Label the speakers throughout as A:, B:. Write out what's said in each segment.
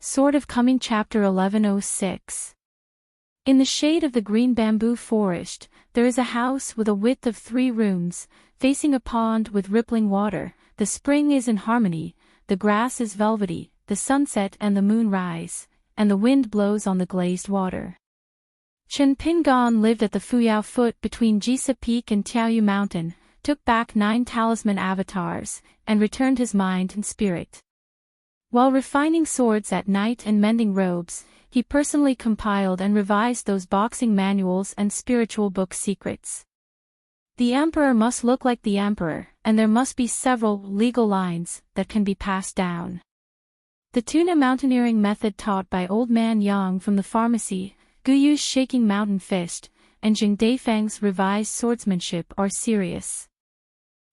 A: Sword of Coming Chapter 1106. In the shade of the green bamboo forest, there is a house with a width of 3 rooms, facing a pond with rippling water. The spring is in harmony, the grass is velvety, the sunset and the moon rise, and the wind blows on the glazed water. Chen Pingon lived at the Fuyao foot between Jisa Peak and Tiaoyu Mountain, took back 9 talisman avatars, and returned his mind and spirit. While refining swords at night and mending robes, he personally compiled and revised those boxing manuals and spiritual book secrets. The emperor must look like the emperor, and there must be several legal lines that can be passed down. The tuna mountaineering method taught by Old Man Yang from the pharmacy, Guyu's shaking mountain fist, and Jing Daifeng's revised swordsmanship are serious.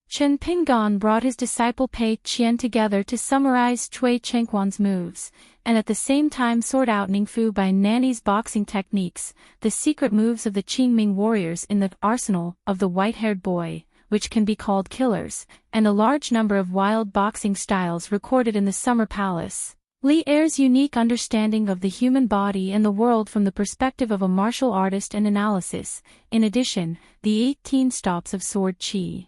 A: Chen Pingon brought his disciple Pei Qian together to summarize Cui Chengquan's moves, and at the same time sort out Ningfu by Nanny's boxing techniques, the secret moves of the Qingming warriors in the arsenal of the white-haired boy, which can be called killers, and a large number of wild boxing styles recorded in the Summer Palace. Li Er's unique understanding of the human body and the world from the perspective of a martial artist and analysis, in addition, the 18 stops of sword qi.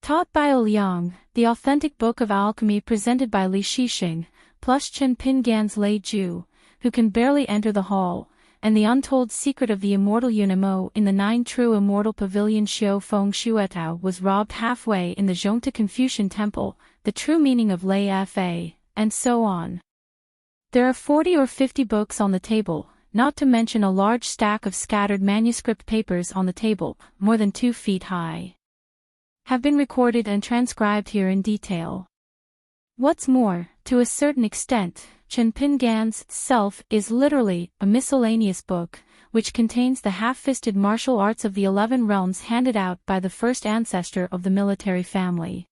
A: Taught by Liang, the authentic book of alchemy presented by Li Shixing, plus Chen Pingan's Lei Ju, who can barely enter the hall, and the untold secret of the immortal Yunamo in the 9 true immortal pavilion Xiao Feng Shuetao was robbed halfway in the Zhongta Confucian Temple, the true meaning of Lei Fa, and so on. There are 40 or 50 books on the table, not to mention a large stack of scattered manuscript papers on the table, more than 2 feet high, have been recorded and transcribed here in detail. What's more, to a certain extent, Chen Pingan's self is literally a miscellaneous book, which contains the half-fisted martial arts of the 11 realms handed out by the first ancestor of the military family.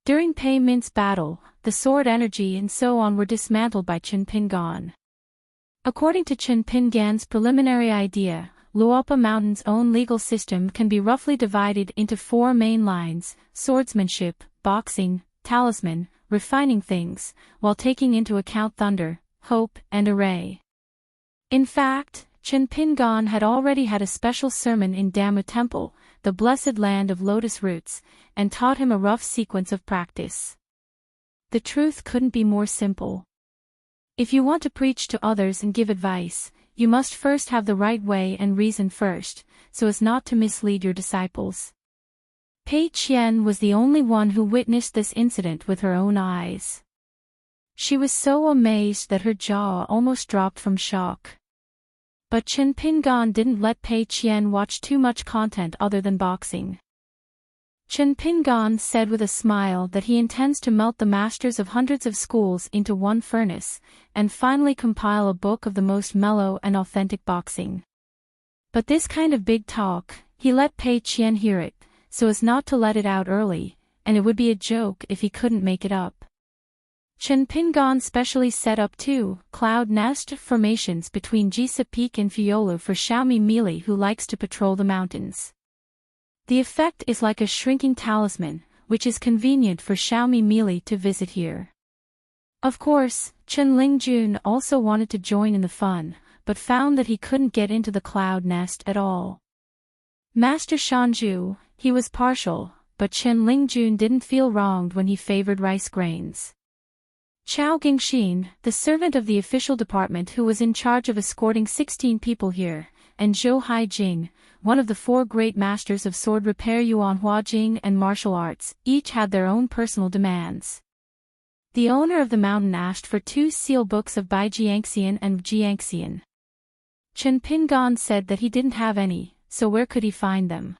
A: During Pei Mint's battle, the sword energy and so on were dismantled by Chen Pingan. According to Chen Pingan's preliminary idea, Luopa Mountain's own legal system can be roughly divided into 4 main lines: swordsmanship, boxing, talisman, refining things, while taking into account thunder, hope, and array. In fact, Chen Pingan had already had a special sermon in Damu Temple, the blessed land of lotus roots, and taught him a rough sequence of practice. The truth couldn't be more simple. If you want to preach to others and give advice, you must first have the right way and reason first, so as not to mislead your disciples. Pei Qian was the only one who witnessed this incident with her own eyes. She was so amazed that her jaw almost dropped from shock. But Chen Pingan didn't let Pei Qian watch too much content other than boxing. Chen Pingan said with a smile that he intends to melt the masters of hundreds of schools into one furnace, and finally compile a book of the most mellow and authentic boxing. But this kind of big talk, he let Pei Qian hear it, so as not to let it out early, and it would be a joke if he couldn't make it up. Chen Pingan specially set up 2 cloud nest formations between Jisa Peak and Fiolu for Xiaomi Mili, who likes to patrol the mountains. The effect is like a shrinking talisman, which is convenient for Xiaomi Mili to visit here. Of course, Chen Lingjun also wanted to join in the fun, but found that he couldn't get into the cloud nest at all. Master Shanju, he was partial, but Chen Lingjun didn't feel wronged when he favored rice grains. Chao Gingxin, the servant of the official department who was in charge of escorting 16 people here, and Zhou Haijing, one of the 4 great masters of sword repair Yuan Huajing and martial arts, each had their own personal demands. The owner of the mountain asked for 2 seal books of Bai Jiangxian and Jiangxian. Chen Pingan said that he didn't have any, so where could he find them?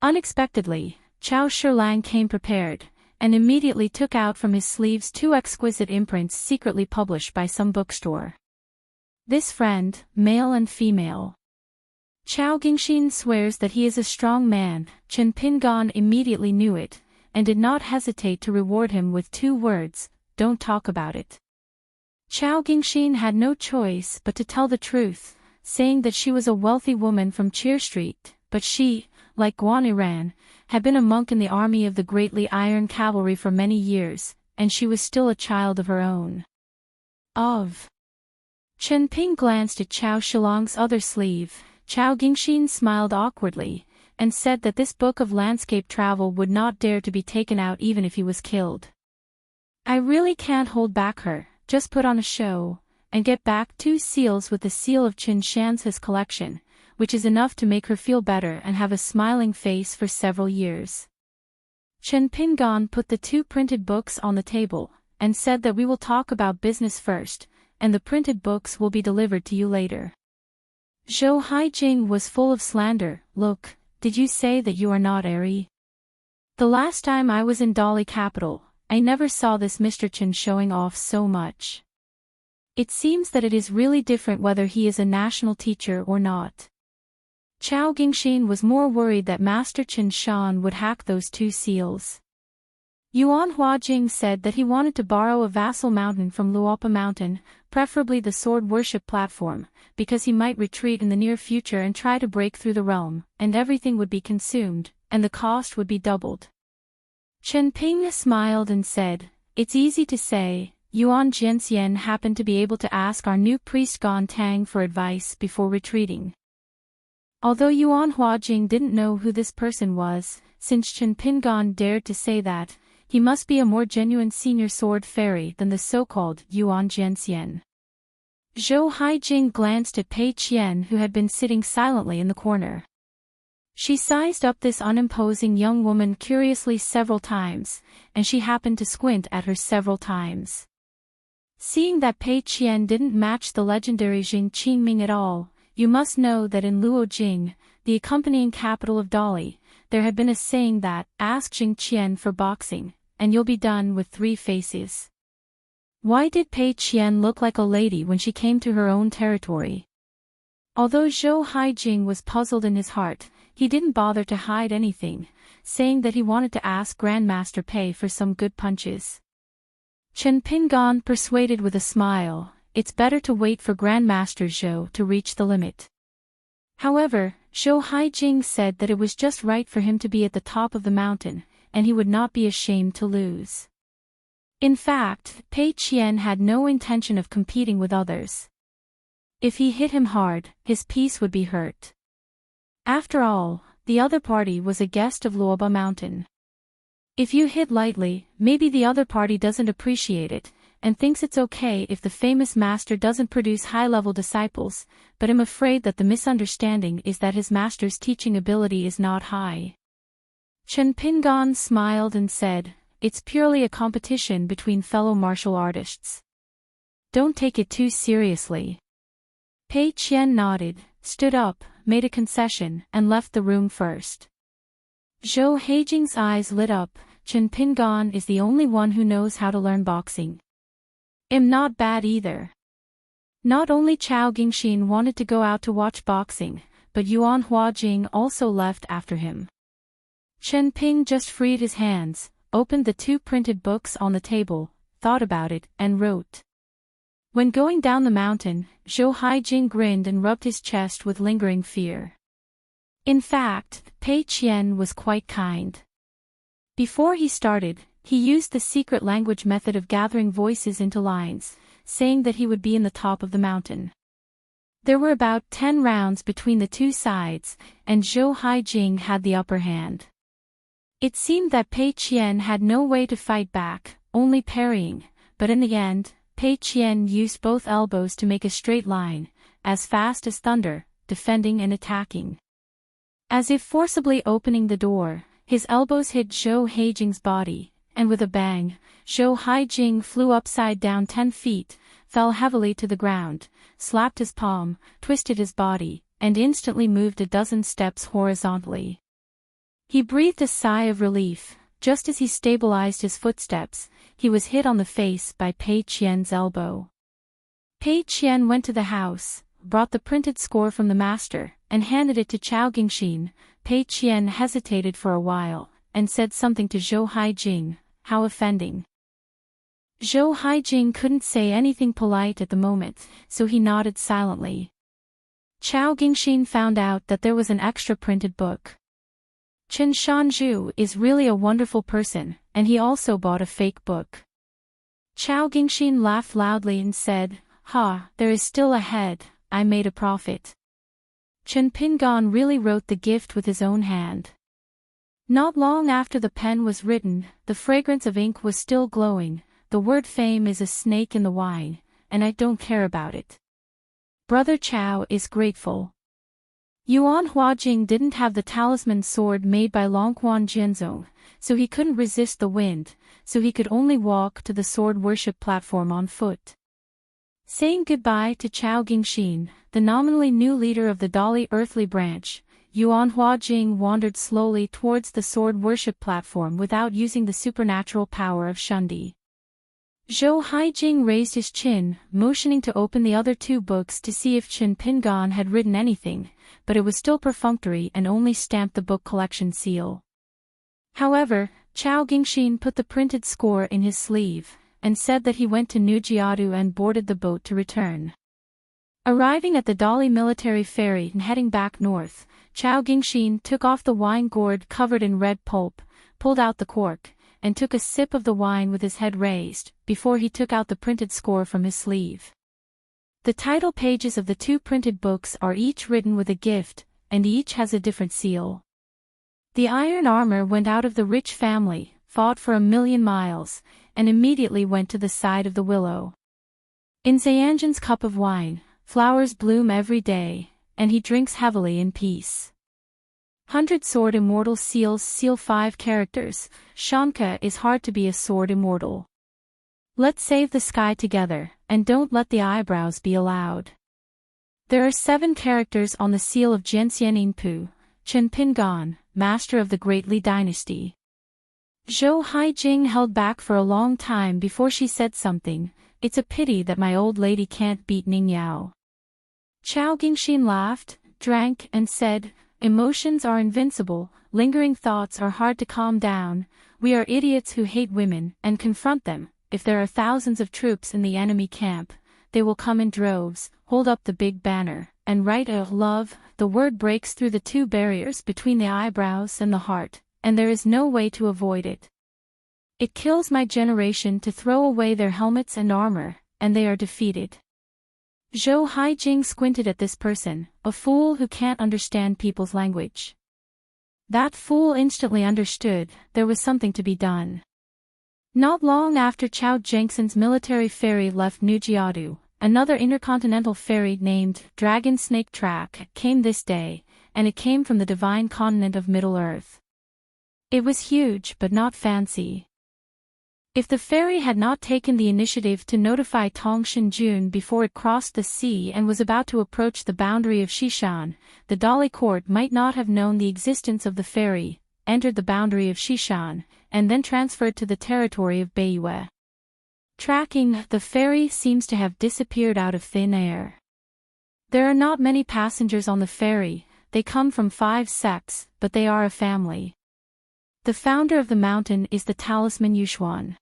A: Unexpectedly, Chao Shilang came prepared, and immediately took out from his sleeves 2 exquisite imprints secretly published by some bookstore. This friend, male and female. Chao Gingxin swears that he is a strong man. Chen Pingan immediately knew it, and did not hesitate to reward him with 2 words, "Don't talk about it." Chao Gingxin had no choice but to tell the truth, saying that she was a wealthy woman from Cheer Street, but she, like Guan Iran, had been a monk in the army of the Greatly Iron Cavalry for many years, and she was still a child of her own. of. Chen Ping glanced at Chao Shilong's other sleeve. Chao Gingxin smiled awkwardly, and said that this book of landscape travel would not dare to be taken out even if he was killed. I really can't hold back her, just put on a show, and get back 2 seals with the seal of Qin Shan's collection, which is enough to make her feel better and have a smiling face for several years. Chen Pingan put the 2 printed books on the table, and said that we will talk about business first, and the printed books will be delivered to you later. Zhou Haijing was full of slander. Look, did you say that you are not airy? The last time I was in Dali capital, I never saw this Mr. Chen showing off so much. It seems that it is really different whether he is a national teacher or not. Chao Gingxin was more worried that Master Chen Shan would hack those 2 seals. Yuan Huajing said that he wanted to borrow a vassal mountain from Luopa Mountain, preferably the sword worship platform, because he might retreat in the near future and try to break through the realm, and everything would be consumed, and the cost would be doubled. Chen Ping smiled and said, "It's easy to say." Yuan Jianxian happened to be able to ask our new priest Gan Tang for advice before retreating. Although Yuan Huajing didn't know who this person was, since Chen Pingan dared to say that, he must be a more genuine senior sword fairy than the so-called Yuan Jianxian. Zhou Haijing glanced at Pei Qian, who had been sitting silently in the corner. She sized up this unimposing young woman curiously several times, and she happened to squint at her several times. Seeing that Pei Qian didn't match the legendary Jing Qingming at all, you must know that in Luojing, the accompanying capital of Dali, there had been a saying that, ask Jing Qian for boxing, and you'll be done with 3 faces. Why did Pei Qian look like a lady when she came to her own territory? Although Zhou Haijing was puzzled in his heart, he didn't bother to hide anything, saying that he wanted to ask Grandmaster Pei for some good punches. Chen Pingan persuaded with a smile, it's better to wait for Grandmaster Zhou to reach the limit. However, Zhou Haijing said that it was just right for him to be at the top of the mountain, and he would not be ashamed to lose. In fact, Pei Qian had no intention of competing with others. If he hit him hard, his peace would be hurt. After all, the other party was a guest of Luoba Mountain. If you hit lightly, maybe the other party doesn't appreciate it, and thinks it's okay if the famous master doesn't produce high-level disciples, but I'm afraid that the misunderstanding is that his master's teaching ability is not high. Chen Pingan smiled and said, it's purely a competition between fellow martial artists. Don't take it too seriously. Pei Qian nodded, stood up, made a concession, and left the room first. Zhou Haijing's eyes lit up. Chen Pingan is the only one who knows how to learn boxing. I'm not bad either. Not only Chao Gingxin wanted to go out to watch boxing, but Yuan Huajing also left after him. Chen Ping just freed his hands, opened the 2 printed books on the table, thought about it, and wrote. When going down the mountain, Zhou Haijing grinned and rubbed his chest with lingering fear. In fact, Pei Qian was quite kind. Before he started, he used the secret language method of gathering voices into lines, saying that he would be in the top of the mountain. There were about 10 rounds between the 2 sides, and Zhou Haijing had the upper hand. It seemed that Pei Qian had no way to fight back, only parrying, but in the end, Pei Qian used both elbows to make a straight line, as fast as thunder, defending and attacking. As if forcibly opening the door, his elbows hit Zhou Haijing's body, and with a bang, Zhou Haijing flew upside down 10 feet, fell heavily to the ground, slapped his palm, twisted his body, and instantly moved a dozen steps horizontally. He breathed a sigh of relief. Just as he stabilized his footsteps, he was hit on the face by Pei Qian's elbow. Pei Qian went to the house, brought the printed score from the master, and handed it to Chao Gingxin. Pei Qian hesitated for a while, and said something to Zhou Haijing. How offending. Zhou Haijing couldn't say anything polite at the moment, so he nodded silently. Chao Gingxin found out that there was an extra printed book. Chen Shanzhu is really a wonderful person, and he also bought a fake book. Chao Gingxin laughed loudly and said, "Ha, there is still ahead, I made a profit." Chen Pingan really wrote the gift with his own hand. Not long after the pen was written, the fragrance of ink was still glowing. The word fame is a snake in the wine, and I don't care about it. Brother Chao is grateful. Yuan Huajing didn't have the talisman sword made by Longquan Jianzong, so he couldn't resist the wind, so he could only walk to the sword worship platform on foot. Saying goodbye to Chao Gingxin, the nominally new leader of the Dali earthly branch, Yuan Huajing wandered slowly towards the sword worship platform without using the supernatural power of Shundi. Zhou Haijing raised his chin, motioning to open the other two books to see if Chen Pingan had written anything, but it was still perfunctory and only stamped the book collection seal. However, Chao Gingxin put the printed score in his sleeve, and said that he went to Nujiadu and boarded the boat to return. Arriving at the Dali military ferry and heading back north, Chao Gingxin took off the wine gourd covered in red pulp, pulled out the cork, and took a sip of the wine with his head raised, before he took out the printed score from his sleeve. The title pages of the two printed books are each written with a gift, and each has a different seal. The iron armor went out of the rich family, fought for 1,000,000 miles, and immediately went to the side of the willow. In Zayanjan's cup of wine, flowers bloom every day, and he drinks heavily in peace. 100 sword immortal seals seal 5 characters. Shanka is hard to be a sword immortal. Let's save the sky together, and don't let the eyebrows be allowed. There are 7 characters on the seal of Jianxian Inpu, Chen Pingan, master of the Great Li dynasty. Zhou Haijing held back for a long time before she said something. It's a pity that my old lady can't beat Ning Yao. Chao Gingxin laughed, drank, and said, "Emotions are invincible, lingering thoughts are hard to calm down. We are idiots who hate women and confront them. If there are thousands of troops in the enemy camp, they will come in droves, hold up the big banner, and write a love." The word breaks through the 2 barriers between the eyebrows and the heart, and there is no way to avoid it. It kills my generation to throw away their helmets and armor, and they are defeated. Zhou Haijing squinted at this person, a fool who can't understand people's language. That fool instantly understood there was something to be done. Not long after Chao Gingxin's military ferry left Nujiadu, another intercontinental ferry named Dragon Snake Track came this day, and it came from the divine continent of Middle-earth. It was huge but not fancy. If the ferry had not taken the initiative to notify Tong Shinjun before it crossed the sea and was about to approach the boundary of Xishan, the Dali court might not have known the existence of the ferry, entered the boundary of Xishan, and then transferred to the territory of Beiyue. Tracking, the ferry seems to have disappeared out of thin air. There are not many passengers on the ferry. They come from 5 sects, but they are a family. The founder of the mountain is the talisman Yushuan.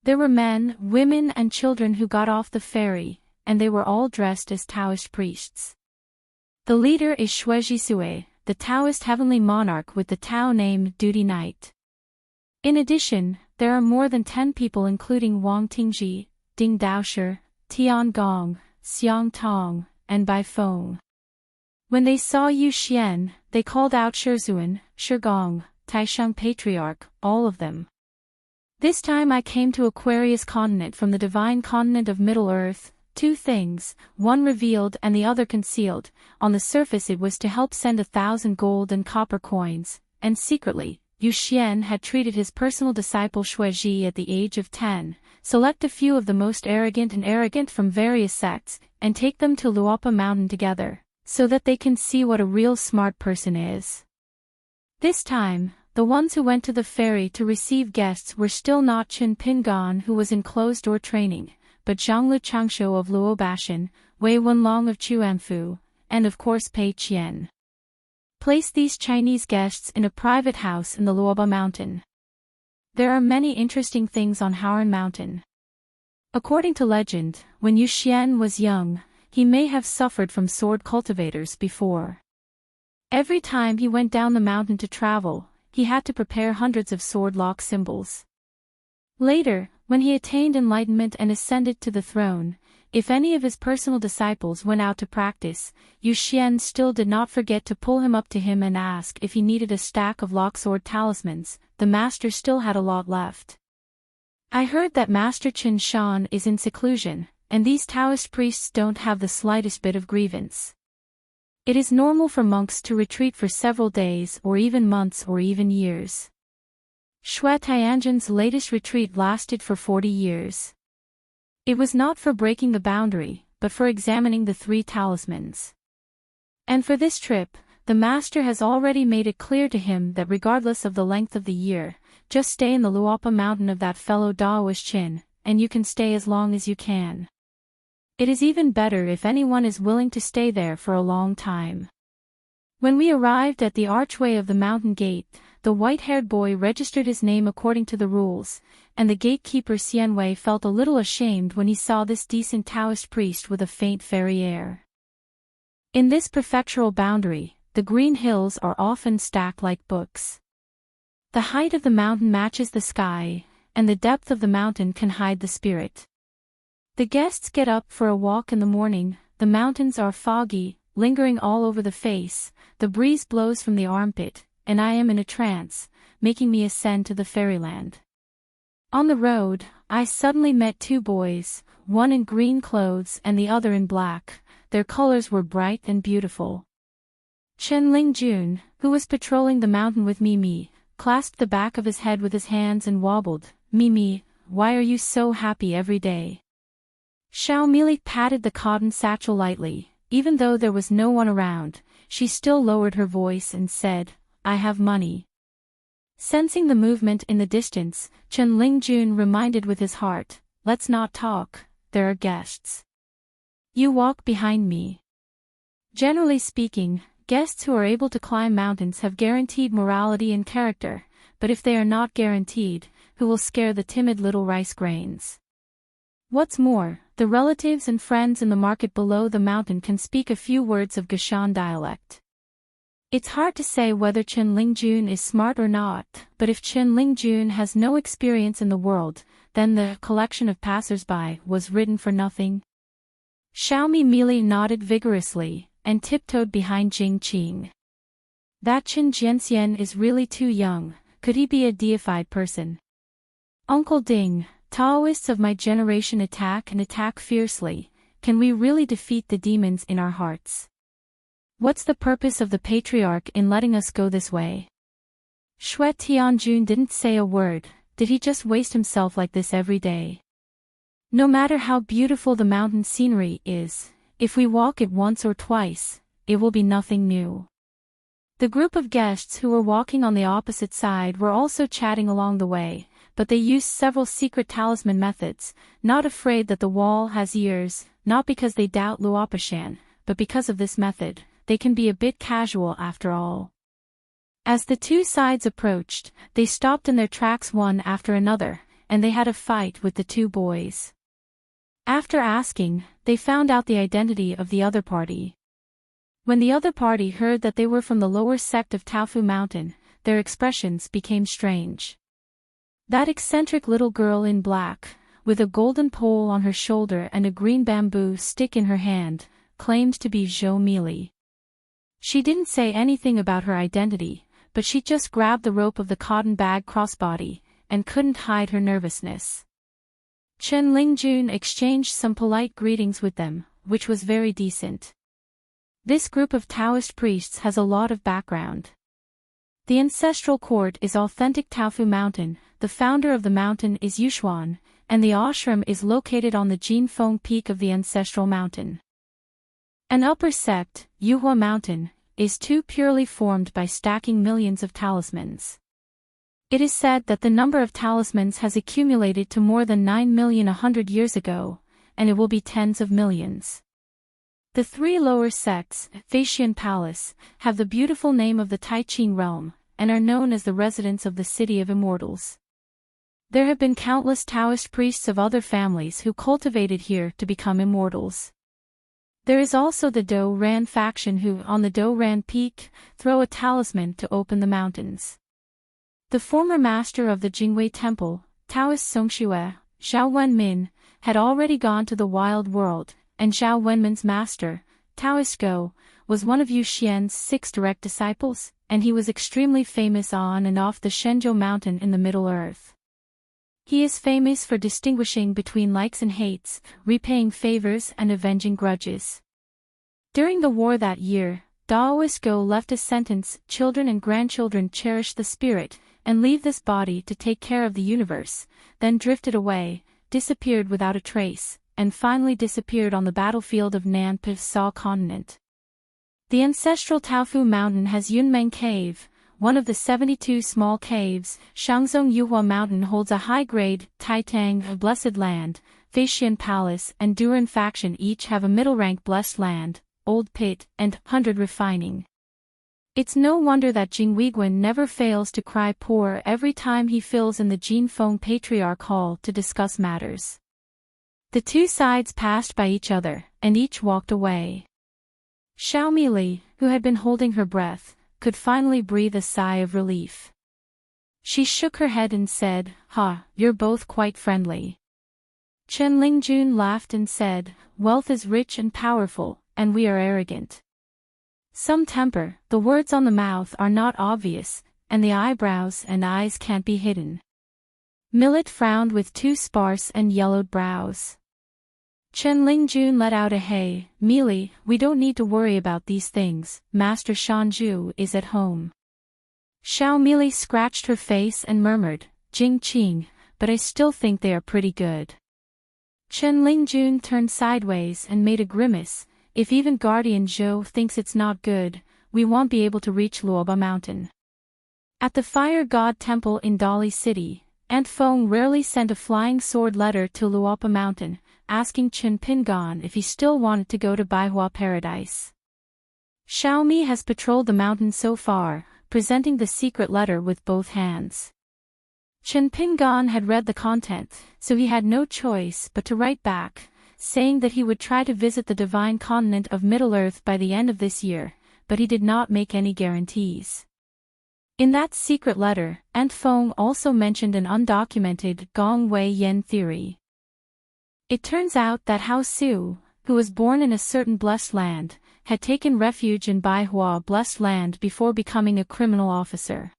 A: There were men, women and children who got off the ferry, and they were all dressed as Taoist priests. The leader is Shuizhisue, the Taoist heavenly monarch with the Tao name Duty Knight. In addition, there are more than 10 people including Wang Tingji, Ding Daoshi, Tian Gong, Xiang Tong, and Bai Feng. When they saw Yu Xian, they called out Shizuan, Shigong, Taisheng Patriarch, all of them. This time I came to Aquarius continent from the divine continent of Middle-earth, 2 things, one revealed and the other concealed. On the surface it was to help send 1,000 gold and copper coins, and secretly, Yu Xian had treated his personal disciple Shuizhi at the age of 10, select a few of the most arrogant from various sects, and take them to Luopa mountain together, so that they can see what a real smart person is. This time, the ones who went to the ferry to receive guests were still not Chen Pingan who was in closed-door training, but Zhanglu Changshu of Luobashan, Wei Wenlong of Chuanfu, and of course Pei Qian. Place these Chinese guests in a private house in the Luoba mountain. There are many interesting things on Haoran mountain. According to legend, when Yu Xian was young, he may have suffered from sword cultivators before. Every time he went down the mountain to travel, he had to prepare hundreds of sword lock symbols. Later, when he attained enlightenment and ascended to the throne, if any of his personal disciples went out to practice, Yu Xian still did not forget to pull him up to him and ask if he needed a stack of locksword talismans. The master still had a lot left. I heard that Master Chen Shan is in seclusion, and these Taoist priests don't have the slightest bit of grievance. It is normal for monks to retreat for several days or even months or even years. Shui Tianjin's latest retreat lasted for 40 years. It was not for breaking the boundary, but for examining the 3 talismans. And for this trip, the master has already made it clear to him that regardless of the length of the year, just stay in the Luopa mountain of that fellow Daoist Qin, and you can stay as long as you can. It is even better if anyone is willing to stay there for a long time. When we arrived at the archway of the mountain gate, the white-haired boy registered his name according to the rules, and the gatekeeper Xianwei felt a little ashamed when he saw this decent Taoist priest with a faint fairy air. In this prefectural boundary, the green hills are often stacked like books. The height of the mountain matches the sky, and the depth of the mountain can hide the spirit. The guests get up for a walk in the morning. The mountains are foggy, lingering all over the face, the breeze blows from the armpit, and I am in a trance, making me ascend to the fairyland. On the road, I suddenly met 2 boys, one in green clothes and the other in black. Their colors were bright and beautiful. Chen Lingjun, who was patrolling the mountain with Mimi, clasped the back of his head with his hands and wobbled. Mimi, why are you so happy every day? Xiao Mili patted the cotton satchel lightly. Even though there was no one around, she still lowered her voice and said, I have money. Sensing the movement in the distance, Chen Lingjun reminded with his heart, let's not talk, there are guests. You walk behind me. Generally speaking, guests who are able to climb mountains have guaranteed morality and character, but if they are not guaranteed, who will scare the timid little rice grains? What's more, the relatives and friends in the market below the mountain can speak a few words of Gashan dialect. It's hard to say whether Chen Lingjun is smart or not, but if Chen Lingjun has no experience in the world, then the collection of passers-by was written for nothing. Xiaomi Mili nodded vigorously, and tiptoed behind Jing Qing. That Chen Jianxian is really too young. Could he be a deified person? Uncle Ding, Taoists of my generation attack and attack fiercely. Can we really defeat the demons in our hearts? What's the purpose of the patriarch in letting us go this way? Shui Tianjun didn't say a word. Did he just waste himself like this every day? No matter how beautiful the mountain scenery is, if we walk it once or twice, it will be nothing new. The group of guests who were walking on the opposite side were also chatting along the way, but they used several secret talisman methods, not afraid that the wall has ears, not because they doubt Luopashan, but because of this method. They can be a bit casual after all. As the 2 sides approached, they stopped in their tracks one after another, and they had a fight with the 2 boys. After asking, they found out the identity of the other party. When the other party heard that they were from the lower sect of Taofu Mountain, their expressions became strange. That eccentric little girl in black, with a golden pole on her shoulder and a green bamboo stick in her hand, claimed to be Zhou Mili. She didn't say anything about her identity, but she just grabbed the rope of the cotton bag crossbody, and couldn't hide her nervousness. Chen Lingjun exchanged some polite greetings with them, which was very decent. This group of Taoist priests has a lot of background. The ancestral court is authentic Taofu Mountain, the founder of the mountain is Yushuan, and the ashram is located on the Jinfeng peak of the ancestral mountain. An upper sect, Yuhua Mountain, is too purely formed by stacking millions of talismans. It is said that the number of talismans has accumulated to more than 9 million 100 years ago, and it will be tens of millions. The 3 lower sects, Faxian Palace, have the beautiful name of the Taiqing realm, and are known as the residents of the City of Immortals. There have been countless Taoist priests of other families who cultivated here to become immortals. There is also the Do Ran faction who, on the Do Ran peak, throw a talisman to open the mountains. The former master of the Jingwei Temple, Taoist Songxue, Zhao Wenmin, had already gone to the wild world, and Zhao Wenmin's master, Taoist Go, was one of Yu Xian's 6 direct disciples, and he was extremely famous on and off the Shenzhou mountain in the Middle Earth. He is famous for distinguishing between likes and hates, repaying favors and avenging grudges. During the war that year, Taoist Go left a sentence: children and grandchildren cherish the spirit, and leave this body to take care of the universe, then drifted away, disappeared without a trace, and finally disappeared on the battlefield of Nanpa Sa continent. The ancestral Taofu mountain has Yunmeng Cave, one of the 72 small caves. Shangzong Yuhua Mountain holds a high-grade, Taitang, a blessed land. Feixian Palace and Duran faction each have a middle-rank blessed land, Old Pit, and 100 refining. It's no wonder that Jing Weiguan never fails to cry poor every time he fills in the Jinfeng Patriarch Hall to discuss matters. The two sides passed by each other, and each walked away. Xiaomi Li, who had been holding her breath, could finally breathe a sigh of relief. She shook her head and said, "Ha, you're both quite friendly." Chen Lingjun laughed and said, "Wealth is rich and powerful, and we are arrogant. Some temper, the words on the mouth are not obvious, and the eyebrows and eyes can't be hidden." Millet frowned with 2 sparse and yellowed brows. Chen Lingjun let out a hey, "Meili, we don't need to worry about these things, Master Shanzhu is at home." Xiao Meili scratched her face and murmured, "Jing Qing, but I still think they are pretty good." Chen Lingjun turned sideways and made a grimace. "If even Guardian Zhou thinks it's not good, we won't be able to reach Luoba Mountain." At the Fire God Temple in Dali City, Aunt Feng rarely sent a flying sword letter to Luoba Mountain, asking Chen Pingan if he still wanted to go to Baihua Paradise. Xiaomi has patrolled the mountain so far, presenting the secret letter with both hands. Chen Pingan had read the content, so he had no choice but to write back, saying that he would try to visit the divine continent of Middle-earth by the end of this year, but he did not make any guarantees. In that secret letter, Aunt Feng also mentioned an undocumented Gong Wei Yen theory. It turns out that Hao Su, who was born in a certain blessed land, had taken refuge in Baihua blessed land before becoming a criminal officer.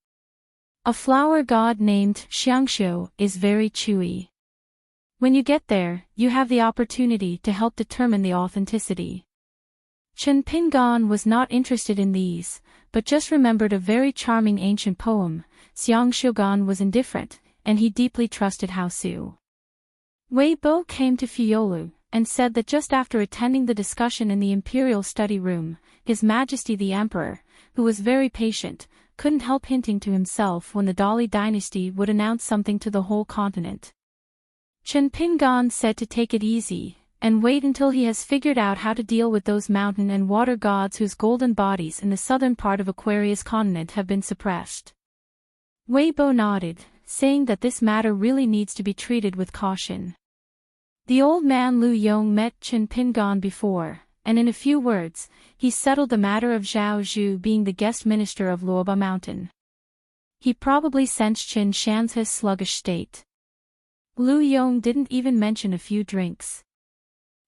A: A flower god named Xiangxiu is very chewy. When you get there, you have the opportunity to help determine the authenticity. Chen Pingan was not interested in these, but just remembered a very charming ancient poem. Xiangxiugan was indifferent, and he deeply trusted Hao Su. Wei Bo came to Fiolu, and said that just after attending the discussion in the Imperial Study Room, His Majesty the Emperor, who was very patient, couldn't help hinting to himself when the Dali dynasty would announce something to the whole continent. Chen Pingan said to take it easy, and wait until he has figured out how to deal with those mountain and water gods whose golden bodies in the southern part of Aquarius continent have been suppressed. Wei Bo nodded, saying that this matter really needs to be treated with caution. The old man Lu Yong met Chen Pingan before, and in a few words, he settled the matter of Zhao Zhu being the guest minister of Luoba Mountain. He probably sensed Qin Shan's sluggish state. Lu Yong didn't even mention a few drinks.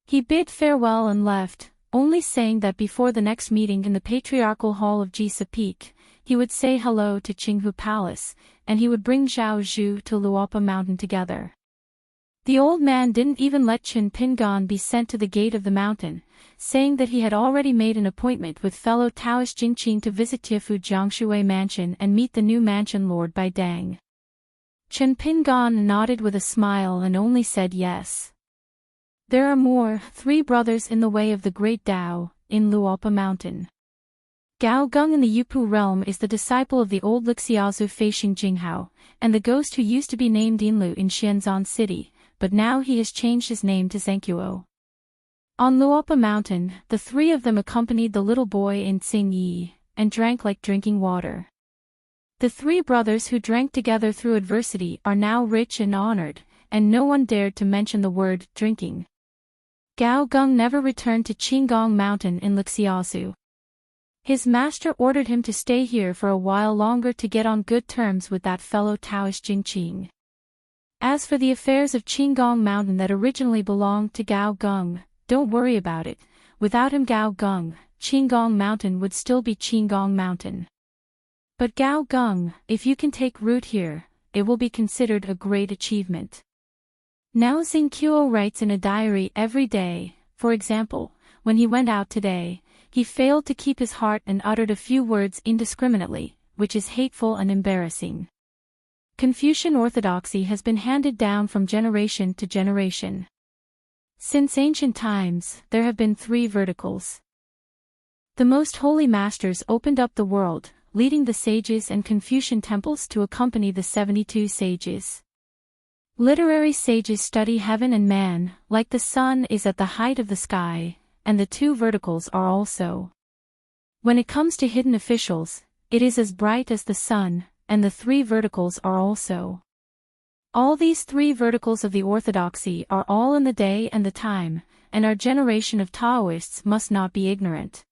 A: He bid farewell and left, only saying that before the next meeting in the Patriarchal Hall of Jisa Peak, he would say hello to Qinghu Palace, and he would bring Zhao Zhu to Luopa Mountain together. The old man didn't even let Chen Pingan be sent to the gate of the mountain, saying that he had already made an appointment with fellow Taoist Jingqing to visit Tiafu Jiangshui Mansion and meet the new mansion lord by Dang. Chen Pingan nodded with a smile and only said yes. There are more 3 brothers in the way of the great Tao, in Luopa Mountain. Gao Gung in the Yupu realm is the disciple of the old Lixiaozu Feixing Jinghao, and the ghost who used to be named Yinlu in Xianzan City, but now he has changed his name to Zhengquo. On Luopa Mountain, the 3 of them accompanied the little boy in Tsingyi, and drank like drinking water. The 3 brothers who drank together through adversity are now rich and honored, and no one dared to mention the word drinking. Gao Gung never returned to Qinggong Mountain in Lixiaozu. His master ordered him to stay here for a while longer to get on good terms with that fellow Taoist Jingqing. As for the affairs of Qinggong Mountain that originally belonged to Gao Gung, don't worry about it. Without him Gao Gung, Qinggong Mountain would still be Qinggong Mountain. But Gao Gung, if you can take root here, it will be considered a great achievement. Now Xingqiu writes in a diary every day. For example, when he went out today, he failed to keep his heart and uttered a few words indiscriminately, which is hateful and embarrassing. Confucian orthodoxy has been handed down from generation to generation. Since ancient times, there have been 3 verticals. The most holy masters opened up the world, leading the sages and Confucian temples to accompany the 72 sages. Literary sages study heaven and man, like the sun is at the height of the sky, and the 2 verticals are also. When it comes to hidden officials, it is as bright as the sun, and the 3 verticals are also. All these 3 verticals of the orthodoxy are all in the day and the time, and our generation of Taoists must not be ignorant.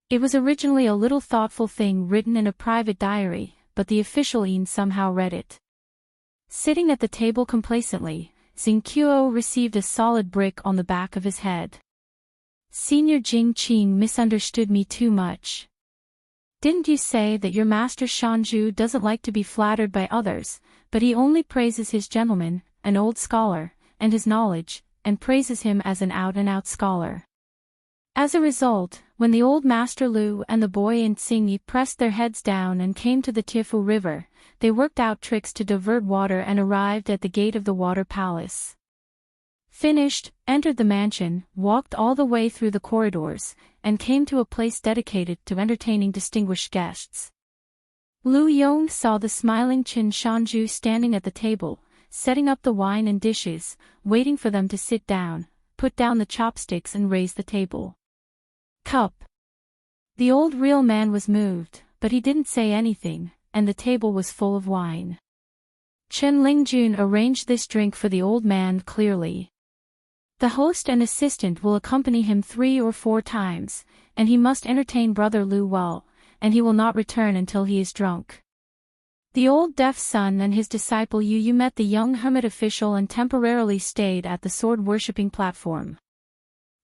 A: It was originally a little thoughtful thing written in a private diary, but the official Yin somehow read it. Sitting at the table complacently, Xingqiu received a solid brick on the back of his head. Senior Jing Qing misunderstood me too much. Didn't you say that your master Shanzhu doesn't like to be flattered by others, but he only praises his gentleman, an old scholar, and his knowledge, and praises him as an out-and-out scholar? As a result, when the old master Lu and the boy in Xingyi pressed their heads down and came to the Tifu River, they worked out tricks to divert water and arrived at the gate of the water palace. Finished, entered the mansion, walked all the way through the corridors, and came to a place dedicated to entertaining distinguished guests. Lu Yong saw the smiling Qin Shanzhu standing at the table, setting up the wine and dishes, waiting for them to sit down, put down the chopsticks and raise the table. Cup. The old real man was moved, but he didn't say anything, and the table was full of wine. Chen Lingjun arranged this drink for the old man clearly. The host and assistant will accompany him 3 or 4 times, and he must entertain brother Lu well, and he will not return until he is drunk. The old deaf son and his disciple Yu met the young hermit official and temporarily stayed at the sword-worshipping platform.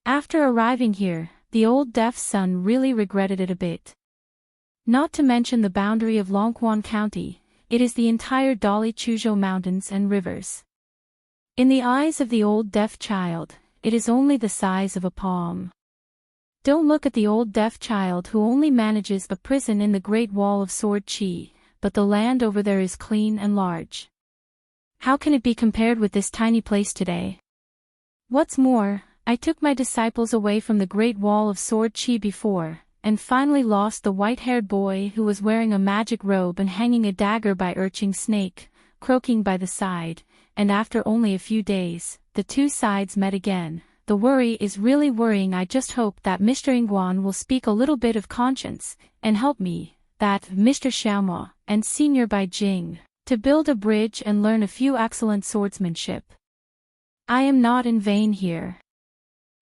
A: After arriving here, the old deaf son really regretted it a bit. Not to mention the boundary of Longquan County, it is the entire Dali Chuzhou Mountains and rivers. In the eyes of the old deaf child, it is only the size of a palm. Don't look at the old deaf child who only manages a prison in the Great Wall of Sword Chi, but the land over there is clean and large. How can it be compared with this tiny place today? What's more, I took my disciples away from the Great Wall of Sword Chi before, and finally lost the white-haired boy who was wearing a magic robe and hanging a dagger by urching snake, croaking by the side, and after only a few days, the 2 sides met again. The worry is really worrying. I just hope that Mr. Ingguan will speak a little bit of conscience, and help me, that Mr. Xiaomo, and Senior Bai Jing, to build a bridge and learn a few excellent swordsmanship. I am not in vain here.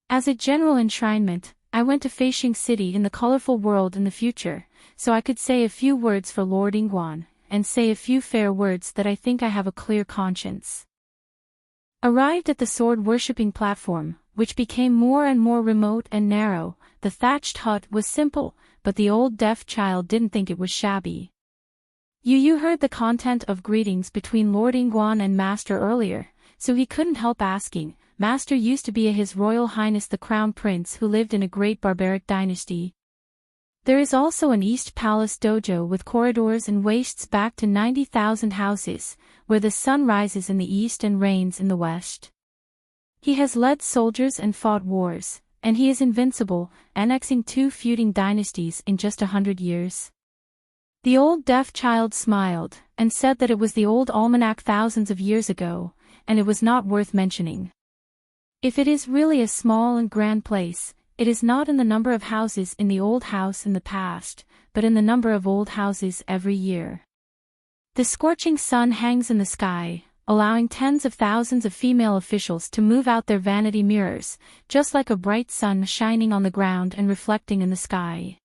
A: As a general enshrinement, I went to Feixing City in the colorful world in the future, so I could say a few words for Lord Ingguan, and say a few fair words that I think I have a clear conscience. Arrived at the sword-worshipping platform, which became more and more remote and narrow, the thatched hut was simple, but the old deaf child didn't think it was shabby. Yu heard the content of greetings between Lord Ingguan and Master earlier, so he couldn't help asking. Master used to be His Royal Highness the Crown Prince who lived in a great barbaric dynasty. There is also an East Palace dojo with corridors and wastes back to 90,000 houses, where the sun rises in the east and rains in the west. He has led soldiers and fought wars, and he is invincible, annexing 2 feuding dynasties in just 100 years. The old deaf child smiled, and said that it was the old almanac thousands of years ago, and it was not worth mentioning. If it is really a small and grand place, it is not in the number of houses in the old house in the past, but in the number of old houses every year. The scorching sun hangs in the sky, allowing tens of thousands of female officials to move out their vanity mirrors, just like a bright sun shining on the ground and reflecting in the sky.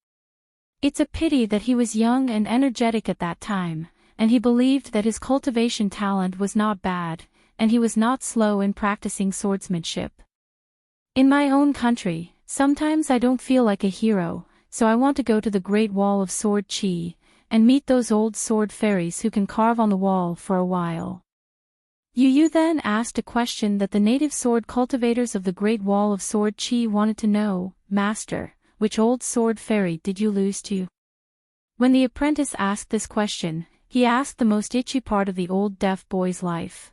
A: It's a pity that he was young and energetic at that time, and he believed that his cultivation talent was not bad, and he was not slow in practicing swordsmanship. In my own country, sometimes I don't feel like a hero, so I want to go to the Great Wall of Sword Chi, and meet those old sword fairies who can carve on the wall for a while. Yu then asked a question that the native sword cultivators of the Great Wall of Sword Chi wanted to know. Master, which old sword fairy did you lose to? When the apprentice asked this question, he asked the most itchy part of the old deaf boy's life.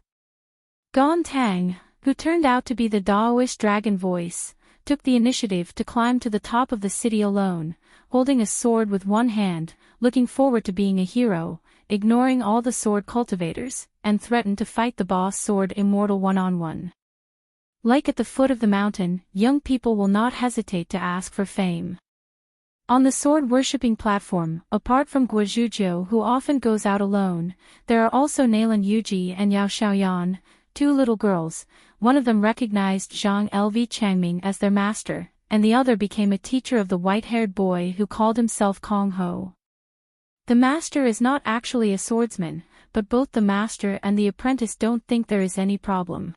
A: Gon Tang, who turned out to be the Daoist dragon voice, took the initiative to climb to the top of the city alone, holding a sword with one hand, looking forward to being a hero, ignoring all the sword cultivators, and threatened to fight the boss sword immortal one-on-one. Like at the foot of the mountain, young people will not hesitate to ask for fame. On the sword-worshipping platform, apart from Guozhujiu who often goes out alone, there are also Nalan Yuji and Yao Xiaoyan, two little girls. One of them recognized Zhang Lv Changming as their master, and the other became a teacher of the white-haired boy who called himself Kong Ho. The master is not actually a swordsman, but both the master and the apprentice don't think there is any problem.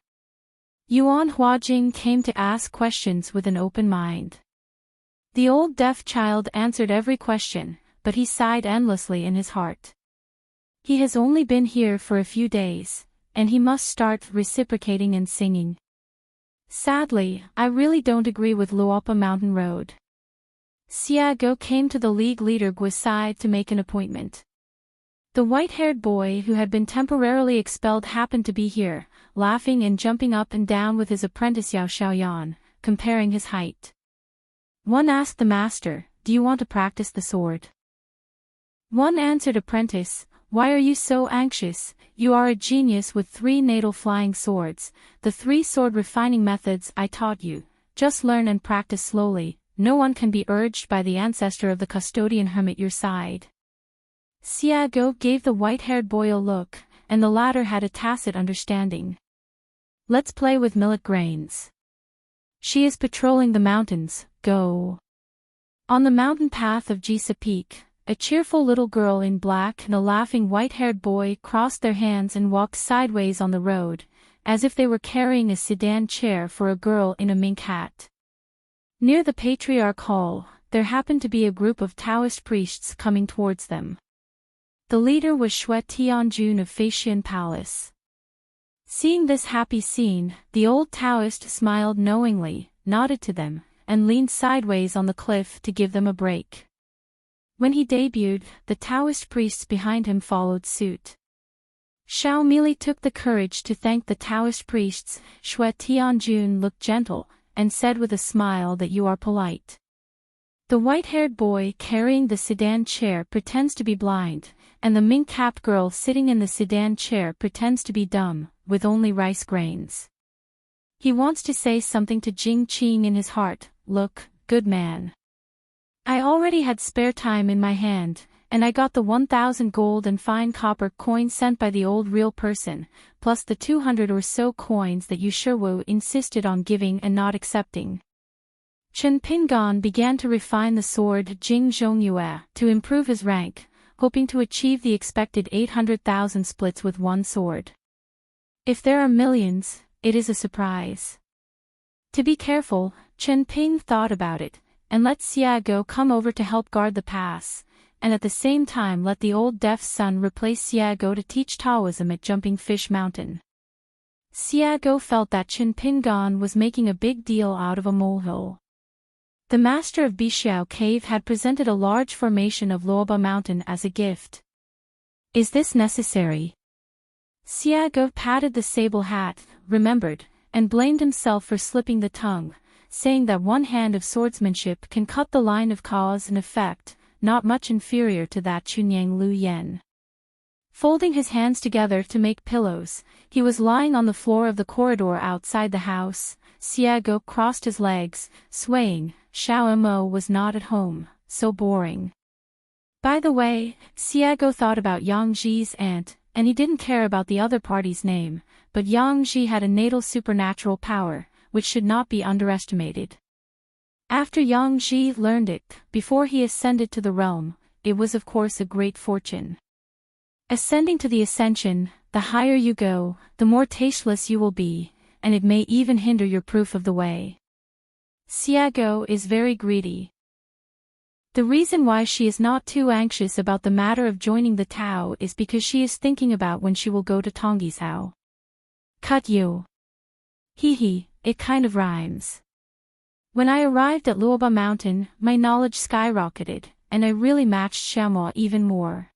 A: Yuan Huajing came to ask questions with an open mind. The old deaf child answered every question, but he sighed endlessly in his heart. He has only been here for a few days, and he must start reciprocating and singing. Sadly, I really don't agree with Luopa Mountain Road. Xiago came to the league leader Guisai to make an appointment. The white-haired boy who had been temporarily expelled happened to be here, laughing and jumping up and down with his apprentice Yao Xiaoyan, comparing his height. One asked the master, "Do you want to practice the sword?" One answered, "Apprentice, why are you so anxious? You are a genius with 3 natal flying swords, the 3 sword refining methods I taught you. Just learn and practice slowly. No one can be urged by the ancestor of the custodian hermit your side." Xiago gave the white-haired boy a look, and the latter had a tacit understanding. "Let's play with millet grains. She is patrolling the mountains, go." On the mountain path of Jisa Peak, a cheerful little girl in black and a laughing white-haired boy crossed their hands and walked sideways on the road, as if they were carrying a sedan chair for a girl in a mink hat. Near the Patriarch Hall, there happened to be a group of Taoist priests coming towards them. The leader was Xue Tianjun of Feixian Palace. Seeing this happy scene, the old Taoist smiled knowingly, nodded to them, and leaned sideways on the cliff to give them a break. When he debuted, the Taoist priests behind him followed suit. Xiao Mili took the courage to thank the Taoist priests. Xue Tianjun looked gentle, and said with a smile that you are polite. The white-haired boy carrying the sedan chair pretends to be blind, and the mink-capped girl sitting in the sedan chair pretends to be dumb, with only rice grains. He wants to say something to Jing Qing in his heart. "Look, good man. I already had spare time in my hand, and I got the 1,000 gold and fine copper coins sent by the old real person, plus the 200 or so coins that you Shiwu insisted on giving and not accepting." Chen Pingan began to refine the sword Jing Zhongyue to improve his rank, hoping to achieve the expected 800,000 splits with one sword. If there are millions, it is a surprise. To be careful, Chen Ping thought about it, and let Xiago come over to help guard the pass, and at the same time let the old deaf son replace Xiago to teach Taoism at Jumping Fish Mountain. Xiago felt that Chen Pingan was making a big deal out of a molehill. The master of Bixiao Cave had presented a large formation of Luoba Mountain as a gift. "Is this necessary?" Xiago patted the sable hat, remembered, and blamed himself for slipping the tongue, saying that one hand of swordsmanship can cut the line of cause and effect, not much inferior to that Chunyang Lu Yen. Folding his hands together to make pillows, he was lying on the floor of the corridor outside the house. Xiago crossed his legs, swaying. Xiao Mo was not at home, so boring. By the way, Xiago thought about Yang Ji's aunt, and he didn't care about the other party's name, but Yang Ji had a natal supernatural power, which should not be underestimated. After Yang Ji learned it, before he ascended to the realm, it was of course a great fortune. Ascending to the ascension, the higher you go, the more tasteless you will be, and it may even hinder your proof of the way. Xiago is very greedy. The reason why she is not too anxious about the matter of joining the Tao is because she is thinking about when she will go to Tongyi's Hao. Cut you. Hee, it kind of rhymes. When I arrived at Luoba Mountain, my knowledge skyrocketed, and I really matched Xiaomo even more.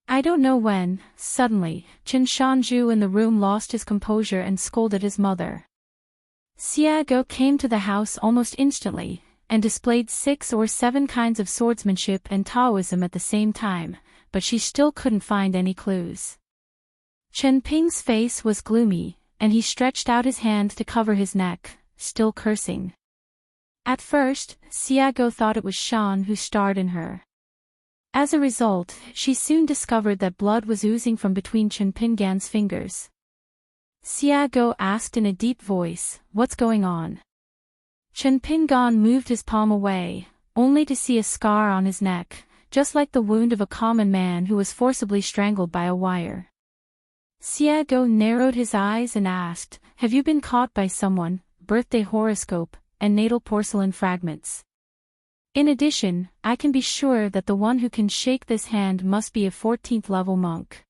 A: I don't know when, suddenly, Chen Shanju in the room lost his composure and scolded his mother. Xiago came to the house almost instantly, and displayed 6 or 7 kinds of swordsmanship and Taoism at the same time, but she still couldn't find any clues. Chen Ping's face was gloomy, and he stretched out his hand to cover his neck, still cursing. At first, Xiago thought it was Shan who starred in her. As a result, she soon discovered that blood was oozing from between Chen Pingan's fingers. Xiago asked in a deep voice, "What's going on?" Chen Pingan moved his palm away, only to see a scar on his neck, just like the wound of a common man who was forcibly strangled by a wire. Xiago narrowed his eyes and asked, "Have you been caught by someone, birthday horoscope, and natal porcelain fragments? In addition, I can be sure that the one who can shake this hand must be a 14th level monk.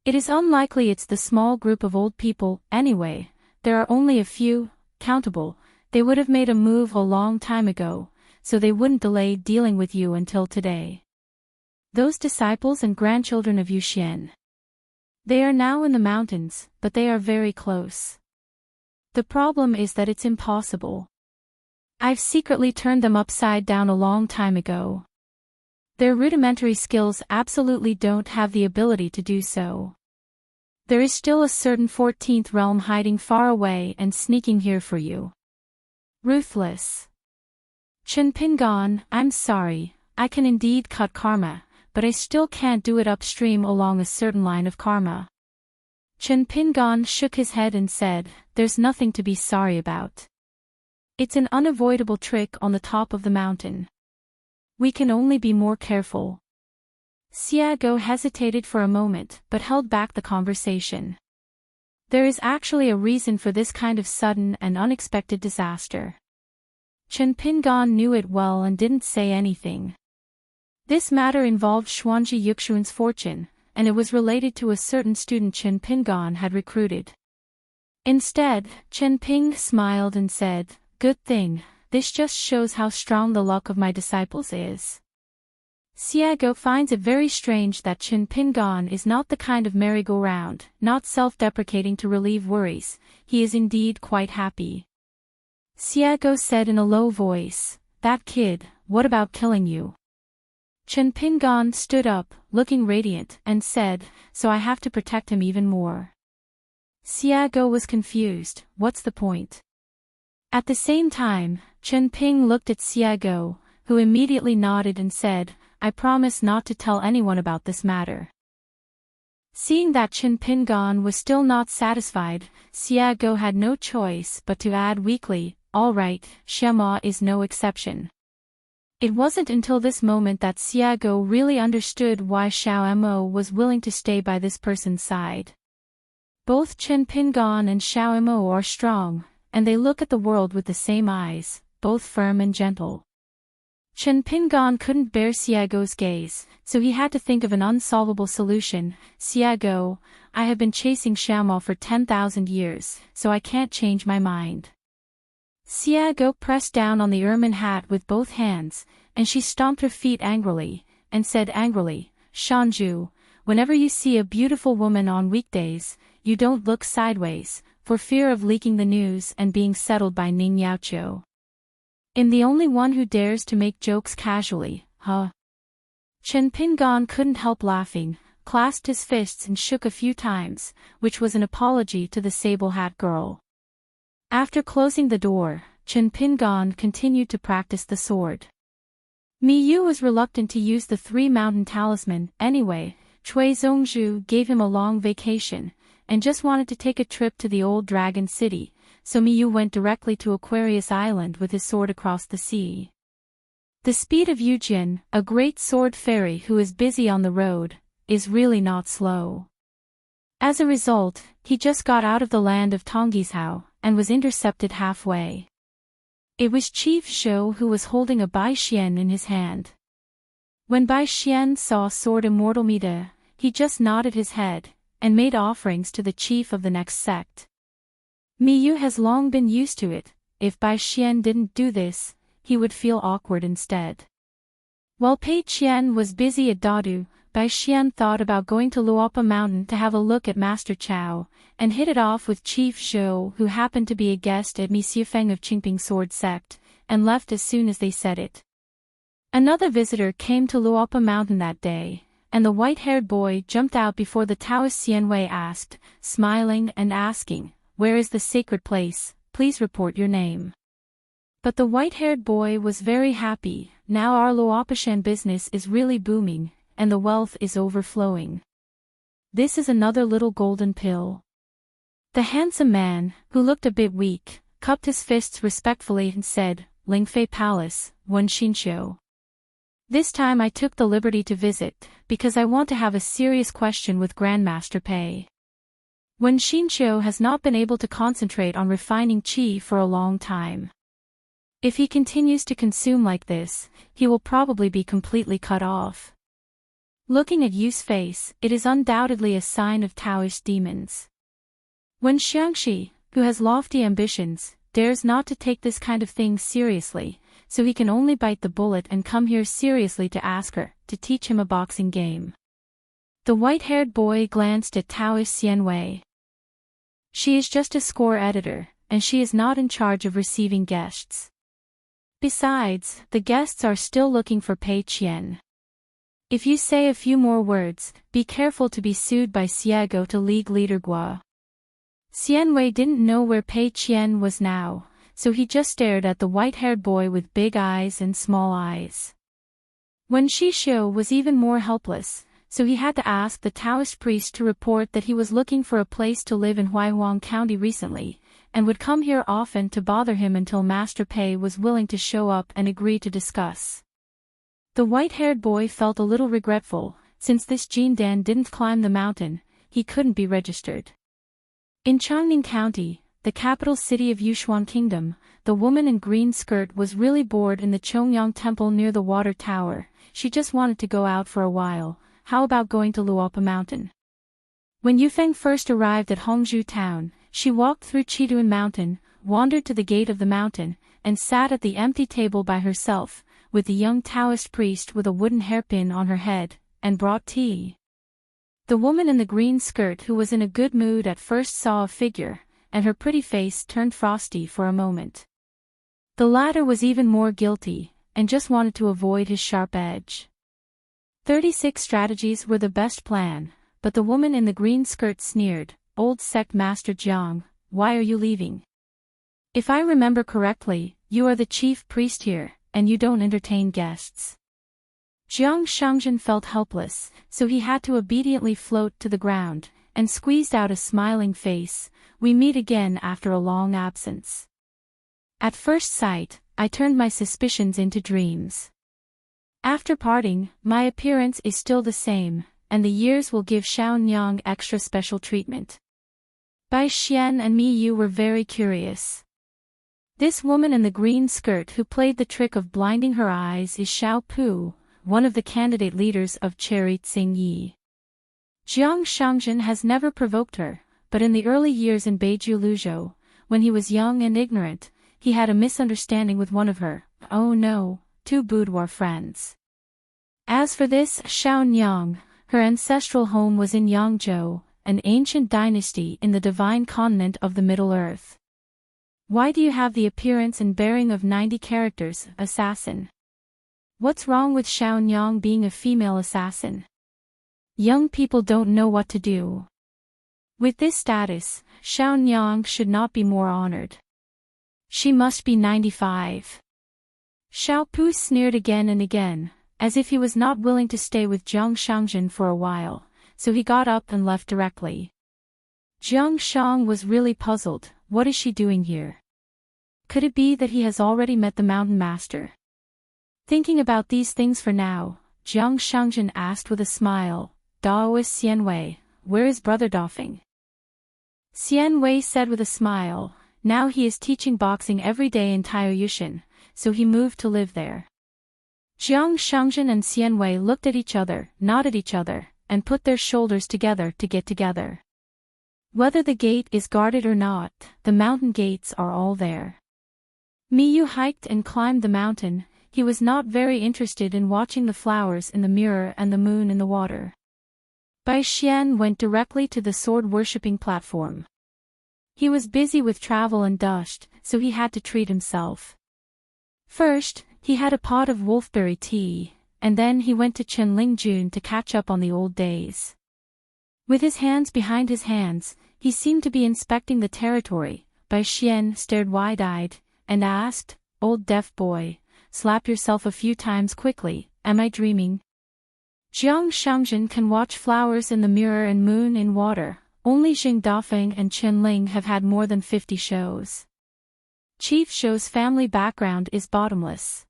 A: It is unlikely it's the small group of old people, anyway, there are only a few, countable. They would have made a move a long time ago, so they wouldn't delay dealing with you until today. Those disciples and grandchildren of Yuxian. They are now in the mountains, but they are very close. The problem is that it's impossible. I've secretly turned them upside down a long time ago. Their rudimentary skills absolutely don't have the ability to do so. There is still a certain 14th realm hiding far away and sneaking here for you. Ruthless. Chen Pingan, I'm sorry, I can indeed cut karma, but I still can't do it upstream along a certain line of karma. Chen Pingan shook his head and said, "There's nothing to be sorry about. It's an unavoidable trick on the top of the mountain. We can only be more careful." Xiago hesitated for a moment but held back the conversation. There is actually a reason for this kind of sudden and unexpected disaster. Chen Pingan knew it well and didn't say anything. This matter involved Xuanji Yuxuan's fortune, and it was related to a certain student Chen Pingan had recruited. Instead, Chen Ping smiled and said, "Good thing, this just shows how strong the luck of my disciples is." Xiago finds it very strange that Chen Pingan is not the kind of merry-go-round, not self-deprecating to relieve worries. He is indeed quite happy. Xiago said in a low voice, "That kid, what about killing you?" Chen Pingan stood up, looking radiant, and said, "So I have to protect him even more." Xiago was confused, what's the point? At the same time, Chen Ping looked at Xiago, who immediately nodded and said, "I promise not to tell anyone about this matter." Seeing that Chen Pingan was still not satisfied, Xiago had no choice but to add weakly, "All right, Xiaoma is no exception." It wasn't until this moment that Xiago really understood why Xiaomo was willing to stay by this person's side. Both Chen Pingan and Xiaomo are strong, and they look at the world with the same eyes, both firm and gentle. Chen Pingan couldn't bear Xiago's gaze, so he had to think of an unsolvable solution. "Xiago, I have been chasing Xiaomo for 10,000 years, so I can't change my mind." Xiago pressed down on the ermine hat with both hands, and she stomped her feet angrily, and said angrily, "Shanju, whenever you see a beautiful woman on weekdays, you don't look sideways, for fear of leaking the news and being settled by Ning Yaoqiu. I'm the only one who dares to make jokes casually, huh?" Chen Pingan couldn't help laughing, clasped his fists and shook a few times, which was an apology to the sable hat girl. After closing the door, Chen Pingan continued to practice the sword. Mi Yu was reluctant to use the 3-mountain talisman, anyway. Cui Zongzhu gave him a long vacation, and just wanted to take a trip to the old dragon city, so Mi Yu went directly to Aquarius Island with his sword across the sea. The speed of Yujin, a great sword fairy who is busy on the road, is really not slow. As a result, he just got out of the land of Tonggishao, and was intercepted halfway. It was Chief Shou who was holding a Bai Xian in his hand. When Bai Xian saw Sword Immortal Mida, he just nodded his head, and made offerings to the chief of the next sect. Miyu has long been used to it. If Bai Xian didn't do this, he would feel awkward instead. While Pei Qian was busy at Dadu, Bai Xian thought about going to Luopa Mountain to have a look at Master Chao, and hit it off with Chief Shou, who happened to be a guest at Mi Xiufeng of Qingping Sword Sect, and left as soon as they said it. Another visitor came to Luopa Mountain that day, and the white-haired boy jumped out before the Taoist Xianwei asked, smiling and asking, "Where is the sacred place? Please report your name." But the white-haired boy was very happy. Now our Luopashan business is really booming, and the wealth is overflowing. This is another little golden pill. The handsome man, who looked a bit weak, cupped his fists respectfully and said, "Lingfei Palace, Wenxinqiu. This time I took the liberty to visit, because I want to have a serious question with Grandmaster Pei. Wenxinqiu has not been able to concentrate on refining qi for a long time. If he continues to consume like this, he will probably be completely cut off." Looking at Yu's face, it is undoubtedly a sign of Taoist demons. When Xiangxi, who has lofty ambitions, dares not to take this kind of thing seriously, so he can only bite the bullet and come here seriously to ask her to teach him a boxing game. The white-haired boy glanced at Taoist Xianwei. She is just a score editor, and she is not in charge of receiving guests. Besides, the guests are still looking for Pei Qian. If you say a few more words, be careful to be sued by Xiego to League Leader Gua. Xianwei didn't know where Pei Qian was now, so he just stared at the white-haired boy with big eyes and small eyes. When Shishu was even more helpless, so he had to ask the Taoist priest to report that he was looking for a place to live in Huaihuang County recently, and would come here often to bother him until Master Pei was willing to show up and agree to discuss. The white-haired boy felt a little regretful. Since this Jindan didn't climb the mountain, he couldn't be registered. In Changning County, the capital city of Yushuan Kingdom, the woman in green skirt was really bored in the Chongyang Temple near the water tower. She just wanted to go out for a while. How about going to Luopa Mountain? When Yufeng first arrived at Hongzhou town, she walked through Chiduan Mountain, wandered to the gate of the mountain, and sat at the empty table by herself, with the young Taoist priest with a wooden hairpin on her head, and brought tea. The woman in the green skirt who was in a good mood at first saw a figure, and her pretty face turned frosty for a moment. The latter was even more guilty, and just wanted to avoid his sharp edge. 36 strategies were the best plan, but the woman in the green skirt sneered, "Old sect master Jiang, why are you leaving? If I remember correctly, you are the chief priest here, and you don't entertain guests." Jiang Shangzhen felt helpless, so he had to obediently float to the ground, and squeezed out a smiling face. "We meet again after a long absence. At first sight, I turned my suspicions into dreams. After parting, my appearance is still the same, and the years will give Xiaonyang extra special treatment." Bai Xian and Mi Yu were very curious. This woman in the green skirt who played the trick of blinding her eyes is Xiao Pu, one of the candidate leaders of Cherry Tsing Yi. Jiang Shangzhen has never provoked her, but in the early years in Beiju Luzhou, when he was young and ignorant, he had a misunderstanding with one of her, oh no, two boudoir friends. As for this Xiaonyang, her ancestral home was in Yangzhou, an ancient dynasty in the divine continent of the Middle Earth. Why do you have the appearance and bearing of 90 characters, assassin? What's wrong with Xiaonyang being a female assassin? Young people don't know what to do. With this status, Xiaonyang should not be more honored. She must be 95. Xiao Pu sneered again and again, as if he was not willing to stay with Jiang Shangzhen for a while, so he got up and left directly. Jiang Shang was really puzzled. What is she doing here? Could it be that he has already met the mountain master? Thinking about these things for now, Jiang Shangzhen asked with a smile, "Daoist Xianwei, where is brother Dofeng? Xian Wei said with a smile, now he is teaching boxing every day in Taoyuan, so he moved to live there. Jiang Shangjin and Xian Wei looked at each other, nodded each other, and put their shoulders together to get together. Whether the gate is guarded or not, the mountain gates are all there. Miyu hiked and climbed the mountain. He was not very interested in watching the flowers in the mirror and the moon in the water. Bai Xian went directly to the sword-worshipping platform. He was busy with travel and dust, so he had to treat himself. First, he had a pot of wolfberry tea, and then he went to Chenlingjun to catch up on the old days. With his hands behind his hands, he seemed to be inspecting the territory. Bai Xian stared wide-eyed, and asked, "Old deaf boy, slap yourself a few times quickly, am I dreaming?" Jiang Shangjin can watch flowers in the mirror and moon in water. Only Jing Dafeng and Chen Ling have had more than 50 shows. Chief Shou's family background is bottomless.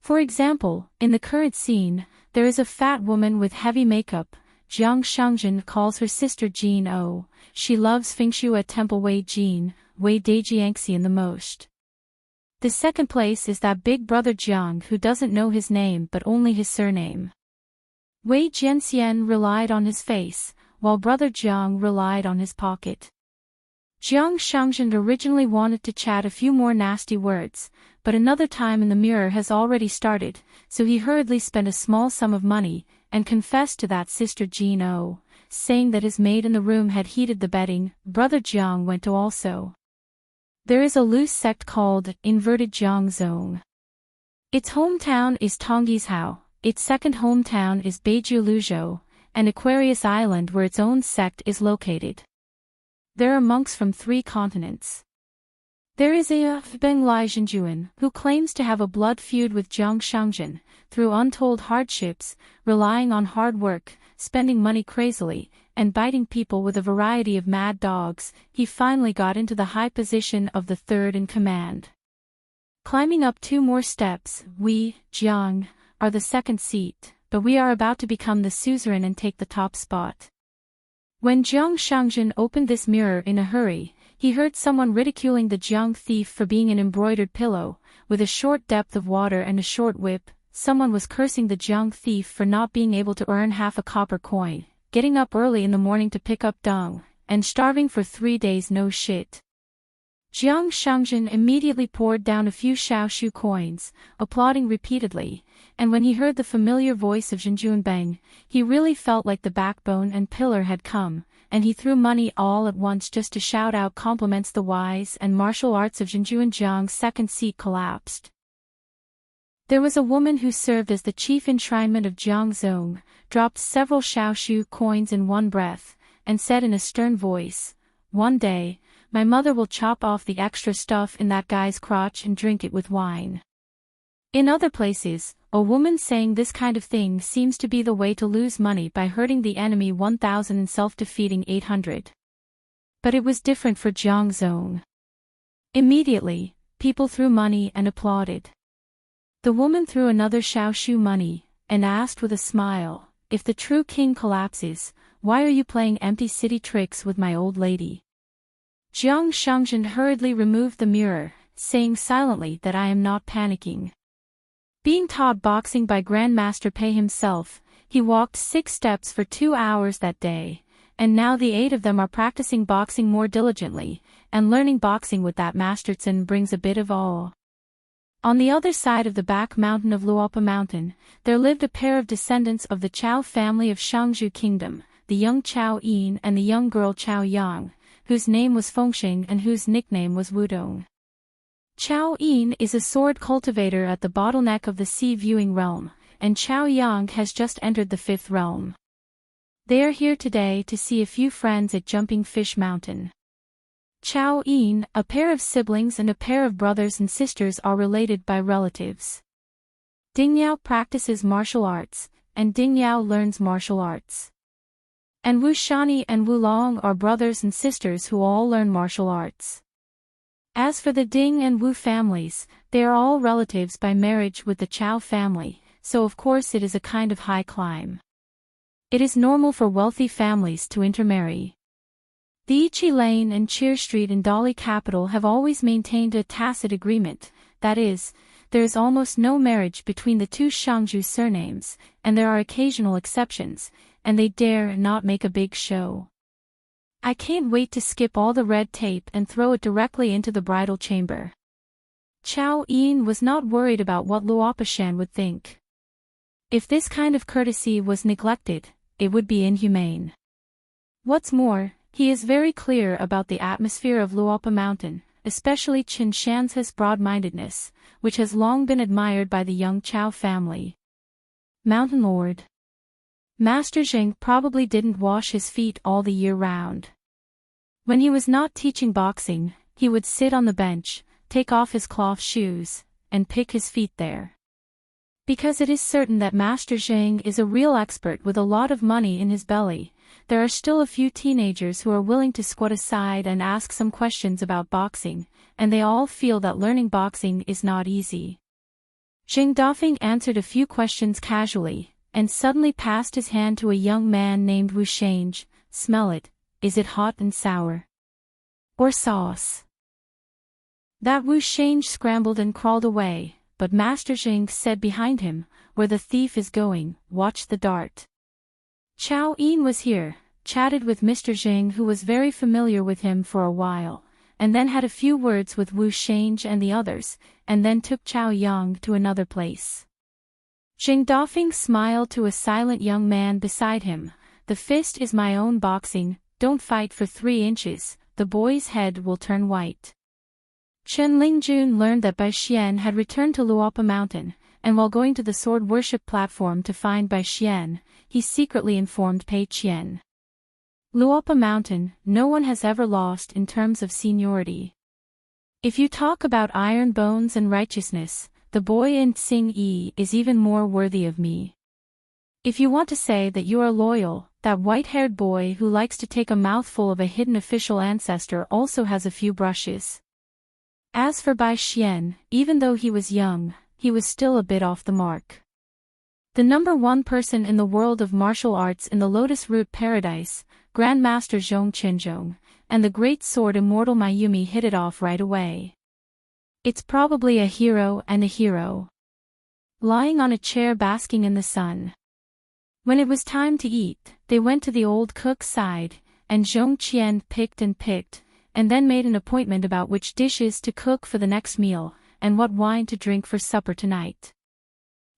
A: For example, in the current scene, there is a fat woman with heavy makeup. Jiang Shangjin calls her sister Jean O. She loves Fengshu at Temple Wei Jin, Wei Daijiangxian the most. The second place is that big brother Jiang who doesn't know his name but only his surname. Wei Jianxian relied on his face, while brother Jiang relied on his pocket. Jiang Shangjin originally wanted to chat a few more nasty words, but another time in the mirror has already started, so he hurriedly spent a small sum of money, and confessed to that sister Jean O, saying that his maid in the room had heated the bedding. Brother Jiang went to also. There is a loose sect called Inverted Jiang Zong. Its hometown is Tonggishao, its second hometown is Beiju Luzhou, and Aquarius Island where its own sect is located. There are monks from 3 continents. There is a Beng Lai Zhenjuan who claims to have a blood feud with Jiang Shangjin, through untold hardships, relying on hard work, spending money crazily, and biting people with a variety of mad dogs. He finally got into the high position of the third in command. Climbing up 2 more steps, we, Jiang, are the second seat, but we are about to become the suzerain and take the top spot. When Jiang Shangjin opened this mirror in a hurry, he heard someone ridiculing the Jiang thief for being an embroidered pillow, with a short depth of water and a short whip. Someone was cursing the Jiang thief for not being able to earn half a copper coin, getting up early in the morning to pick up dung, and starving for 3 days no shit. Jiang Shangjin immediately poured down a few Xiaoshu coins, applauding repeatedly, and when he heard the familiar voice of Zhenjuan Beng, he really felt like the backbone and pillar had come, and he threw money all at once just to shout out compliments. The wise and martial arts of Zhenjuan Jiang's second seat collapsed. There was a woman who served as the chief enshrinement of Jiang Zong, dropped several Xiaoshu coins in one breath, and said in a stern voice, "One day, my mother will chop off the extra stuff in that guy's crotch and drink it with wine." In other places, a woman saying this kind of thing seems to be the way to lose money by hurting the enemy 1,000 and self-defeating 800. But it was different for Jiang Zong. Immediately, people threw money and applauded. The woman threw another Xiaoshu money, and asked with a smile, "If the true king collapses, why are you playing empty city tricks with my old lady?" Jiang Shangjin hurriedly removed the mirror, saying silently that I am not panicking. Being taught boxing by Grandmaster Pei himself, he walked 6 steps for 2 hours that day, and now the 8 of them are practicing boxing more diligently, and learning boxing with that Masterson brings a bit of awe. On the other side of the back mountain of Luopa Mountain, there lived a pair of descendants of the Chao family of Shangzhou Kingdom, the young Chao Yin and the young girl Chao Yang, whose name was Fengxing and whose nickname was Wudong. Chao Yin is a sword cultivator at the bottleneck of the sea viewing realm, and Chao Yang has just entered the 5th realm. They are here today to see a few friends at Jumping Fish Mountain. Chao Yin, a pair of siblings and a pair of brothers and sisters are related by relatives. Ding Yao practices martial arts, and Ding Yao learns martial arts. And Wu Shani and Wu Long are brothers and sisters who all learn martial arts. As for the Ding and Wu families, they are all relatives by marriage with the Chao family, so of course it is a kind of high climb. It is normal for wealthy families to intermarry. The Ichi Lane and Cheer Street in Dali capital have always maintained a tacit agreement, that is, there is almost no marriage between the two Shangju surnames, and there are occasional exceptions, and they dare not make a big show. I can't wait to skip all the red tape and throw it directly into the bridal chamber. Chao Yin was not worried about what Luopishan would think. If this kind of courtesy was neglected, it would be inhumane. What's more, he is very clear about the atmosphere of Luopa Mountain, especially Qin Shan's broad-mindedness, which has long been admired by the young Chao family. Mountain Lord. Master Zheng probably didn't wash his feet all the year round. When he was not teaching boxing, he would sit on the bench, take off his cloth shoes, and pick his feet there. Because it is certain that Master Zheng is a real expert with a lot of money in his belly, there are still a few teenagers who are willing to squat aside and ask some questions about boxing, and they all feel that learning boxing is not easy. Zheng Dafeng answered a few questions casually, and suddenly passed his hand to a young man named Wu Shange. Smell it, is it hot and sour? Or sauce? That Wu Shange scrambled and crawled away, but Master Zheng said behind him, where the thief is going, watch the dart. Chao Yin was here, chatted with Mr. Zheng who was very familiar with him for a while, and then had a few words with Wu Shange and the others, and then took Chao Yang to another place. Zheng Dafeng smiled to a silent young man beside him. The fist is my own boxing, don't fight for 3 inches, the boy's head will turn white. Chen Lingjun learned that Bai Xian had returned to Luopa Mountain, and while going to the sword worship platform to find Bai Xian, he secretly informed Pei Qian. Luopa Mountain, no one has ever lost in terms of seniority. If you talk about iron bones and righteousness, the boy in Tsing Yi is even more worthy of me. If you want to say that you are loyal, that white-haired boy who likes to take a mouthful of a hidden official ancestor also has a few brushes. As for Bai Xian, even though he was young, he was still a bit off the mark. The number 1 person in the world of martial arts in the Lotus Root Paradise, Grandmaster Zhong Qinzhong, and the great sword immortal Mayumi hit it off right away. It's probably a hero and a hero. Lying on a chair basking in the sun. When it was time to eat, they went to the old cook's side, and Zhong Qian picked, and then made an appointment about which dishes to cook for the next meal, and what wine to drink for supper tonight.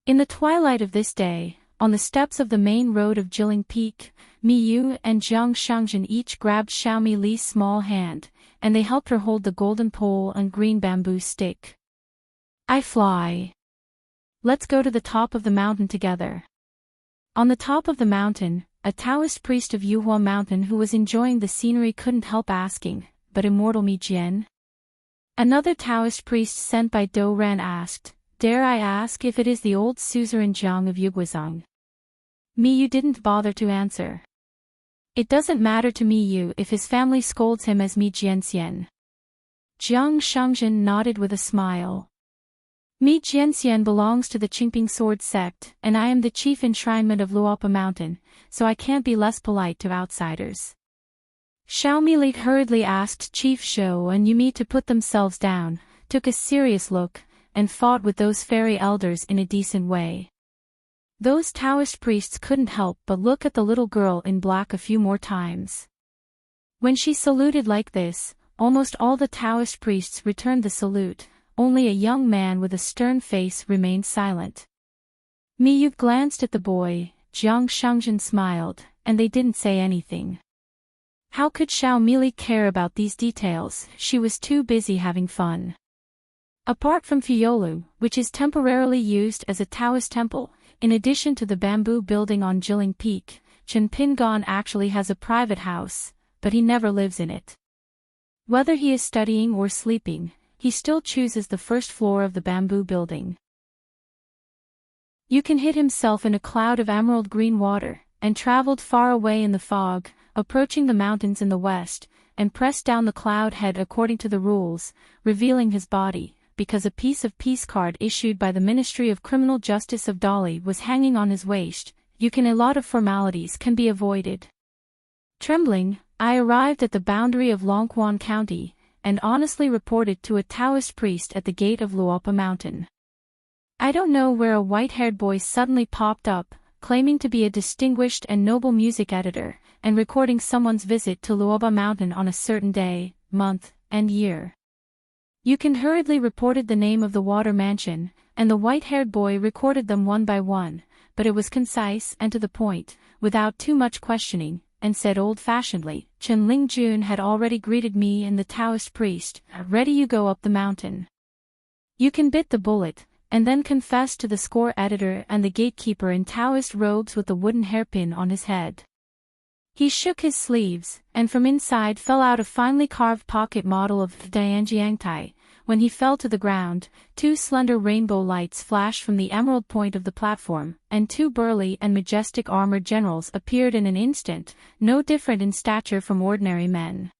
A: In the twilight of this day, on the steps of the main road of Jilin Peak, Mi Yu and Jiang Shangzhen each grabbed Xiaomi Li's small hand, and they helped her hold the golden pole and green bamboo stick. I fly. Let's go to the top of the mountain together. On the top of the mountain, a Taoist priest of Yuhua Mountain who was enjoying the scenery couldn't help asking, but immortal Mi Jian? Another Taoist priest sent by Do Ran asked, dare I ask if it is the old suzerain Jiang of Yuguazang? Mi Yu didn't bother to answer. It doesn't matter to Mi Yu if his family scolds him as Mi Jianxian. Jiang Shangzhen nodded with a smile. Mi Jianxian belongs to the Qingping sword sect, and I am the chief enshrinement of Luopa Mountain, so I can't be less polite to outsiders. Xiaomi Li hurriedly asked Chief Shou and Yumi to put themselves down, took a serious look, and fought with those fairy elders in a decent way. Those Taoist priests couldn't help but look at the little girl in black a few more times. When she saluted like this, almost all the Taoist priests returned the salute, only a young man with a stern face remained silent. Mi Yu glanced at the boy, Jiang Shangzhen smiled, and they didn't say anything. How could Xiaomi Li care about these details? She was too busy having fun. Apart from Fiolu, which is temporarily used as a Taoist temple, in addition to the bamboo building on Jilin Peak, Chen Pingon actually has a private house, but he never lives in it. Whether he is studying or sleeping, he still chooses the first floor of the bamboo building. Yu can hid himself in a cloud of emerald green water, and traveled far away in the fog, approaching the mountains in the west, and pressed down the cloud head according to the rules, revealing his body, because a piece of peace card issued by the Ministry of Criminal Justice of Dali was hanging on his waist. a lot of formalities can be avoided. Trembling, I arrived at the boundary of Longquan County, and honestly reported to a Taoist priest at the gate of Luopa Mountain. I don't know where a white-haired boy suddenly popped up, claiming to be a distinguished and noble music editor, and recording someone's visit to Luopa Mountain on a certain day, month, and year. Yukin hurriedly reported the name of the water mansion, and the white-haired boy recorded them one by one, but it was concise and to the point, without too much questioning, and said old-fashionedly, Chen Lingjun had already greeted me and the Taoist priest, ready you go up the mountain. Yukin bit the bullet, and then confessed to the score editor and the gatekeeper in Taoist robes with the wooden hairpin on his head. He shook his sleeves, and from inside fell out a finely carved pocket model of Dianjiangtai. When he fell to the ground, 2 slender rainbow lights flashed from the emerald point of the platform, and 2 burly and majestic armored generals appeared in an instant, no different in stature from ordinary men.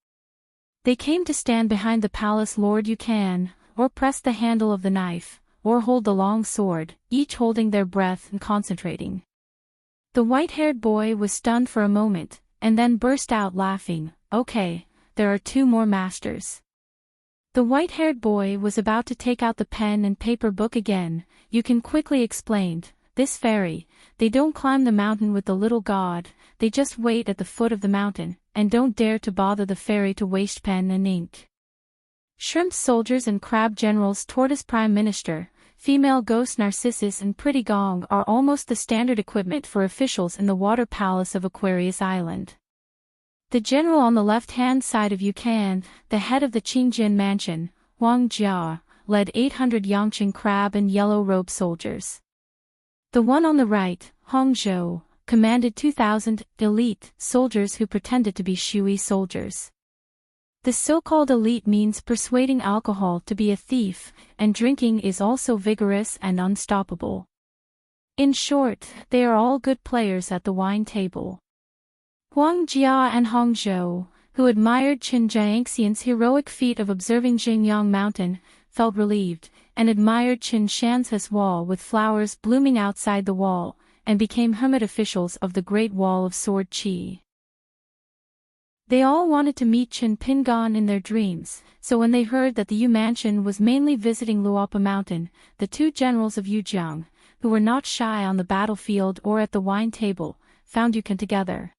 A: They came to stand behind the palace Lord Yukan, or press the handle of the knife, or hold the long sword, each holding their breath and concentrating. The white-haired boy was stunned for a moment, and then burst out laughing. Okay, there are 2 more masters. The white-haired boy was about to take out the pen and paper book again. Yukin quickly explained, this fairy, they don't climb the mountain with the little god, they just wait at the foot of the mountain, and don't dare to bother the fairy to waste pen and ink. Shrimp soldiers and crab generals, tortoise prime minister, female ghost Narcissus and pretty gong are almost the standard equipment for officials in the water palace of Aquarius Island. The general on the left-hand side of Yukan, the head of the Qingjin mansion, Wang Jia, led 800 Yangqing crab and yellow-robe soldiers. The one on the right, Hongzhou, commanded 2,000 elite soldiers who pretended to be Shui soldiers. The so-called elite means persuading alcohol to be a thief, and drinking is also vigorous and unstoppable. In short, they are all good players at the wine table. Huang Jia and Hongzhou, who admired Qin Jiangxian's heroic feat of observing Jingyang Mountain, felt relieved, and admired Qin Shan's wall with flowers blooming outside the wall, and became hermit officials of the Great Wall of Sword Qi. They all wanted to meet Qin Pingan in their dreams, so when they heard that the Yu mansion was mainly visiting Luopa Mountain, the 2 generals of Yujiang, who were not shy on the battlefield or at the wine table, found Yukin together.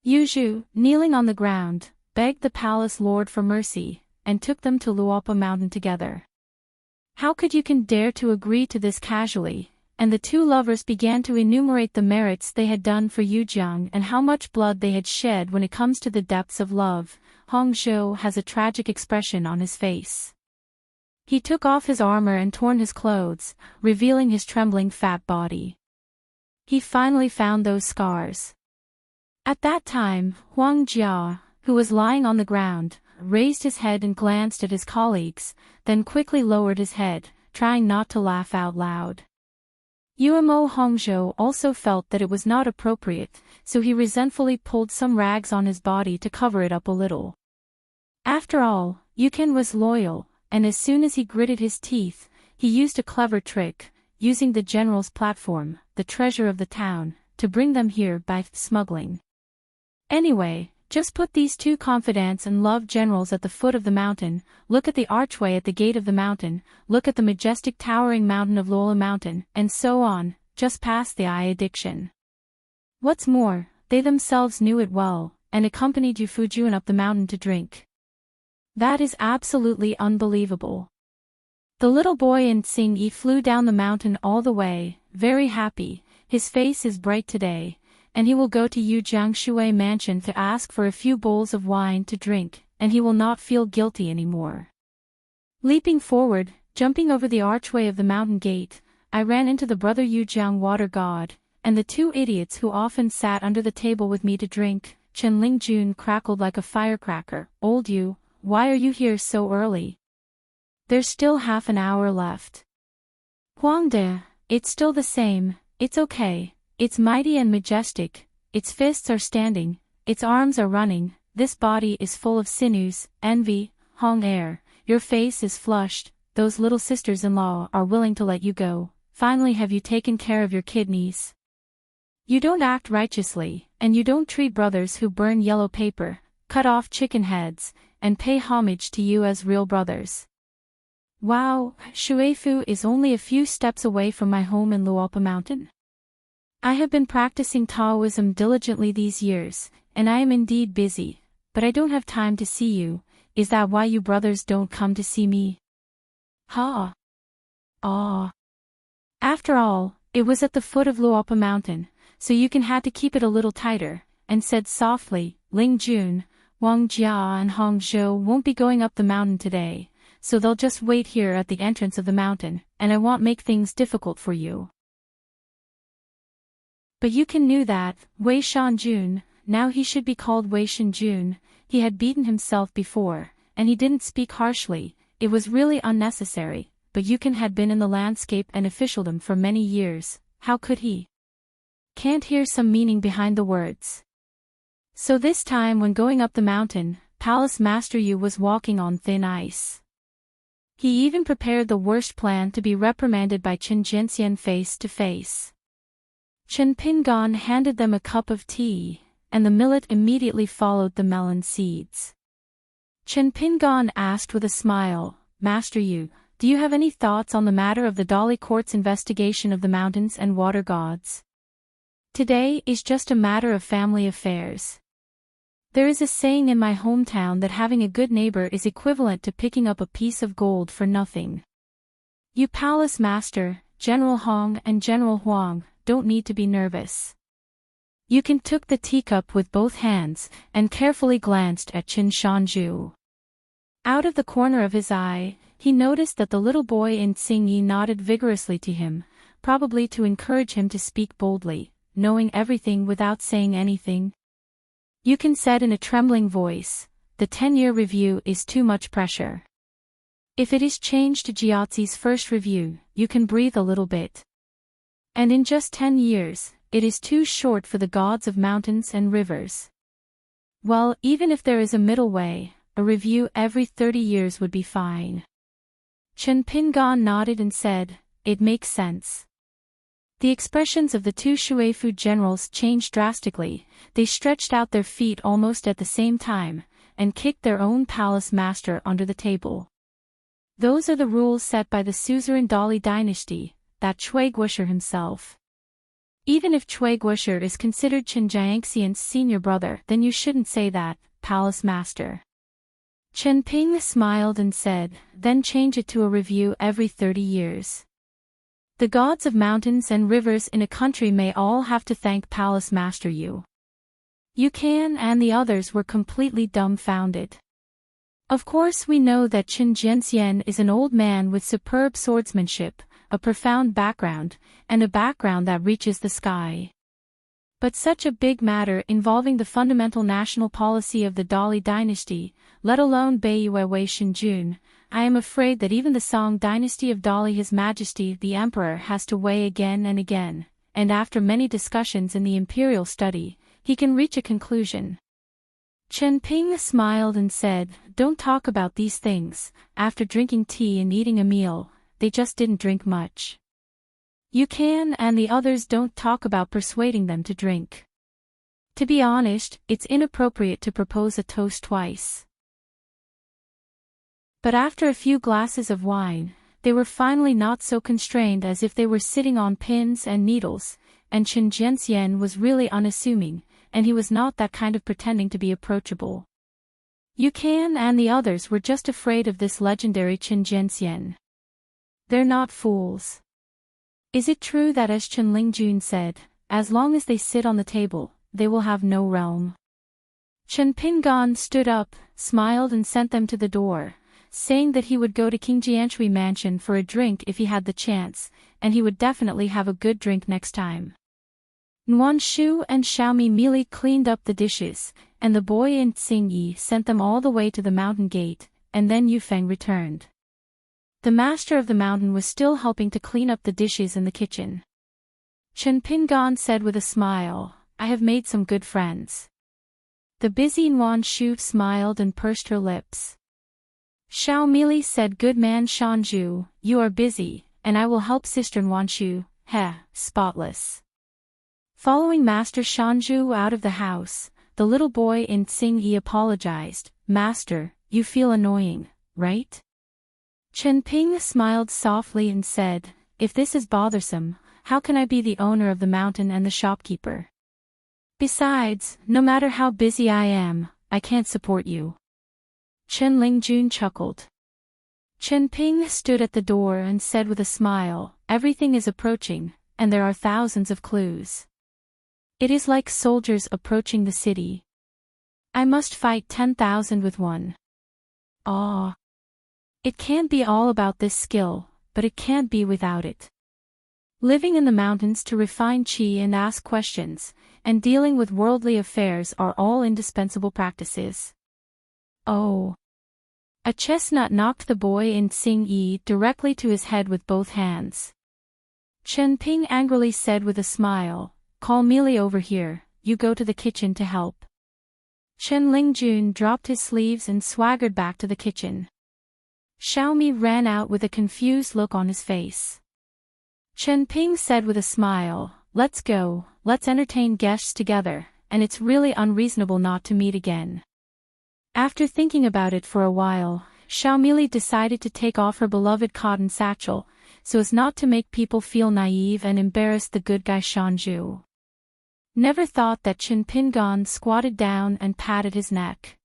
A: Yuzhu, kneeling on the ground, begged the palace lord for mercy, and took them to Luopa Mountain together. How could Yukin dare to agree to this casually? And the 2 lovers began to enumerate the merits they had done for Yujiang and how much blood they had shed. When it comes to the depths of love, Hongzhou has a tragic expression on his face. He took off his armor and torn his clothes, revealing his trembling fat body. He finally found those scars. At that time, Huang Jia, who was lying on the ground, raised his head and glanced at his colleagues, then quickly lowered his head, trying not to laugh out loud. Umo Hongzhou also felt that it was not appropriate, so he resentfully pulled some rags on his body to cover it up a little. After all, Yukin was loyal, and as soon as he gritted his teeth, he used a clever trick, using the general's platform, the treasure of the town, to bring them here by smuggling. Anyway, just put these 2 confidants and love generals at the foot of the mountain, look at the archway at the gate of the mountain, look at the majestic towering mountain of Lola Mountain, and so on, just past the eye addiction. What's more, they themselves knew it well, and accompanied Yu Fujian up the mountain to drink. That is absolutely unbelievable. The little boy in Tsing-yi flew down the mountain all the way, very happy, his face is bright today, and he will go to Yu Jiangshui mansion to ask for a few bowls of wine to drink, and he will not feel guilty anymore. Leaping forward, jumping over the archway of the mountain gate, I ran into the brother Yu Jiang water god, and the 2 idiots who often sat under the table with me to drink. Chen Lingjun crackled like a firecracker. Old Yu, why are you here so early? There's still half an hour left. Huangde, it's still the same, it's okay. It's mighty and majestic, its fists are standing, its arms are running, this body is full of sinews, envy, Hong air, your face is flushed, those little sisters-in-law are willing to let you go, finally have you taken care of your kidneys? You don't act righteously, and you don't treat brothers who burn yellow paper, cut off chicken heads, and pay homage to you as real brothers. Wow, Shuefu is only a few steps away from my home in Luopa Mountain. I have been practicing Taoism diligently these years, and I am indeed busy, but I don't have time to see you. Is that why you brothers don't come to see me? Ha! Ah. After all, it was at the foot of Luopa Mountain, so you had to keep it a little tighter, and said softly, Ling Jun, Wang Jia and Hong Zhou won't be going up the mountain today, so they'll just wait here at the entrance of the mountain, and I won't make things difficult for you. But you knew that, Wei Shanjun, now he should be called Wei Shanjun, he had beaten himself before, and he didn't speak harshly, it was really unnecessary, but Yukon had been in the landscape and officialdom for many years, how could he? Can't hear some meaning behind the words. So this time when going up the mountain, Palace Master Yu was walking on thin ice. He even prepared the worst plan to be reprimanded by Chen Jianxian face to face. Chen Pingon handed them a cup of tea, and the millet immediately followed the melon seeds. Chen Pingon asked with a smile, Master Yu, do you have any thoughts on the matter of the Dali court's investigation of the mountains and water gods? Today is just a matter of family affairs. There is a saying in my hometown that having a good neighbor is equivalent to picking up a piece of gold for nothing. You Palace Master, General Hong and General Huang, don't need to be nervous. Yukon took the teacup with both hands and carefully glanced at Qin Shanju. Out of the corner of his eye, he noticed that the little boy in Tsingyi nodded vigorously to him, probably to encourage him to speak boldly, knowing everything without saying anything. Yukon said in a trembling voice, the 10-year review is too much pressure. If it is changed to Jiazi's first review, you can breathe a little bit. And in just 10 years, it is too short for the gods of mountains and rivers. Well, even if there is a middle way, a review every 30 years would be fine. Chen Pingon nodded and said, it makes sense. The expressions of the two Shuefu generals changed drastically, they stretched out their feet almost at the same time, and kicked their own palace master under the table. Those are the rules set by the suzerain Dali dynasty, that Cui Guosher himself. Even if Cui Guosher is considered Chen Jiangxian's senior brother, then you shouldn't say that, palace master. Chen Ping smiled and said, then change it to a review every 30 years. The gods of mountains and rivers in a country may all have to thank Palace Master Yu. Yukan and the others were completely dumbfounded. Of course we know that Qin Jianxian is an old man with superb swordsmanship, a profound background, and a background that reaches the sky. But such a big matter involving the fundamental national policy of the Dali dynasty, let alone Beiyue Wei Shinjun, I am afraid that even the Song dynasty of Dali His Majesty the Emperor has to weigh again and again, and after many discussions in the imperial study, he can reach a conclusion. Chen Ping smiled and said, don't talk about these things, after drinking tea and eating a meal, they just didn't drink much. Yukan and the others don't talk about persuading them to drink. To be honest, it's inappropriate to propose a toast twice. But after a few glasses of wine, they were finally not so constrained as if they were sitting on pins and needles, and Chen Jianxian was really unassuming, and he was not that kind of pretending to be approachable. Yukan and the others were just afraid of this legendary Chen Jianxian. They're not fools. Is it true that as Chen Lingjun said, as long as they sit on the table, they will have no realm? Chen Pingon stood up, smiled and sent them to the door, saying that he would go to King Jianshui mansion for a drink if he had the chance, and he would definitely have a good drink next time. Nuan Shu and Xiaomi Mili cleaned up the dishes, and the boy in Tsingyi sent them all the way to the mountain gate, and then Yufeng returned. The master of the mountain was still helping to clean up the dishes in the kitchen. Chen Pingon said with a smile, I have made some good friends. The busy Nuan Shu smiled and pursed her lips. Xiao Mili said, good man Shanju, you are busy, and I will help sister Nuan Shu, spotless. Following Master Shanju out of the house, the little boy in Tsing-yi apologized. Master, you feel annoying, right? Chen Ping smiled softly and said, if this is bothersome, how can I be the owner of the mountain and the shopkeeper? Besides, no matter how busy I am, I can't support you. Chen Lingjun chuckled. Chen Ping stood at the door and said with a smile, everything is approaching, and there are thousands of clues. It is like soldiers approaching the city. I must fight 10,000 with one. Ah. It can't be all about this skill, but it can't be without it. Living in the mountains to refine qi and ask questions, and dealing with worldly affairs are all indispensable practices. Oh. A chestnut knocked the boy in Tsing-yi directly to his head with both hands. Chen Ping angrily said with a smile, call Meili over here, you go to the kitchen to help. Chen Lingjun dropped his sleeves and swaggered back to the kitchen. Xiaomi ran out with a confused look on his face. Chen Ping said with a smile, let's go, let's entertain guests together, and it's really unreasonable not to meet again. After thinking about it for a while, Xiaomi decided to take off her beloved cotton satchel, so as not to make people feel naive and embarrass the good guy Shanju. Never thought that Chen Pingan squatted down and patted his neck.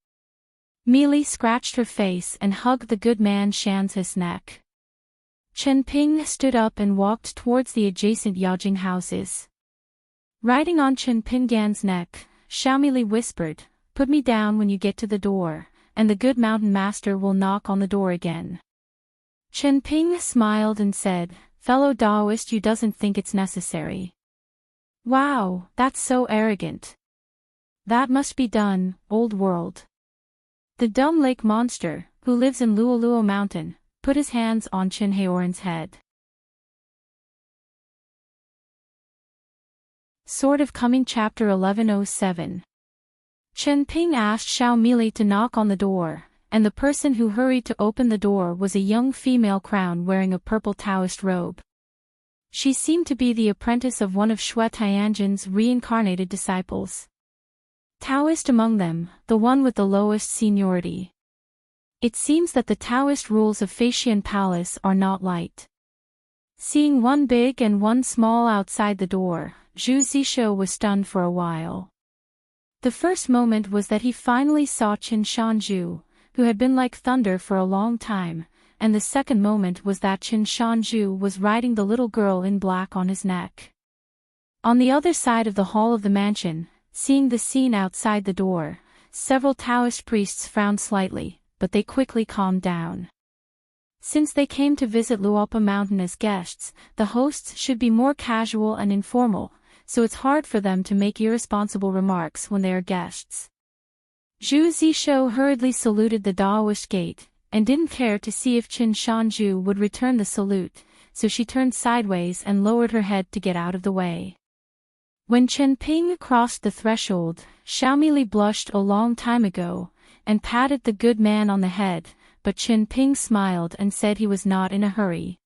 A: Meili scratched her face and hugged the good man Shan's neck. Chen Ping stood up and walked towards the adjacent Yajing houses. Riding on Chen Pingan's neck, Xiaomi whispered, put me down when you get to the door, and the good mountain master will knock on the door again. Chen Ping smiled and said, fellow Taoist, you doesn't think it's necessary. Wow, that's so arrogant. That must be done, old world. The dumb lake monster, who lives in Luoluo Mountain, put his hands on Chen Haoran's head. Sort of Coming Chapter 1107. Chen Ping asked Xiaomi to knock on the door, and the person who hurried to open the door was a young female crown wearing a purple Taoist robe. She seemed to be the apprentice of one of Xue Tianjin's reincarnated disciples. Taoist among them, the one with the lowest seniority. It seems that the Taoist rules of Feixian Palace are not light. Seeing one big and one small outside the door, Zhu Zishou was stunned for a while. The first moment was that he finally saw Qin Shanju, who had been like thunder for a long time, and the second moment was that Qin Shanju was riding the little girl in black on his neck. On the other side of the hall of the mansion, seeing the scene outside the door, several Taoist priests frowned slightly, but they quickly calmed down. Since they came to visit Luopa Mountain as guests, the hosts should be more casual and informal, so it's hard for them to make irresponsible remarks when they are guests. Zhu Zishou hurriedly saluted the Daoist gate, and didn't care to see if Qin Shanju would return the salute, so she turned sideways and lowered her head to get out of the way. When Chen Ping crossed the threshold, Xiaomi blushed a long time ago, and patted the good man on the head, but Chen Ping smiled and said he was not in a hurry.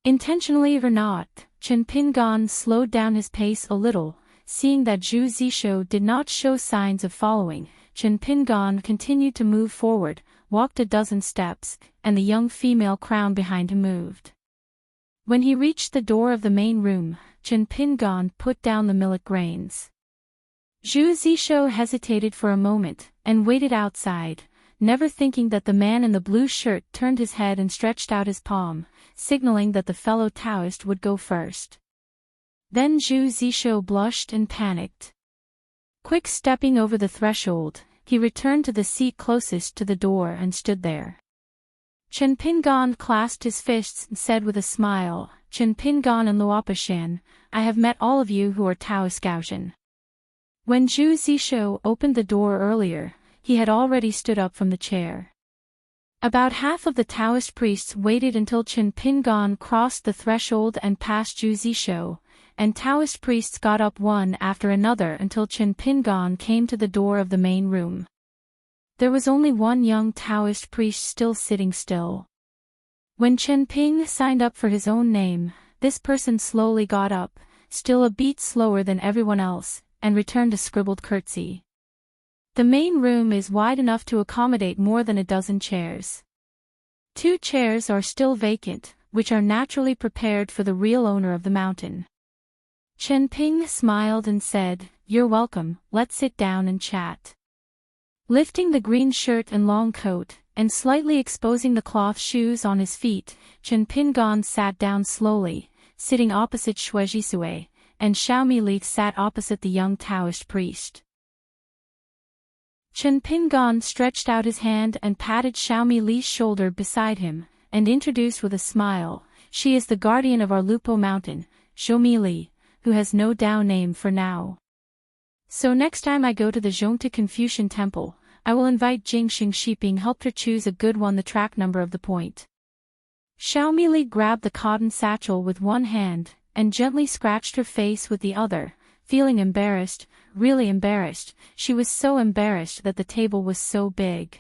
A: Intentionally or not, Chen Pingan slowed down his pace a little, seeing that Zhu Zishou did not show signs of following. Chen Pingan continued to move forward, walked a dozen steps, and the young female crown behind him moved. When he reached the door of the main room, Chen Pingan put down the millet grains. Zhu Zishou hesitated for a moment, and waited outside, never thinking that the man in the blue shirt turned his head and stretched out his palm, signaling that the fellow Taoist would go first. Then Zhu Zishou blushed and panicked. Quick stepping over the threshold, he returned to the seat closest to the door and stood there. Chen Pingan clasped his fists and said with a smile, Chen Pingan and Luopashan, I have met all of you who are Taoist Gaotian. When Zhu Zishou opened the door earlier, he had already stood up from the chair. About half of the Taoist priests waited until Chen Pingan crossed the threshold and passed Zhu Zishou, and Taoist priests got up one after another until Chen Pingan came to the door of the main room. There was only one young Taoist priest still sitting still. When Chen Ping signed up for his own name, this person slowly got up, still a beat slower than everyone else, and returned a scribbled curtsy. The main room is wide enough to accommodate more than a dozen chairs. 2 chairs are still vacant, which are naturally prepared for the real owner of the mountain. Chen Ping smiled and said, "You're welcome, let's sit down and chat." Lifting the green shirt and long coat, and slightly exposing the cloth shoes on his feet, Chen Pingon sat down slowly, sitting opposite Xue Jisue, and Xiaomi Li sat opposite the young Taoist priest. Chen Pingon stretched out his hand and patted Xiaomi Li's shoulder beside him, and introduced with a smile, "She is the guardian of our Lupo mountain, Xiaomi Li, who has no Dao name for now. So next time I go to the Zhongte Confucian temple, I will invite Jing Xingxiping help her choose a good one, the track number of the point." Xiaomi Li grabbed the cotton satchel with one hand, and gently scratched her face with the other, feeling embarrassed, really embarrassed. She was so embarrassed that the table was so big.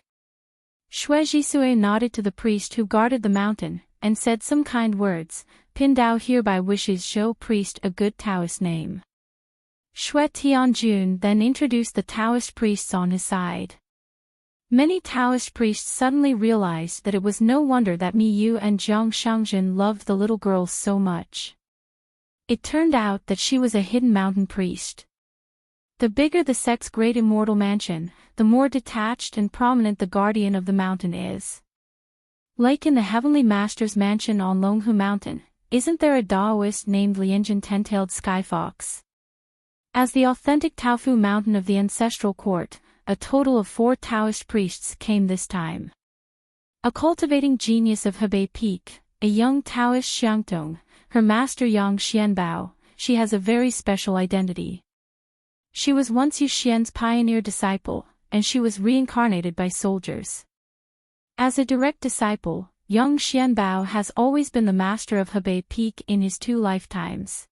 A: Xue Jisue nodded to the priest who guarded the mountain, and said some kind words. "Pin Dao hereby wishes Zhou priest a good Taoist name." Xue Tianjun then introduced the Taoist priests on his side. Many Taoist priests suddenly realized that it was no wonder that Mi Yu and Jiang Shangjin loved the little girl so much. It turned out that she was a hidden mountain priest. The bigger the sect's great immortal mansion, the more detached and prominent the guardian of the mountain is. Like in the Heavenly Master's mansion on Longhu Mountain, isn't there a Daoist named Lianjin Ten-Tailed Skyfox? As the authentic Taofu mountain of the ancestral court, a total of 4 Taoist priests came this time. A cultivating genius of Hebei Peak, a young Taoist Xiangtong, her master Yang Xianbao, she has a very special identity. She was once Yu Xian's pioneer disciple, and she was reincarnated by soldiers. As a direct disciple, Yang Xianbao has always been the master of Hebei Peak in his 2 lifetimes.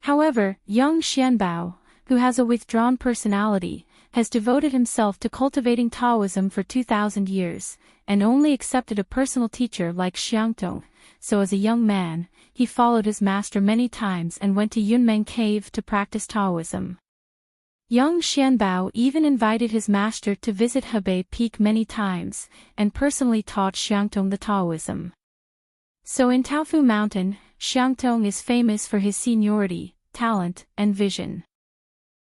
A: However, Yang Xianbao, who has a withdrawn personality, has devoted himself to cultivating Taoism for 2,000 years, and only accepted a personal teacher like Xiangtong, so as a young man, he followed his master many times and went to Yunmeng Cave to practice Taoism. Yang Xianbao even invited his master to visit Hebei Peak many times, and personally taught Xiangtong the Taoism. So in Taofu Mountain, Xiangtong is famous for his seniority, talent, and vision.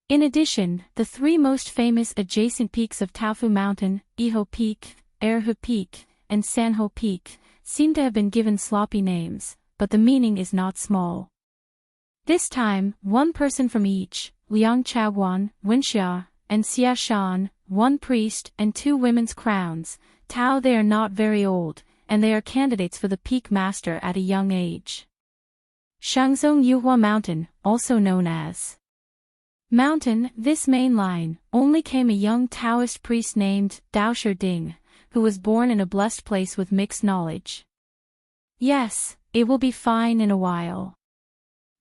A: In addition, the 3 most famous adjacent peaks of Taofu Mountain, Iho Peak, Erhu Peak, and Sanho Peak, seem to have been given sloppy names, but the meaning is not small. This time, 1 person from each, Liang Chaoguan, Wenxia, and Xia Shan, 1 priest and 2 women's crowns. Tao, they are not very old, and they are candidates for the peak master at a young age. Shangzong Yuhua Mountain, also known as Mountain, this main line, only came a young Taoist priest named Dao Sherding, who was born in a blessed place with mixed knowledge. Yes, it will be fine in a while.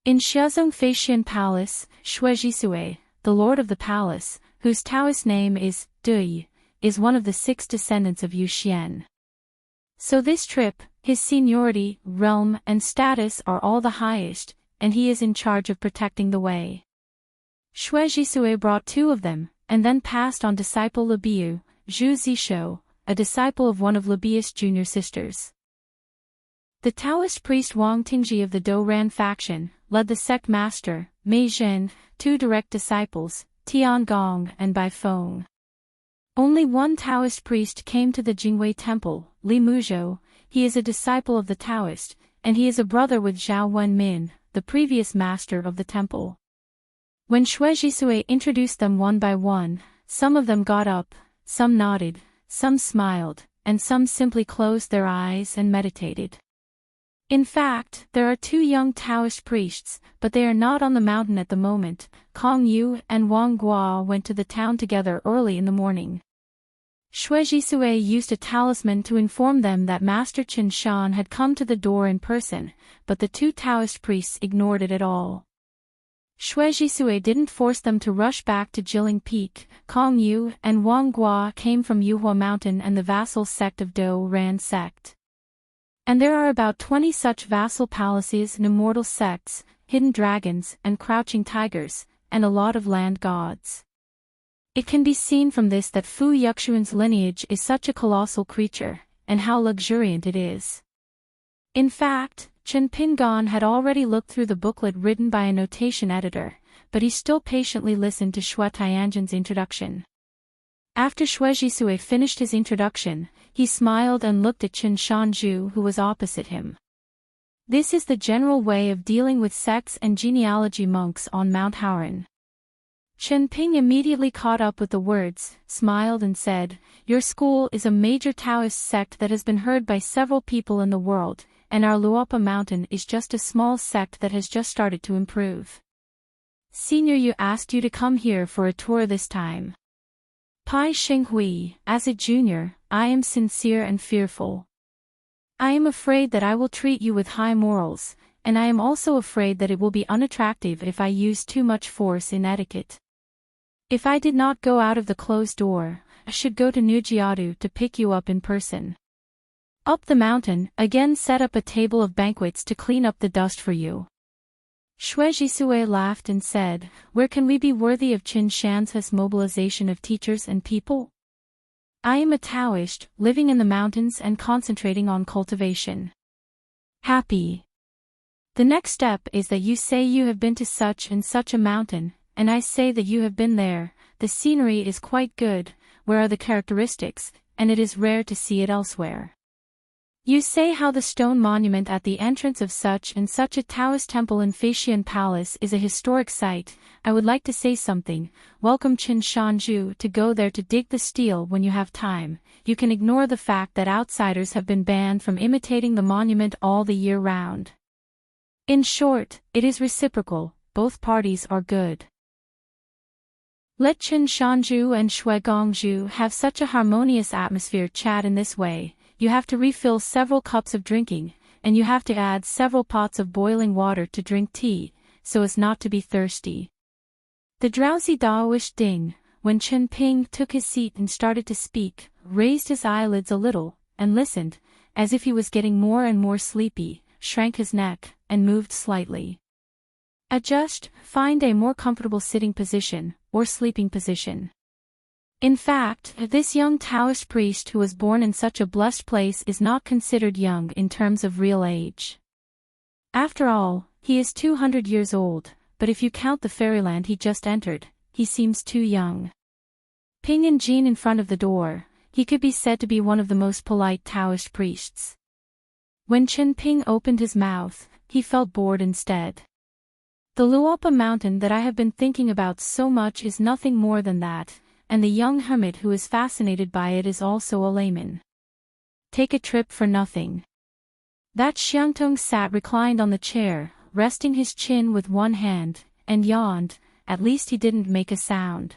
A: In Xiazong Feixian Palace, Xue Jisue, the lord of the palace, whose Taoist name is Dui, is one of the 6 descendants of Yu Xian. So this trip, his seniority, realm, and status are all the highest, and he is in charge of protecting the way. Xue Jisue brought 2 of them, and then passed on disciple Lebiu, Zhu Zishou, a disciple of one of Lebiu's junior sisters. The Taoist priest Wang Tingji of the Douran faction led the sect master, Mei Zhen, 2 direct disciples, Tian Gong and Bai Feng. Only 1 Taoist priest came to the Jingwei temple, Li Muzhou. He is a disciple of the Taoist, and he is a brother with Zhao Wenmin, the previous master of the temple. When Xue Jisue introduced them one by one, some of them got up, some nodded, some smiled, and some simply closed their eyes and meditated. In fact, there are 2 young Taoist priests, but they are not on the mountain at the moment. Kong Yu and Wang Guo went to the town together early in the morning. Xue Jisue used a talisman to inform them that Master Chen Shan had come to the door in person, but the 2 Taoist priests ignored it at all. Xue Jisue didn't force them to rush back to Jiling Peak. Kong Yu and Wang Guo came from Yuhua Mountain and the vassal sect of Dou Ran sect. And there are about 20 such vassal palaces and immortal sects, hidden dragons and crouching tigers, and a lot of land gods. It can be seen from this that Fu Yuxuan's lineage is such a colossal creature, and how luxuriant it is. In fact, Chen Pingan had already looked through the booklet written by a notation editor, but he still patiently listened to Xue Tianjin's introduction. After Xue Jisue finished his introduction, he smiled and looked at Chen Shanju, who was opposite him. This is the general way of dealing with sects and genealogy monks on Mount Hauran. Chen Ping immediately caught up with the words, smiled and said, "Your school is a major Taoist sect that has been heard by several people in the world, and our Luopa Mountain is just a small sect that has just started to improve. Senior Yu asked you to come here for a tour this time. Pai Xinghui, as a junior, I am sincere and fearful. I am afraid that I will treat you with high morals, and I am also afraid that it will be unattractive if I use too much force in etiquette. If I did not go out of the closed door, I should go to Nujiadu to pick you up in person. Up the mountain, again set up a table of banquets to clean up the dust for you." Xue Jisue laughed and said, "Where can we be worthy of Qin Shan's mobilization of teachers and people? I am a Taoist, living in the mountains and concentrating on cultivation. Happy. The next step is that you say you have been to such and such a mountain, and I say that you have been there. The scenery is quite good, where are the characteristics, and it is rare to see it elsewhere. You say how the stone monument at the entrance of such and such a Taoist temple in Feixian Palace is a historic site. I would like to say something. Welcome Qin Shanju to go there to dig the steel when you have time. You can ignore the fact that outsiders have been banned from imitating the monument all the year round. In short, it is reciprocal, both parties are good. Let Qin Shanju and Xue Gongju have such a harmonious atmosphere chat in this way. You have to refill several cups of drinking, and you have to add several pots of boiling water to drink tea, so as not to be thirsty." The drowsy Daoist Ding, when Chen Ping took his seat and started to speak, raised his eyelids a little, and listened, as if he was getting more and more sleepy, shrank his neck, and moved slightly. Adjust, find a more comfortable sitting position, or sleeping position. In fact, this young Taoist priest who was born in such a blessed place is not considered young in terms of real age. After all, he is 200 years old, but if you count the fairyland he just entered, he seems too young. Ping and Jean in front of the door, he could be said to be one of the most polite Taoist priests. When Chen Ping opened his mouth, he felt bored instead. The Luopa mountain that I have been thinking about so much is nothing more than that, and the young hermit who is fascinated by it is also a layman. Take a trip for nothing. That Xiangtong sat reclined on the chair, resting his chin with one hand, and yawned. At least he didn't make a sound.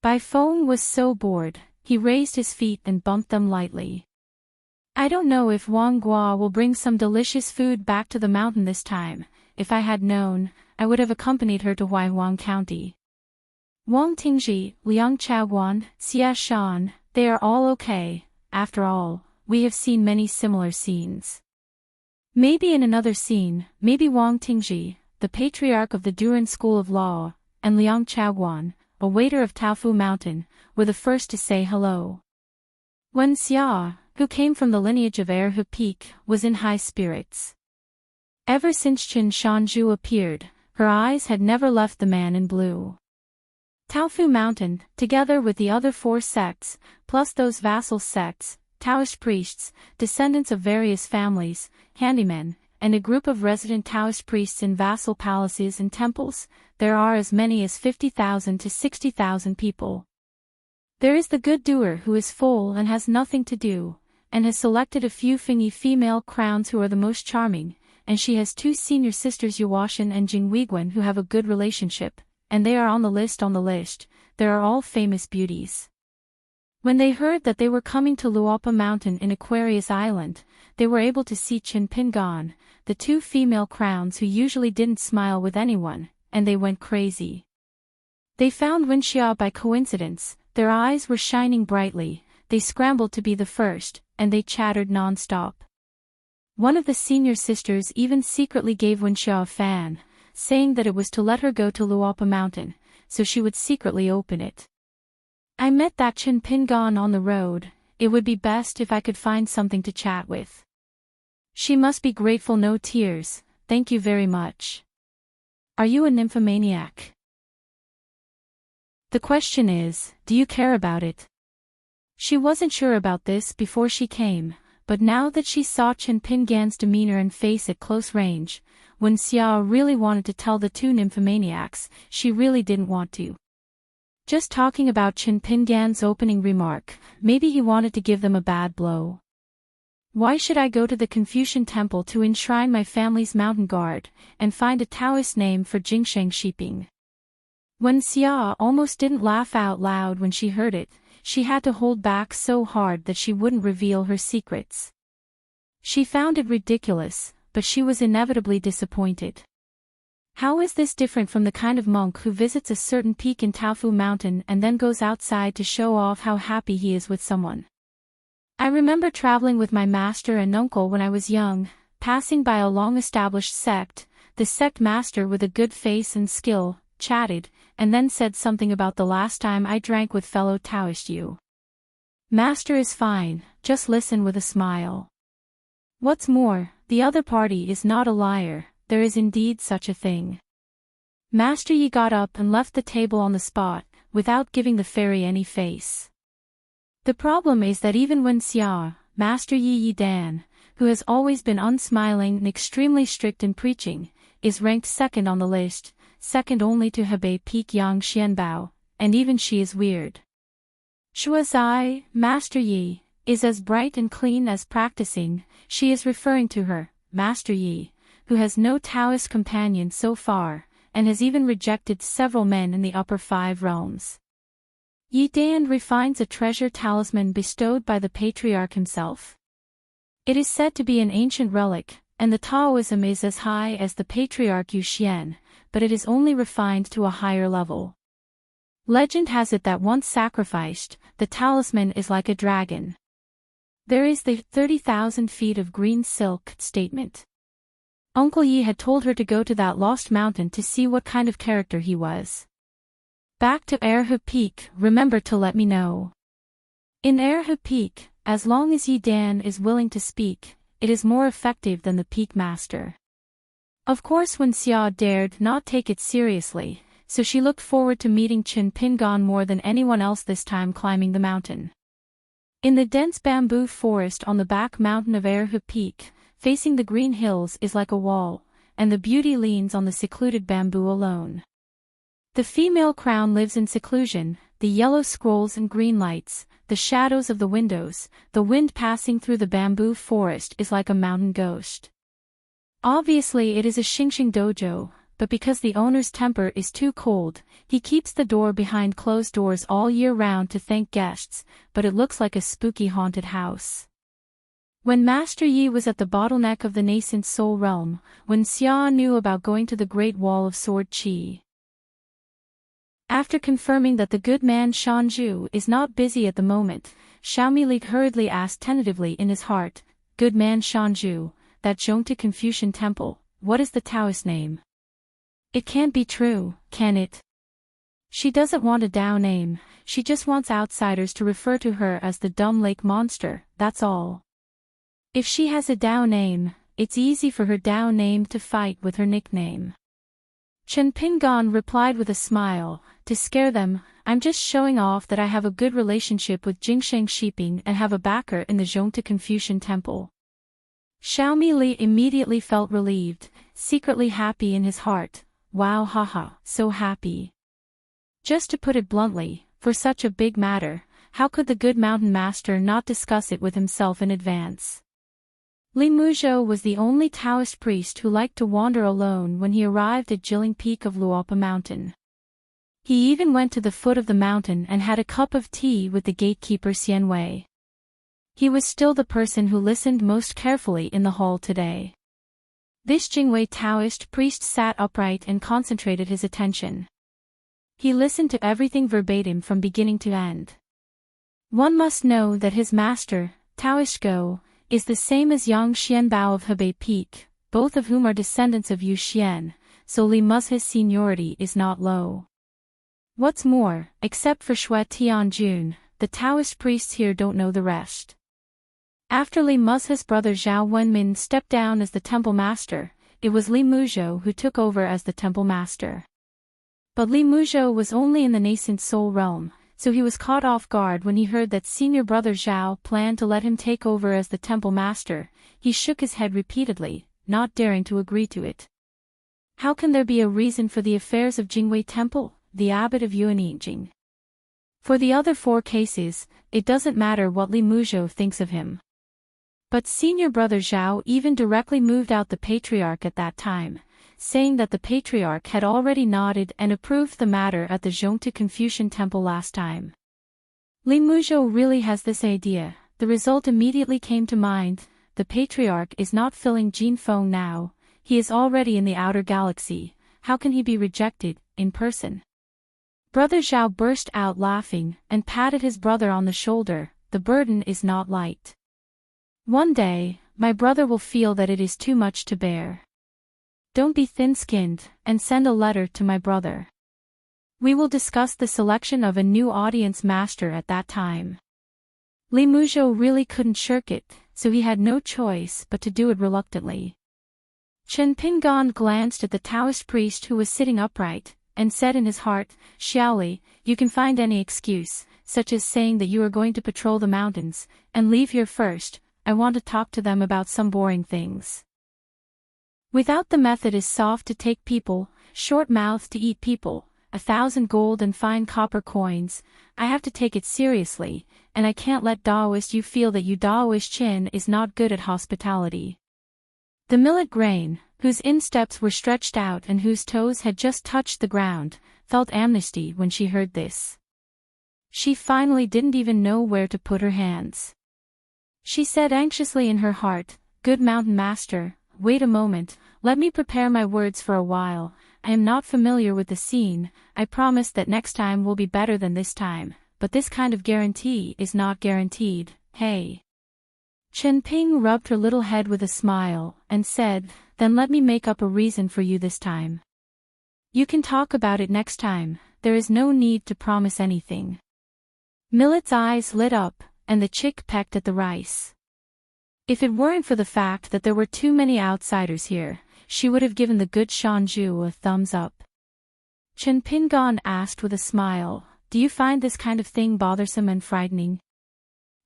A: Bai Feng was so bored, he raised his feet and bumped them lightly. I don't know if Wang Gua will bring some delicious food back to the mountain this time. If I had known, I would have accompanied her to Huaihuang County. Wang Tingji, Liang Chaoguan, Xia Shan, they are all okay. After all, we have seen many similar scenes. Maybe in another scene, maybe Wang Tingji, the patriarch of the Duran School of Law, and Liang Chaoguan, a waiter of Taofu Mountain, were the first to say hello. Wen Xia, who came from the lineage of Erhu Peak, was in high spirits. Ever since Qin Shanju appeared, her eyes had never left the man in blue. Taofu Mountain, together with the other 4 sects, plus those vassal sects, Taoist priests, descendants of various families, handymen, and a group of resident Taoist priests in vassal palaces and temples, there are as many as 50,000 to 60,000 people. There is the good doer who is full and has nothing to do, and has selected a few fingy female crowns who are the most charming, and she has 2 senior sisters Yuwashan and Jingweiguan who have a good relationship. And they are on the list, there are all famous beauties. When they heard that they were coming to Luopa Mountain in Aquarius Island, they were able to see Qin Pingan, the 2 female crowns who usually didn't smile with anyone, and they went crazy. They found Wenxia by coincidence, their eyes were shining brightly, they scrambled to be the first, and they chattered non-stop. One of the senior sisters even secretly gave Wenxia a fan, saying that it was to let her go to Luopa Mountain, so she would secretly open it. I met that Chen Pingan on the road. It would be best if I could find something to chat with. She must be grateful. No tears, thank you very much. Are you a nymphomaniac? The question is, do you care about it? She wasn't sure about this before she came, but now that she saw Chen Pingan's demeanor and face at close range, when Xiao really wanted to tell the two nymphomaniacs, she really didn't want to. Just talking about Chen Pingan's opening remark, maybe he wanted to give them a bad blow. Why should I go to the Confucian temple to enshrine my family's mountain guard, and find a Taoist name for Jingsheng Shiping? When Xia almost didn't laugh out loud when she heard it, she had to hold back so hard that she wouldn't reveal her secrets. She found it ridiculous, but she was inevitably disappointed. How is this different from the kind of monk who visits a certain peak in Taofu Mountain and then goes outside to show off how happy he is with someone? I remember traveling with my master and uncle when I was young, passing by a long-established sect. The sect master, with a good face and skill, chatted, and then said something about the last time I drank with fellow Taoist you. Master is fine, just listen with a smile. What's more, the other party is not a liar. There is indeed such a thing. Master Yi got up and left the table on the spot, without giving the fairy any face. The problem is that even when Xia, Master Yi Dan, who has always been unsmiling and extremely strict in preaching, is ranked second on the list, second only to Hebei Peak Yang Xianbao, and even she is weird. Shuazai, Master Yi, is as bright and clean as practicing. She is referring to her, Master Yi, who has no Taoist companion so far, and has even rejected several men in the upper 5 realms. Yi Dan refines a treasure talisman bestowed by the patriarch himself. It is said to be an ancient relic, and the Taoism is as high as the patriarch Yu Xian, but it is only refined to a higher level. Legend has it that once sacrificed, the talisman is like a dragon. There is the 30,000 feet of green silk statement. Uncle Yi had told her to go to that lost mountain to see what kind of character he was. Back to Erhe Peak, remember to let me know. In Erhe Peak, as long as Yi Dan is willing to speak, it is more effective than the Peak Master. Of course when Xia dared not take it seriously, so she looked forward to meeting Chen Pingan more than anyone else this time climbing the mountain. In the dense bamboo forest on the back mountain of Erhe Peak, facing the green hills is like a wall, and the beauty leans on the secluded bamboo alone. The female crown lives in seclusion, the yellow scrolls and green lights, the shadows of the windows, the wind passing through the bamboo forest is like a mountain ghost. Obviously it is a Xingxing dojo, but because the owner's temper is too cold, he keeps the door behind closed doors all year round to thank guests, but it looks like a spooky haunted house. When Master Yi was at the bottleneck of the nascent soul realm, when Xia knew about going to the Great Wall of Sword Qi. After confirming that the good man Shanju is not busy at the moment, Xiaomi Li hurriedly asked tentatively in his heart, "Good man Shanju, that Zhongte Confucian temple, what is the Taoist name?" It can't be true, can it? She doesn't want a Dao name, she just wants outsiders to refer to her as the dumb lake monster, that's all. If she has a Dao name, it's easy for her Dao name to fight with her nickname. Chen Pingan replied with a smile, "To scare them, I'm just showing off that I have a good relationship with Jingsheng Shiping and have a backer in the Zhongte Confucian temple." Xiaomi Li immediately felt relieved, secretly happy in his heart. Wow, haha, so happy. Just to put it bluntly, for such a big matter, how could the good mountain master not discuss it with himself in advance? Li Muzhou was the only Taoist priest who liked to wander alone when he arrived at Jilin Peak of Luopa Mountain. He even went to the foot of the mountain and had a cup of tea with the gatekeeper Xian Wei. He was still the person who listened most carefully in the hall today. This Jingwei Taoist priest sat upright and concentrated his attention. He listened to everything verbatim from beginning to end. One must know that his master, Taoist Go, is the same as Yang Xianbao of Hebei Peak, both of whom are descendants of Yu Xian, so Li Muzhe's seniority is not low. What's more, except for Shui Tianjun, the Taoist priests here don't know the rest. After Li Muzhe's brother Zhao Wenmin stepped down as the temple master, it was Li Muzhou who took over as the temple master. But Li Muzhou was only in the nascent soul realm, so he was caught off guard when he heard that senior brother Zhao planned to let him take over as the temple master. He shook his head repeatedly, not daring to agree to it. How can there be a reason for the affairs of Jingwei Temple, the abbot of Yuanyijing? For the other 4 cases, it doesn't matter what Li Muzhou thinks of him. But senior brother Zhao even directly moved out the patriarch at that time, saying that the patriarch had already nodded and approved the matter at the Zhongtu Confucian temple last time. Li Muzhou really has this idea. The result immediately came to mind. The patriarch is not filling Jinfeng now, he is already in the outer galaxy. How can he be rejected, in person? Brother Zhao burst out laughing, and patted his brother on the shoulder. The burden is not light. One day, my brother will feel that it is too much to bear. Don't be thin-skinned, and send a letter to my brother. We will discuss the selection of a new audience master at that time. Li Muzhou really couldn't shirk it, so he had no choice but to do it reluctantly. Chen Pingan glanced at the Taoist priest who was sitting upright, and said in his heart, Xiaoli, you can find any excuse, such as saying that you are going to patrol the mountains, and leave here first. I want to talk to them about some boring things. Without the method is soft to take people, short mouth to eat people, 1,000 gold and fine copper coins, I have to take it seriously, and I can't let Daoist you feel that you Daoist Chin is not good at hospitality. The millet grain, whose insteps were stretched out and whose toes had just touched the ground, felt amnesty when she heard this. She finally didn't even know where to put her hands. She said anxiously in her heart, Good mountain master, wait a moment, let me prepare my words for a while. I am not familiar with the scene. I promise that next time will be better than this time, but this kind of guarantee is not guaranteed. Hey. Chen Ping rubbed her little head with a smile, and said, Then let me make up a reason for you this time. You can talk about it next time, there is no need to promise anything. Millet's eyes lit up, and the chick pecked at the rice. If it weren't for the fact that there were too many outsiders here, she would have given the good Shanju a thumbs up. Chen Pingan asked with a smile, Do you find this kind of thing bothersome and frightening?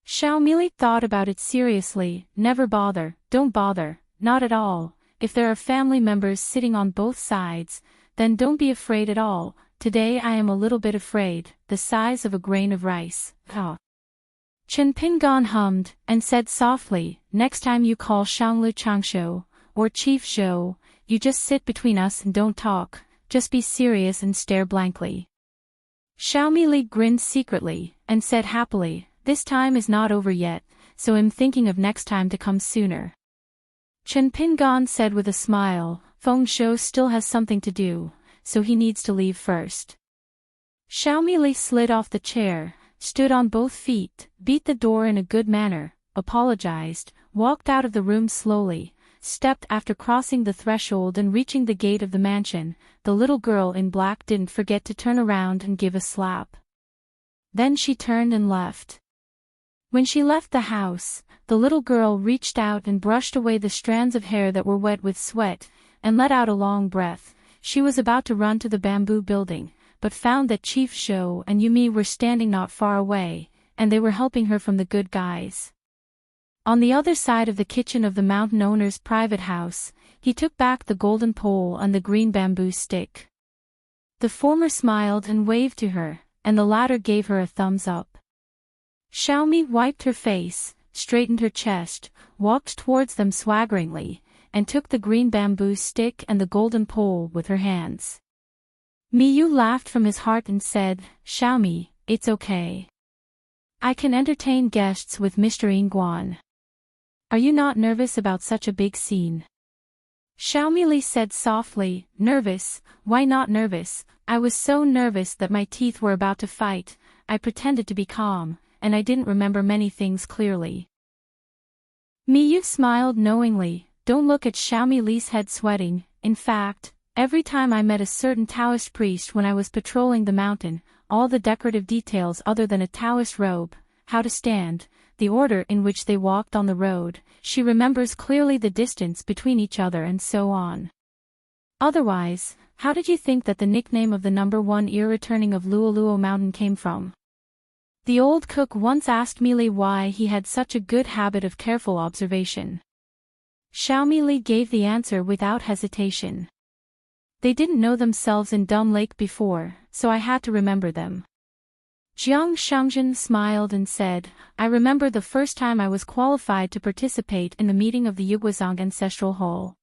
A: Xiao Mili thought about it seriously. Never bother, don't bother, not at all. If there are family members sitting on both sides, then don't be afraid at all. Today I am a little bit afraid, the size of a grain of rice. Chen Pingan hummed, and said softly, Next time you call Shanglu Changshu, or Chief Zhou, you just sit between us and don't talk, just be serious and stare blankly. Xiaomi Li grinned secretly, and said happily, This time is not over yet, so I'm thinking of next time to come sooner. Chen Pingan said with a smile, Feng Shou still has something to do, so he needs to leave first. Xiaomi Li slid off the chair, stood on both feet, beat the door in a good manner, apologized, walked out of the room slowly, stepped after crossing the threshold and reaching the gate of the mansion. The little girl in black didn't forget to turn around and give a slap. Then she turned and left. When she left the house, the little girl reached out and brushed away the strands of hair that were wet with sweat, and let out a long breath. She was about to run to the bamboo building, but found that Chief Zhou and Yumi were standing not far away, and they were helping her from the good guys. On the other side of the kitchen of the mountain owner's private house, he took back the golden pole and the green bamboo stick. The former smiled and waved to her, and the latter gave her a thumbs up. Xiaomi wiped her face, straightened her chest, walked towards them swaggeringly, and took the green bamboo stick and the golden pole with her hands. Miyu laughed from his heart and said, Xiaomi, it's okay. I can entertain guests with Mr. Yingguan. Are you not nervous about such a big scene? Xiaomi Li said softly, Nervous? Why not nervous? I was so nervous that my teeth were about to fight. I pretended to be calm, and I didn't remember many things clearly. Miyu smiled knowingly. Don't look at Xiaomi Li's head sweating. In fact, every time I met a certain Taoist priest when I was patrolling the mountain, all the decorative details other than a Taoist robe, how to stand, the order in which they walked on the road, she remembers clearly the distance between each other and so on. Otherwise, how did you think that the nickname of the number 1 ear returning of Luoluo Mountain came from? The old cook once asked Li why he had such a good habit of careful observation. Xiaomi Li gave the answer without hesitation. They didn't know themselves in Dumb Lake before, so I had to remember them. Jiang Shangzhen smiled and said, I remember the first time I was qualified to participate in the meeting of the Yuguazhang Ancestral Hall.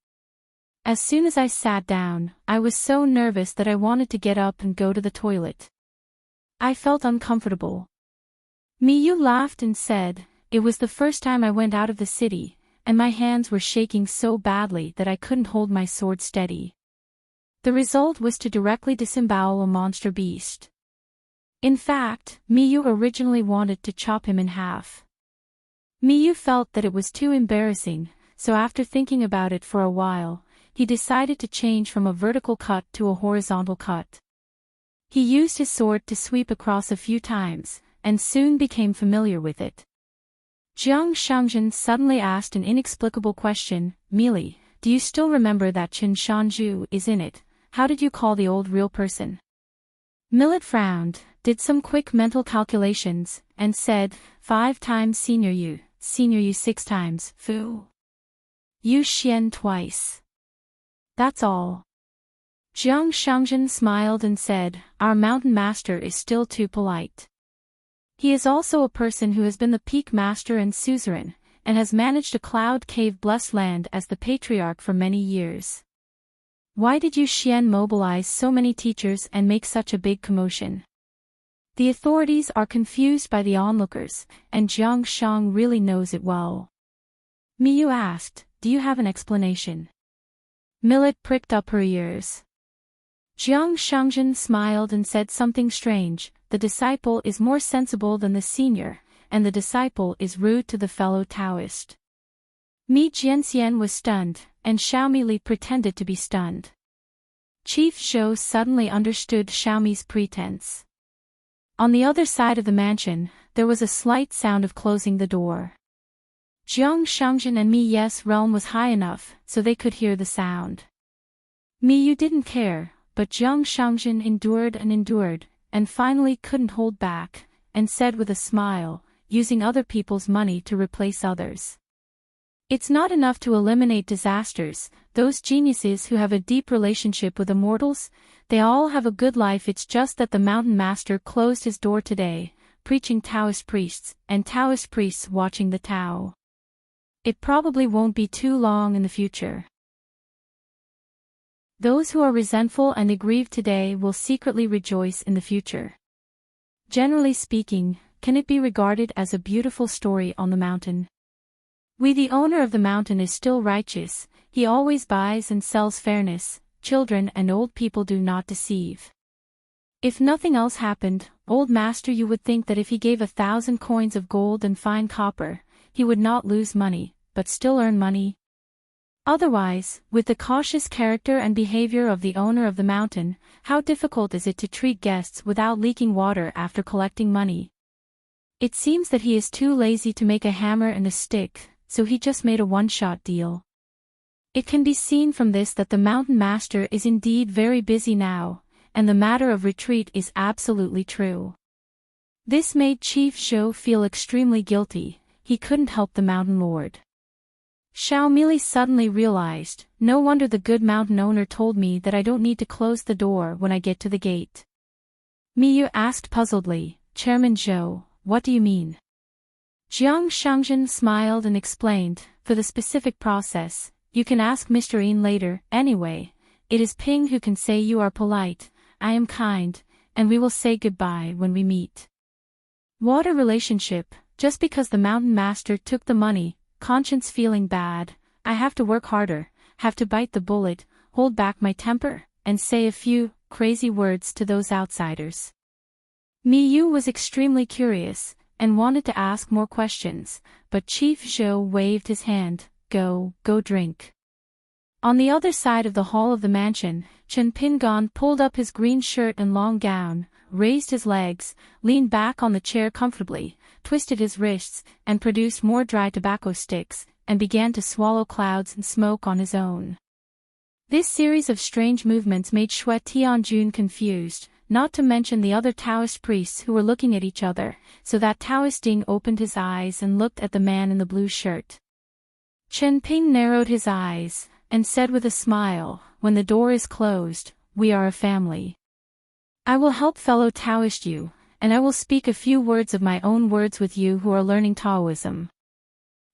A: As soon as I sat down, I was so nervous that I wanted to get up and go to the toilet. I felt uncomfortable. Miyu laughed and said, it was the first time I went out of the city, and my hands were shaking so badly that I couldn't hold my sword steady. The result was to directly disembowel a monster beast. In fact, Miyu originally wanted to chop him in half. Miyu felt that it was too embarrassing, so after thinking about it for a while, he decided to change from a vertical cut to a horizontal cut. He used his sword to sweep across a few times, and soon became familiar with it. Jiang Shangzhen suddenly asked an inexplicable question, Mili, do you still remember that Chen Shanju is in it? How did you call the old real person? Millet frowned, did some quick mental calculations, and said, 5 times Senior Yu 6 times, Fu Yu Xian twice. That's all. Jiang Shangzhen smiled and said, our mountain master is still too polite. He is also a person who has been the peak master and suzerain, and has managed a cloud cave blessed land as the patriarch for many years. Why did Yu Xian mobilize so many teachers and make such a big commotion? The authorities are confused by the onlookers, and Jiang Shang really knows it well. Miyu asked, do you have an explanation? Millet pricked up her ears. Jiang Shangzhen smiled and said something strange, the disciple is more sensible than the senior, and the disciple is rude to the fellow Taoist. Mi Jianxian was stunned, and Xiaomi Li pretended to be stunned. Chief Zhou suddenly understood Xiaomi's pretense. On the other side of the mansion, there was a slight sound of closing the door. Jiang Shangzhen and Mi Yes' realm was high enough, so they could hear the sound. Miyu didn't care, but Jiang Shangzhen endured, and finally couldn't hold back, and said with a smile, using other people's money to replace others. It's not enough to eliminate disasters, those geniuses who have a deep relationship with immortals, they all have a good life. It's just that the mountain master closed his door today, preaching Taoist priests, and Taoist priests watching the Tao. It probably won't be too long in the future. Those who are resentful and aggrieved today will secretly rejoice in the future. Generally speaking, can it be regarded as a beautiful story on the mountain? The owner of the mountain is still righteous, he always buys and sells fairness, children and old people do not deceive. If nothing else happened, old master, you would think that if he gave 1,000 coins of gold and fine copper, he would not lose money, but still earn money. Otherwise, with the cautious character and behavior of the owner of the mountain, how difficult is it to treat guests without leaking water after collecting money? It seems that he is too lazy to make a hammer and a stick, so he just made a one-shot deal. It can be seen from this that the mountain master is indeed very busy now, and the matter of retreat is absolutely true. This made Chief Zhou feel extremely guilty, he couldn't help the mountain lord. Xiaomi Li suddenly realized, no wonder the good mountain owner told me that I don't need to close the door when I get to the gate. Miyu asked puzzledly, Chairman Zhou, what do you mean? Jiang Shangzhen smiled and explained, for the specific process, you can ask Mr. Yin later. Anyway, it is Ping who can say you are polite, I am kind, and we will say goodbye when we meet. What a relationship, just because the mountain master took the money, conscience feeling bad, I have to work harder, have to bite the bullet, hold back my temper, and say a few crazy words to those outsiders. Miyu was extremely curious, and wanted to ask more questions, but Chief Zhou waved his hand. Go drink. On the other side of the hall of the mansion, Chen Pingon pulled up his green shirt and long gown, raised his legs, leaned back on the chair comfortably, twisted his wrists, and produced more dry tobacco sticks, and began to swallow clouds and smoke on his own. This series of strange movements made Xue Tianjun confused, not to mention the other Taoist priests who were looking at each other, so that Taoist Ding opened his eyes and looked at the man in the blue shirt. Chen Ping narrowed his eyes, and said with a smile, "When the door is closed, we are a family. I will help fellow Taoist you, and I will speak a few words of my own words with you who are learning Taoism."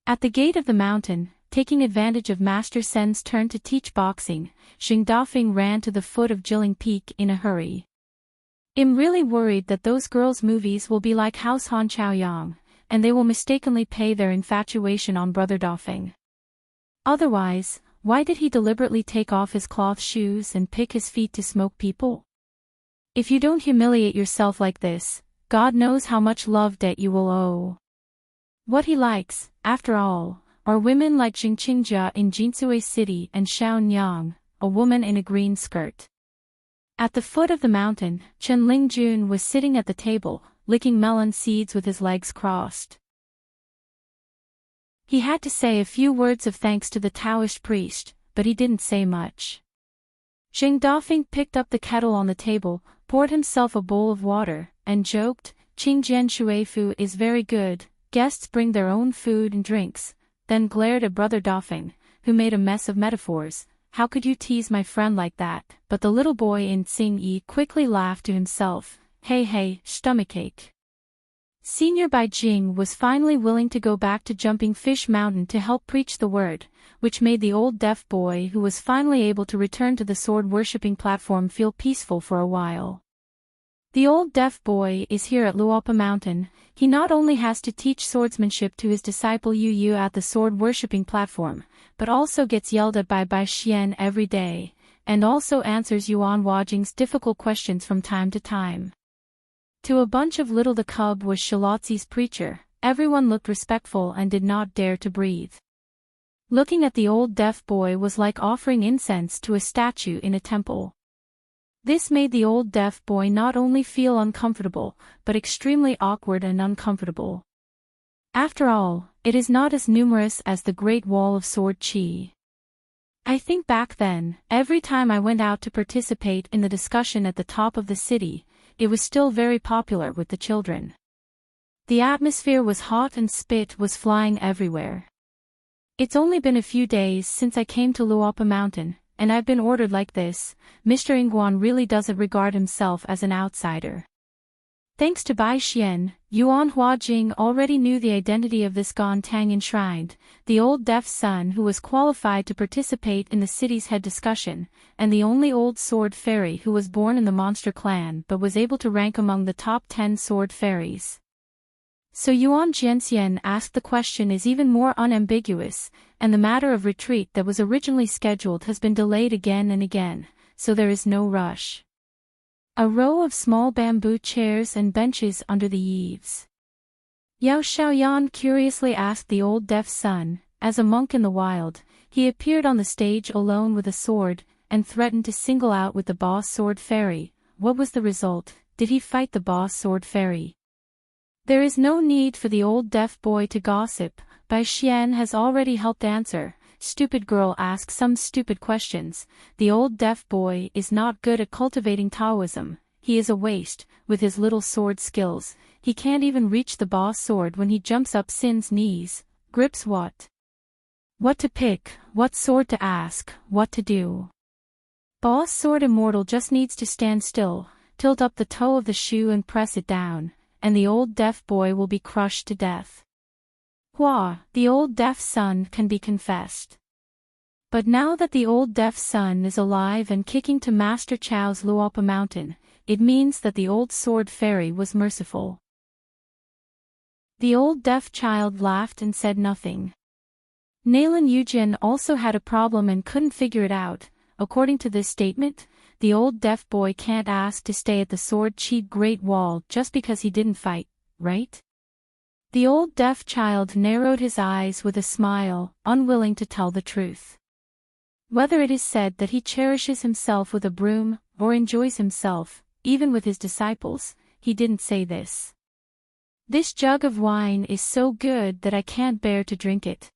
A: At the gate of the mountain, taking advantage of Master Sen's turn to teach boxing, Xing Dafeng ran to the foot of Jilin Peak in a hurry. "I'm really worried that those girls' movies will be like House Han Chaoyang, and they will mistakenly pay their infatuation on Brother Dafeng. Otherwise, why did he deliberately take off his cloth shoes and pick his feet to smoke people? If you don't humiliate yourself like this, God knows how much love debt you will owe." What he likes, after all, are women like Jing Qingjia in Jinsui City and Xiao Nyang, a woman in a green skirt. At the foot of the mountain, Chen Lingjun was sitting at the table, licking melon seeds with his legs crossed. He had to say a few words of thanks to the Taoist priest, but he didn't say much. Xing Dafeng picked up the kettle on the table, poured himself a bowl of water, and joked, "Qingjian Shuifu is very good, guests bring their own food and drinks," then glared at Brother Dafeng, who made a mess of metaphors. "How could you tease my friend like that?" But the little boy in Tsing-yi quickly laughed to himself. Hey, stomachache. Senior Bai Jing was finally willing to go back to Jumping Fish Mountain to help preach the word, which made the old deaf boy who was finally able to return to the sword-worshipping platform feel peaceful for a while. The old deaf boy is here at Luopa Mountain. He not only has to teach swordsmanship to his disciple Yu Yu at the sword-worshipping platform, but also gets yelled at by Bai Xian every day, and also answers Yuan Huajing's difficult questions from time to time. To a bunch of little the cub was Shilotzi's preacher. Everyone looked respectful and did not dare to breathe. Looking at the old deaf boy was like offering incense to a statue in a temple. This made the old deaf boy not only feel uncomfortable, but extremely awkward and uncomfortable. After all, it is not as numerous as the Great Wall of Sword Chi. I think back then, every time I went out to participate in the discussion at the top of the city, it was still very popular with the children. The atmosphere was hot and spit was flying everywhere. It's only been a few days since I came to Luopa Mountain, and I've been ordered like this. Mr. Ingguan really doesn't regard himself as an outsider. Thanks to Bai Xian, Yuan Huajing already knew the identity of this Gan Tang enshrined, the old deaf son who was qualified to participate in the city's head discussion, and the only old sword fairy who was born in the monster clan but was able to rank among the top 10 sword fairies. So Yuan Jianxian asked the question is even more unambiguous, and the matter of retreat that was originally scheduled has been delayed again and again, so there is no rush. A row of small bamboo chairs and benches under the eaves. Yao Xiaoyan curiously asked the old deaf son, as a monk in the wild, he appeared on the stage alone with a sword, and threatened to single out with the boss sword fairy. What was the result? Did he fight the boss sword fairy? There is no need for the old deaf boy to gossip. Bai Xian has already helped answer. Stupid girl asks some stupid questions. The old deaf boy is not good at cultivating Taoism. He is a waste, with his little sword skills. He can't even reach the boss sword when he jumps up Sin's knees. Grips what? What to pick, what sword to ask, what to do. Boss sword immortal just needs to stand still, tilt up the toe of the shoe and press it down, and the old deaf boy will be crushed to death. Hua, the old deaf son can be confessed. But now that the old deaf son is alive and kicking to Master Chao's Luopa Mountain, it means that the old sword fairy was merciful. The old deaf child laughed and said nothing. Naylan Yujin also had a problem and couldn't figure it out. According to this statement, the old deaf boy can't ask to stay at the Sword Chi Great Wall just because he didn't fight, right? The old deaf child narrowed his eyes with a smile, unwilling to tell the truth. Whether it is said that he cherishes himself with a broom, or enjoys himself, even with his disciples, he didn't say this. This jug of wine is so good that I can't bear to drink it.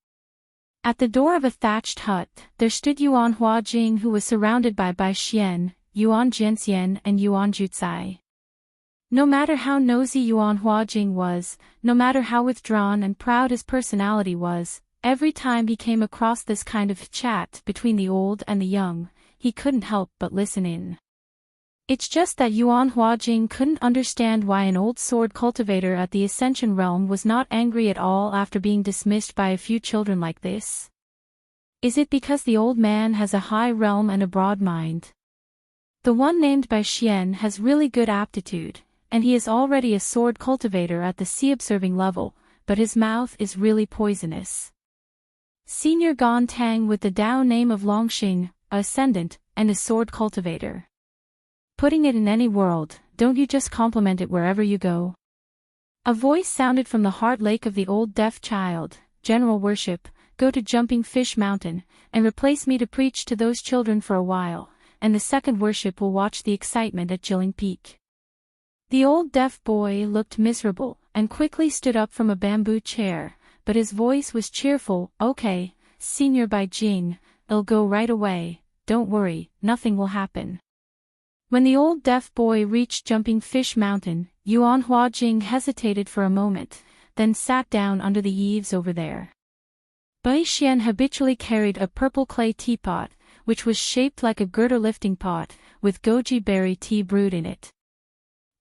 A: At the door of a thatched hut, there stood Yuan Huajing, who was surrounded by Bai Xian, Yuan Jianxian and Yuan Jucai. No matter how nosy Yuan Huajing was, no matter how withdrawn and proud his personality was, every time he came across this kind of chat between the old and the young, he couldn't help but listen in. It's just that Yuan Huajing couldn't understand why an old sword cultivator at the Ascension Realm was not angry at all after being dismissed by a few children like this. Is it because the old man has a high realm and a broad mind? The one named Bai Xian has really good aptitude, and he is already a sword cultivator at the sea-observing level, but his mouth is really poisonous. Senior Gan Tang with the Dao name of Longxing, a ascendant, and a sword cultivator. Putting it in any world, don't you just compliment it wherever you go? A voice sounded from the heart lake of the old deaf child. General worship, go to Jumping Fish Mountain, and replace me to preach to those children for a while, and the second worship will watch the excitement at Jilling Peak. The old deaf boy looked miserable, and quickly stood up from a bamboo chair, but his voice was cheerful. Okay, Senior Bai Jing, I'll go right away, don't worry, nothing will happen. When the old deaf boy reached Jumping Fish Mountain, Yuan Huajing hesitated for a moment, then sat down under the eaves over there. Bai Xian habitually carried a purple clay teapot, which was shaped like a girder lifting pot, with goji berry tea brewed in it.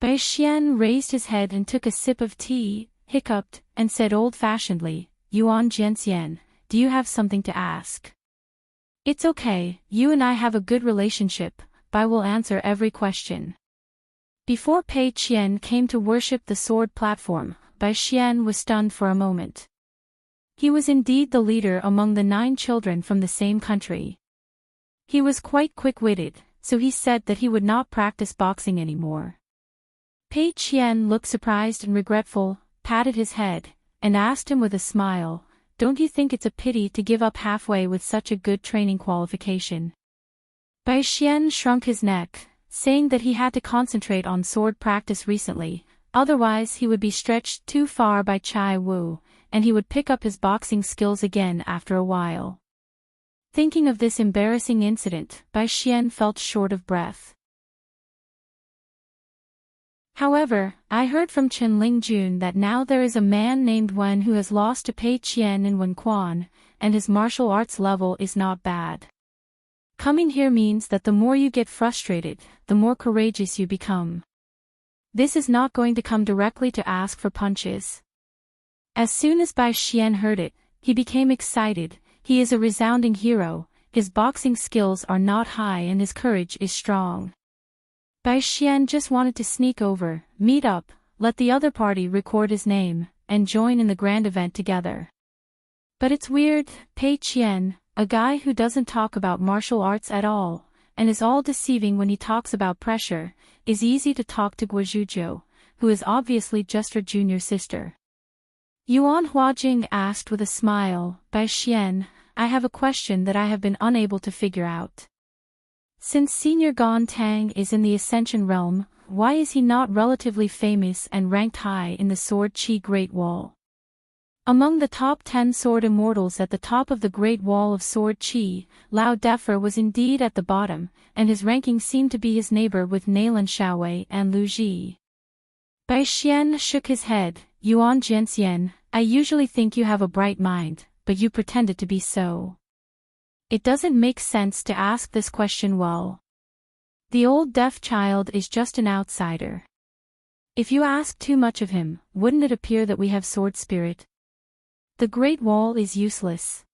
A: Bai Xian raised his head and took a sip of tea, hiccuped, and said old-fashionedly, Yuan Jianxian, do you have something to ask? It's okay, you and I have a good relationship, Bai will answer every question. Before Pei Qian came to worship the sword platform, Bai Xian was stunned for a moment. He was indeed the leader among the 9 children from the same country. He was quite quick-witted, so he said that he would not practice boxing anymore. Pei Qian looked surprised and regretful, patted his head, and asked him with a smile, don't you think it's a pity to give up halfway with such a good training qualification? Bai Xian shrunk his neck, saying that he had to concentrate on sword practice recently, otherwise he would be stretched too far by Chai Wu, and he would pick up his boxing skills again after a while. Thinking of this embarrassing incident, Bai Xian felt short of breath. However, I heard from Chen Lingjun that now there is a man named Wen who has lost to Pei Qian in Wenquan, and his martial arts level is not bad. Coming here means that the more you get frustrated, the more courageous you become. This is not going to come directly to ask for punches. As soon as Bai Xian heard it, he became excited. He is a resounding hero, his boxing skills are not high and his courage is strong. Bai Xian just wanted to sneak over, meet up, let the other party record his name, and join in the grand event together. But it's weird, Pei Qian, a guy who doesn't talk about martial arts at all, and is all deceiving when he talks about pressure, is easy to talk to Guozhuzhou, who is obviously just her junior sister. Yuan Huajing asked with a smile, Bai Xian, I have a question that I have been unable to figure out. Since Senior Gan Tang is in the Ascension Realm, why is he not relatively famous and ranked high in the Sword Qi Great Wall? Among the top 10 sword immortals at the top of the Great Wall of Sword Qi, Lao Defer was indeed at the bottom, and his ranking seemed to be his neighbor with Nailan Shaowei and Lu Ji. Bai Xian shook his head, Yuan Jianxian, I usually think you have a bright mind, but you pretended to be so. It doesn't make sense to ask this question well. The old deaf child is just an outsider. If you ask too much of him, wouldn't it appear that we have sword spirit? The Great Wall is useless.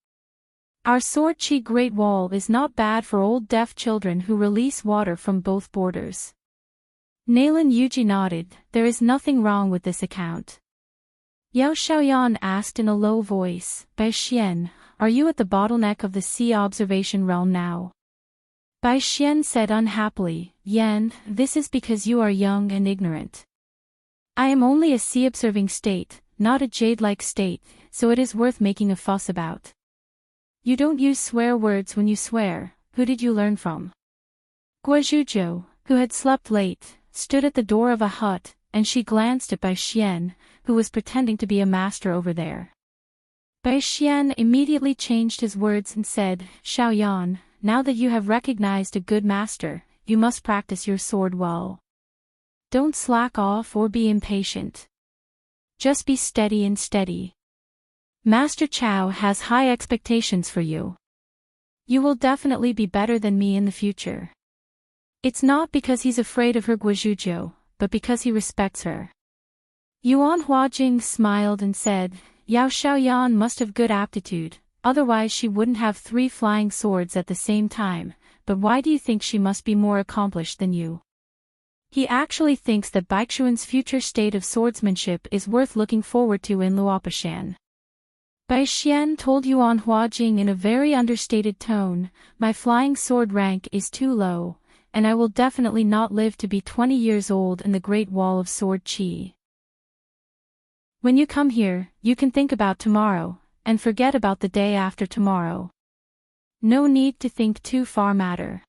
A: Our Sword Qi Great Wall is not bad for old deaf children who release water from both borders. Nailan Yuji nodded, there is nothing wrong with this account. Yao Xiaoyan asked in a low voice, Bai Xian, are you at the bottleneck of the sea observation realm now? Bai Xian said unhappily, Yan, this is because you are young and ignorant. I am only a sea observing state, not a jade-like state, so it is worth making a fuss about. You don't use swear words when you swear. Who did you learn from? Guozhujiu, who had slept late, stood at the door of a hut, and she glanced at Bai Xian, who was pretending to be a master over there. Bai Xian immediately changed his words and said, Xiaoyan, now that you have recognized a good master, you must practice your sword well. Don't slack off or be impatient. Just be steady and steady. Master Chao has high expectations for you. You will definitely be better than me in the future. It's not because he's afraid of her Guozhujiu, but because he respects her. Yuan Huajing smiled and said, Yao Xiaoyan must have good aptitude, otherwise she wouldn't have 3 flying swords at the same time, but why do you think she must be more accomplished than you? He actually thinks that Baixuan's future state of swordsmanship is worth looking forward to in Luopashan. Bai Xian told Yuan Huajing in a very understated tone, my flying sword rank is too low, and I will definitely not live to be 20 years old in the Great Wall of Sword Qi. When you come here, you can think about tomorrow, and forget about the day after tomorrow. No need to think too far matter.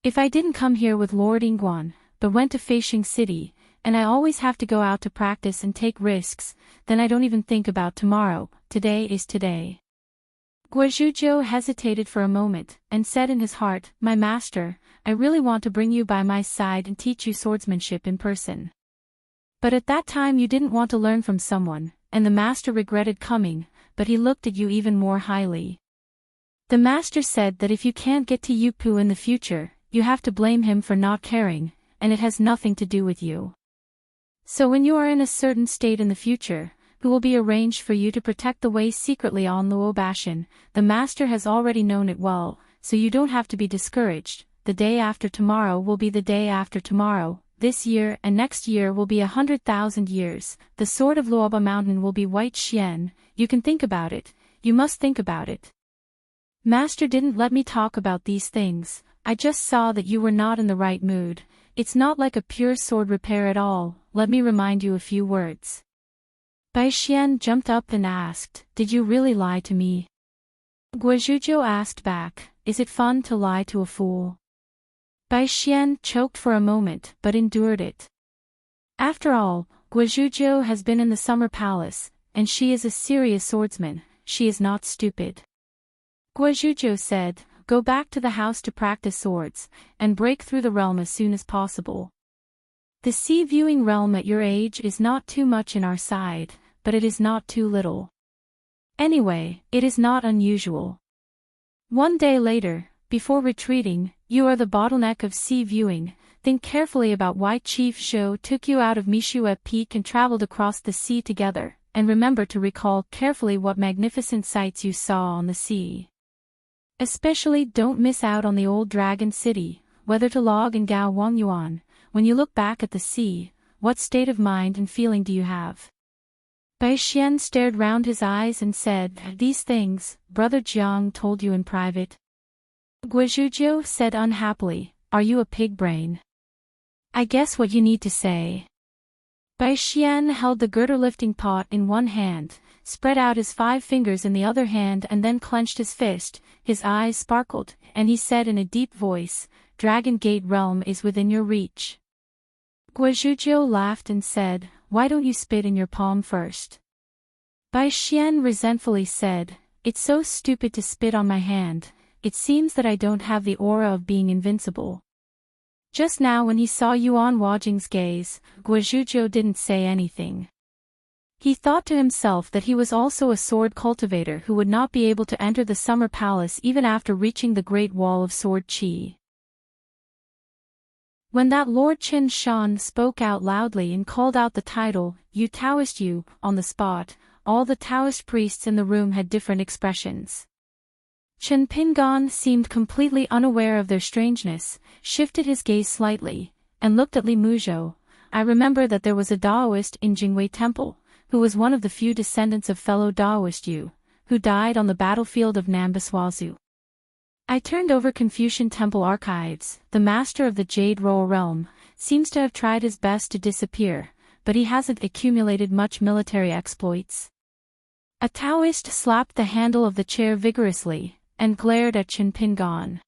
A: If I didn't come here with Lord Yingguan, but went to Feishing City, and I always have to go out to practice and take risks, then I don't even think about tomorrow, today is today. Guozhujiu hesitated for a moment, and said in his heart, my master, I really want to bring you by my side and teach you swordsmanship in person. But at that time you didn't want to learn from someone, and the master regretted coming, but he looked at you even more highly. The master said that if you can't get to Yupu in the future, you have to blame him for not caring, and it has nothing to do with you. So when you are in a certain state in the future, who will be arranged for you to protect the way secretly on Luobashan, the master has already known it well, so you don't have to be discouraged. The day after tomorrow will be the day after tomorrow, this year and next year will be 100,000 years, the sword of Luoba Mountain will be White Xian, you can think about it, you must think about it. Master didn't let me talk about these things, I just saw that you were not in the right mood, it's not like a pure sword repair at all, let me remind you a few words. Bai Xian jumped up and asked, did you really lie to me? Guozhujiu asked back, is it fun to lie to a fool? Bai Xian choked for a moment but endured it. After all, Guozhujiu has been in the Summer Palace, and she is a serious swordsman, she is not stupid. Guozhujiu said, go back to the house to practice swords, and break through the realm as soon as possible. The sea-viewing realm at your age is not too much in our side, but it is not too little. Anyway, it is not unusual. One day later, before retreating, you are the bottleneck of sea-viewing, think carefully about why Chief Zhou took you out of Mishue Peak and traveled across the sea together, and remember to recall carefully what magnificent sights you saw on the sea. Especially don't miss out on the old dragon city, whether to log and Gao Wangyuan. When you look back at the sea, what state of mind and feeling do you have? Bai Xian stared round his eyes and said, these things, Brother Jiang told you in private. Guozhujiu said unhappily, are you a pig brain? I guess what you need to say. Bai Xian held the girder-lifting pot in one hand, spread out his 5 fingers in the other hand and then clenched his fist, his eyes sparkled, and he said in a deep voice, Dragon Gate realm is within your reach. Guozhujiu laughed and said, why don't you spit in your palm first? Bai Xian resentfully said, it's so stupid to spit on my hand, it seems that I don't have the aura of being invincible. Just now when he saw Yuan Huajing's gaze, Guozhujiu didn't say anything. He thought to himself that he was also a sword cultivator who would not be able to enter the Summer Palace even after reaching the Great Wall of Sword Qi. When that Lord Chen Shan spoke out loudly and called out the title, You Taoist You, on the spot, all the Taoist priests in the room had different expressions. Chen Pingan seemed completely unaware of their strangeness, shifted his gaze slightly, and looked at Li Muzhou. I remember that there was a Daoist in Jingwei Temple, who was one of the few descendants of fellow Daoist Yu, who died on the battlefield of Nambiswazu. I turned over Confucian Temple archives. The master of the Jade Royal Realm seems to have tried his best to disappear, but he hasn't accumulated much military exploits. A Taoist slapped the handle of the chair vigorously, and glared at Chen Pingan.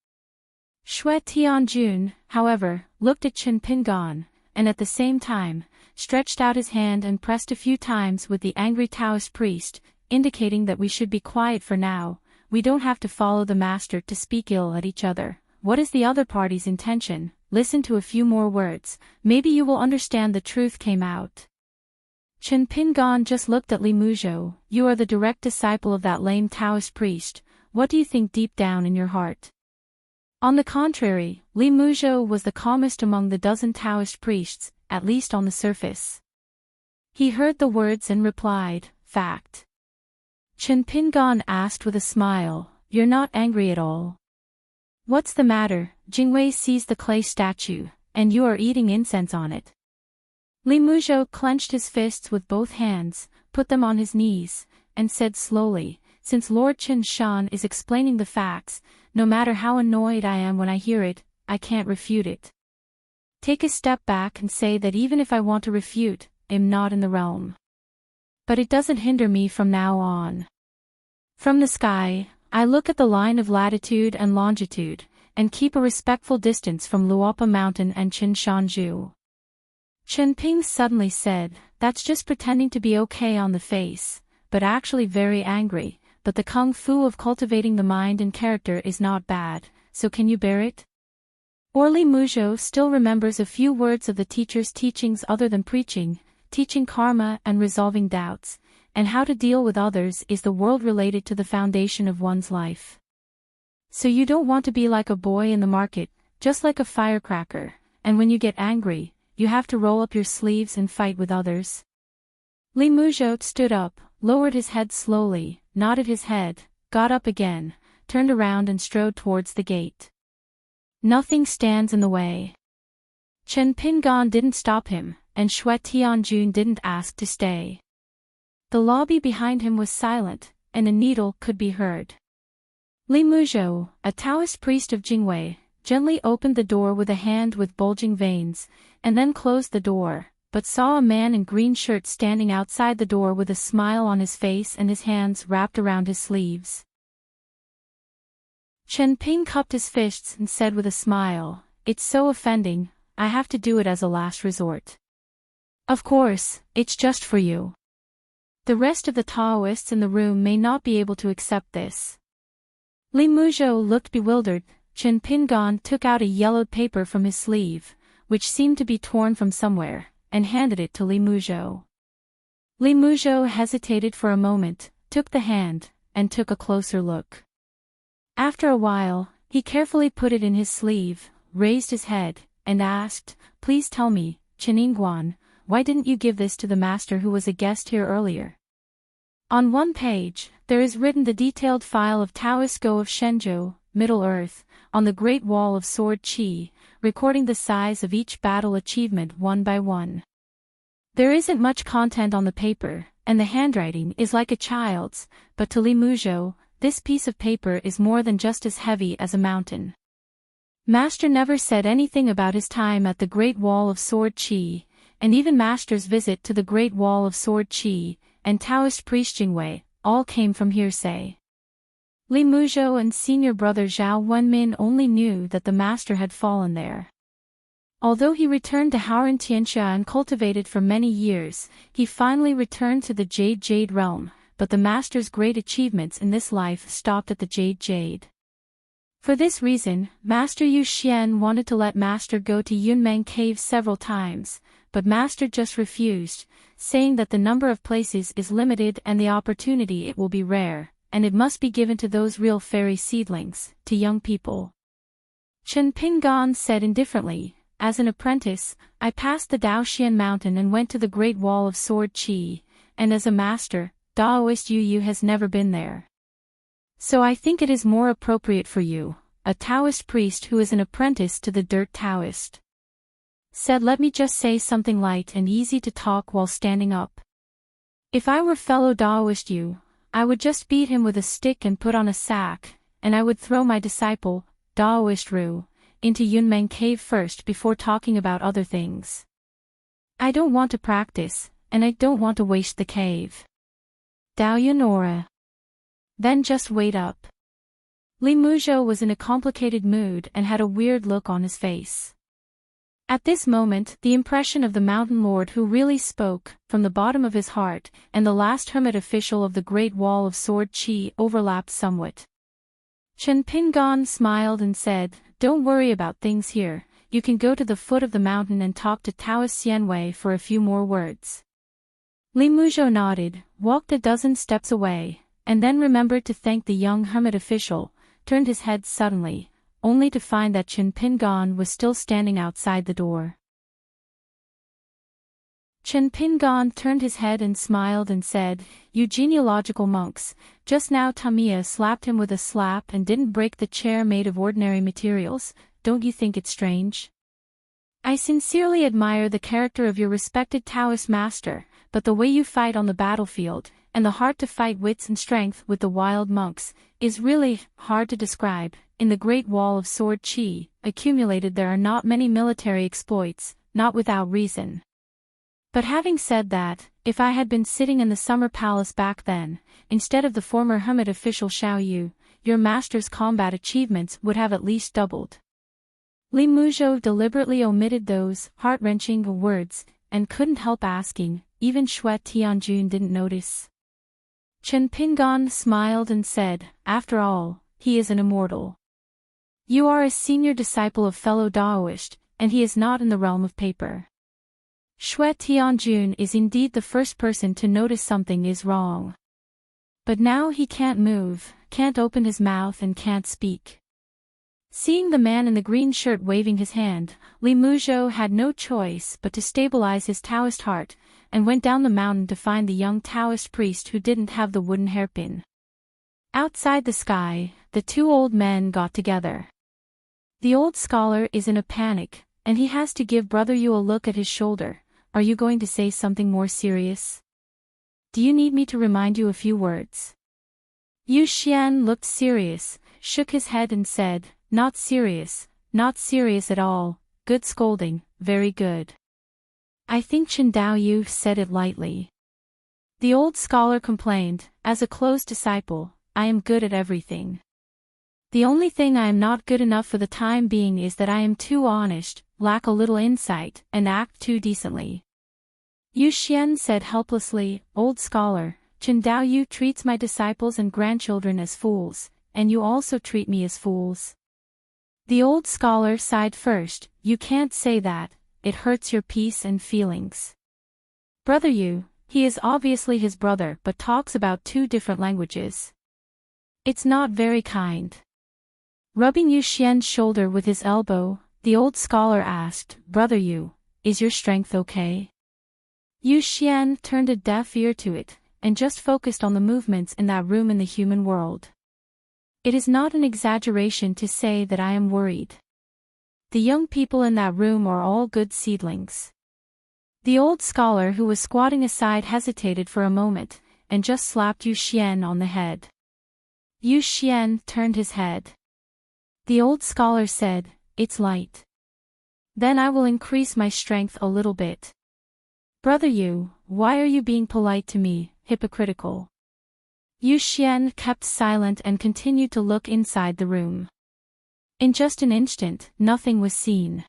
A: Xue Tianjun, however, looked at Chen Pingan, and at the same time, stretched out his hand and pressed a few times with the angry Taoist priest, indicating that we should be quiet for now. We don't have to follow the master to speak ill at each other. What is the other party's intention? Listen to a few more words, maybe you will understand the truth came out. Chen Pingan just looked at Li Muzhou. You are the direct disciple of that lame Taoist priest. What do you think deep down in your heart? On the contrary, Li Muzhou was the calmest among the dozen Taoist priests, at least on the surface. He heard the words and replied, fact. Chen Pingan asked with a smile, you're not angry at all? What's the matter? Jingwei seized the clay statue, and you are eating incense on it. Li Muzhou clenched his fists with both hands, put them on his knees, and said slowly, since Lord Chen Shan is explaining the facts, no matter how annoyed I am when I hear it, I can't refute it. Take a step back and say that even if I want to refute, I'm not in the realm. But it doesn't hinder me from now on. From the sky, I look at the line of latitude and longitude, and keep a respectful distance from Luopa Mountain and Qinshanzhu. Chen Ping suddenly said, that's just pretending to be okay on the face, but actually very angry, but the kung fu of cultivating the mind and character is not bad, so can you bear it? Or Li Muzhou still remembers a few words of the teacher's teachings other than preaching, teaching karma and resolving doubts, and how to deal with others is the world related to the foundation of one's life. So you don't want to be like a boy in the market, just like a firecracker, and when you get angry, you have to roll up your sleeves and fight with others. Li Muzhou stood up, lowered his head slowly, nodded his head, got up again, turned around and strode towards the gate. Nothing stands in the way. Chen Pingan didn't stop him, and Xue Tianjun didn't ask to stay. The lobby behind him was silent, and a needle could be heard. Li Muzhou, a Taoist priest of Jingwei, gently opened the door with a hand with bulging veins, and then closed the door, but saw a man in green shirt standing outside the door with a smile on his face and his hands wrapped around his sleeves. Chen Ping cupped his fists and said with a smile, it's so offending, I have to do it as a last resort. Of course, it's just for you. The rest of the Taoists in the room may not be able to accept this. Li Muzhou looked bewildered. Chen Pingan took out a yellowed paper from his sleeve, which seemed to be torn from somewhere, and handed it to Li Muzhou. Li Muzhou hesitated for a moment, took the hand, and took a closer look. After a while, he carefully put it in his sleeve, raised his head, and asked, please tell me, Chen Yingguan, why didn't you give this to the master who was a guest here earlier? On one page, there is written the detailed file of Taoist Go of Shenzhou, Middle-earth, on the Great Wall of Sword Qi, recording the size of each battle achievement one by one. There isn't much content on the paper, and the handwriting is like a child's, but to Li Muzhou, this piece of paper is more than just as heavy as a mountain. Master never said anything about his time at the Great Wall of Sword Qi, and even Master's visit to the Great Wall of Sword Qi, and Taoist priest Jingwei, all came from hearsay. Li Muzhou and senior brother Zhao Wenmin only knew that the master had fallen there. Although he returned to Haoran Tianxia and cultivated for many years, he finally returned to the Jade realm, but the master's great achievements in this life stopped at the Jade. For this reason, Master Yu Xian wanted to let Master go to Yunmeng Cave several times, but Master just refused, saying that the number of places is limited and the opportunity it will be rare, and it must be given to those real fairy seedlings, to young people. Chen Pingan said indifferently, as an apprentice, I passed the Daoxian mountain and went to the Great Wall of Sword Qi, and as a master, Daoist Yu has never been there. So I think it is more appropriate for you, a Taoist priest who is an apprentice to the Dirt Taoist. Said let me just say something light and easy to talk while standing up. If I were fellow Daoist Yu, I would just beat him with a stick and put on a sack, and I would throw my disciple, Daoist Ru, into Yunmeng Cave first before talking about other things. I don't want to practice, and I don't want to waste the cave. Daoyunora. Then just wait up. Li Muzhou was in a complicated mood and had a weird look on his face. At this moment, the impression of the mountain lord who really spoke, from the bottom of his heart, and the last hermit official of the Great Wall of Sword Qi overlapped somewhat. Chen Pingan smiled and said, "Don't worry about things here, you can go to the foot of the mountain and talk to Taoist Xianwei for a few more words." Li Muzhou nodded, walked a dozen steps away, and then remembered to thank the young hermit official, turned his head suddenly, only to find that Chen Pingan was still standing outside the door. Chen Pingan turned his head and smiled and said, "You genealogical monks, just now Tamiya slapped him with a slap and didn't break the chair made of ordinary materials, don't you think it strange? I sincerely admire the character of your respected Taoist master, but the way you fight on the battlefield, and the heart to fight wits and strength with the wild monks, is really hard to describe. In the Great Wall of Sword Qi, accumulated there are not many military exploits, not without reason. But having said that, if I had been sitting in the summer palace back then, instead of the former hermit official Xiao Yu, your master's combat achievements would have at least doubled." Li Muzhou deliberately omitted those heart-wrenching words, and couldn't help asking, even Xue Tianjun didn't notice. Chen Pingan smiled and said, "After all, he is an immortal. You are a senior disciple of fellow Daoist, and he is not in the realm of paper." Xue Tianjun is indeed the first person to notice something is wrong. But now he can't move, can't open his mouth and can't speak. Seeing the man in the green shirt waving his hand, Li Muzhou had no choice but to stabilize his Taoist heart, and went down the mountain to find the young Taoist priest who didn't have the wooden hairpin. Outside the sky, the two old men got together. The old scholar is in a panic, and he has to give Brother Yu a look at his shoulder. "Are you going to say something more serious? Do you need me to remind you a few words?" Yu Xian looked serious, shook his head and said, not serious at all, good scolding, very good." "I think Chen Daoyu said it lightly." The old scholar complained, "As a closed disciple, I am good at everything. The only thing I am not good enough for the time being is that I am too honest, lack a little insight, and act too decently." Yu Xian said helplessly, "Old scholar, Chen Daoyu treats my disciples and grandchildren as fools, and you also treat me as fools." The old scholar sighed first, "You can't say that, it hurts your peace and feelings. Brother Yu, he is obviously his brother but talks about two different languages. It's not very kind." Rubbing Yu Xian's shoulder with his elbow, the old scholar asked, "Brother Yu, is your strength okay?" Yu Xian turned a deaf ear to it, and just focused on the movements in that room in the human world. "It is not an exaggeration to say that I am worried. The young people in that room are all good seedlings." The old scholar who was squatting aside hesitated for a moment, and just slapped Yu Xian on the head. Yu Xian turned his head. The old scholar said, "It's light. Then I will increase my strength a little bit." "Brother Yu, why are you being polite to me, hypocritical?" Yu Xian kept silent and continued to look inside the room. In just an instant, nothing was seen.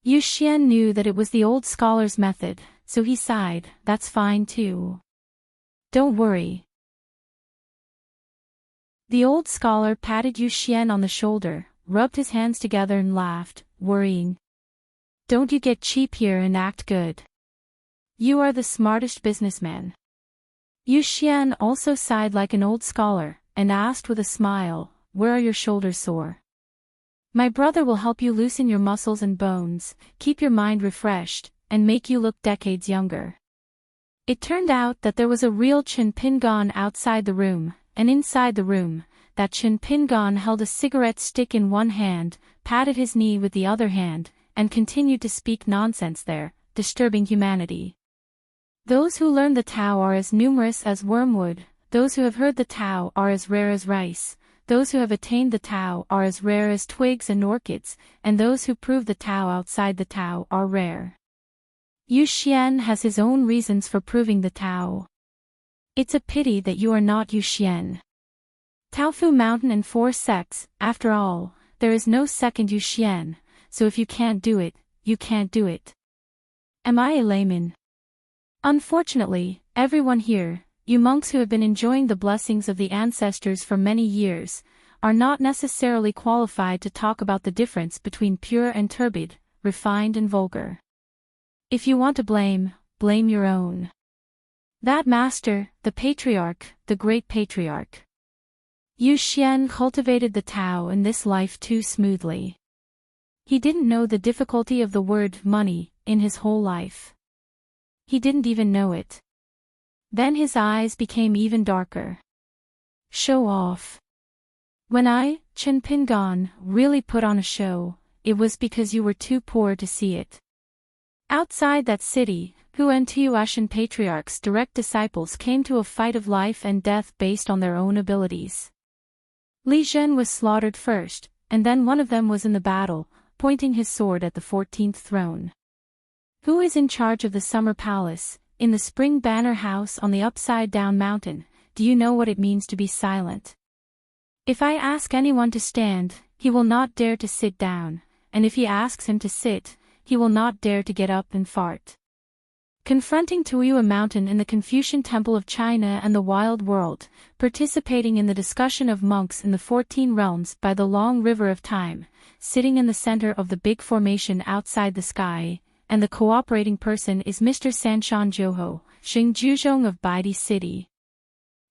A: Yu Xian knew that it was the old scholar's method, so he sighed, "That's fine too. Don't worry." The old scholar patted Yu Xian on the shoulder, rubbed his hands together and laughed, worrying. "Don't you get cheap here and act good. You are the smartest businessman." Yu Xian also sighed like an old scholar, and asked with a smile, "Where are your shoulders sore?" "My brother will help you loosen your muscles and bones, keep your mind refreshed, and make you look decades younger." It turned out that there was a real Chen Pingan outside the room, and inside the room, that Chen Pingan held a cigarette stick in one hand, patted his knee with the other hand, and continued to speak nonsense there, disturbing humanity. Those who learn the Tao are as numerous as wormwood, those who have heard the Tao are as rare as rice, those who have attained the Tao are as rare as twigs and orchids, and those who prove the Tao outside the Tao are rare. Yu Xian has his own reasons for proving the Tao. It's a pity that you are not Yu Xian. Taofu Mountain and 4 sects, after all, there is no second Yu Xian, so if you can't do it, you can't do it. Am I a layman? Unfortunately, everyone here, you monks who have been enjoying the blessings of the ancestors for many years, are not necessarily qualified to talk about the difference between pure and turbid, refined and vulgar. If you want to blame, blame your own. That master, the patriarch, the great patriarch. Yu Xian cultivated the Tao in this life too smoothly. He didn't know the difficulty of the word money in his whole life. He didn't even know it. Then his eyes became even darker. Show off. When I, Chen Pingan, really put on a show, it was because you were too poor to see it. Outside that city, Hu and Tuashan patriarchs' direct disciples came to a fight of life and death based on their own abilities. Li Zhen was slaughtered first, and then one of them was in the battle, pointing his sword at the 14th throne. Who is in charge of the Summer Palace, in the Spring Banner House on the upside-down mountain? Do you know what it means to be silent? If I ask anyone to stand, he will not dare to sit down, and if he asks him to sit, he will not dare to get up and fart. Confronting Tuyu Mountain in the Confucian Temple of China and the wild world, participating in the discussion of monks in the 14 realms by the long river of time, sitting in the center of the big formation outside the sky, and the cooperating person is Mr. Sanshan Joho, Xing Juzhong of Baidi City.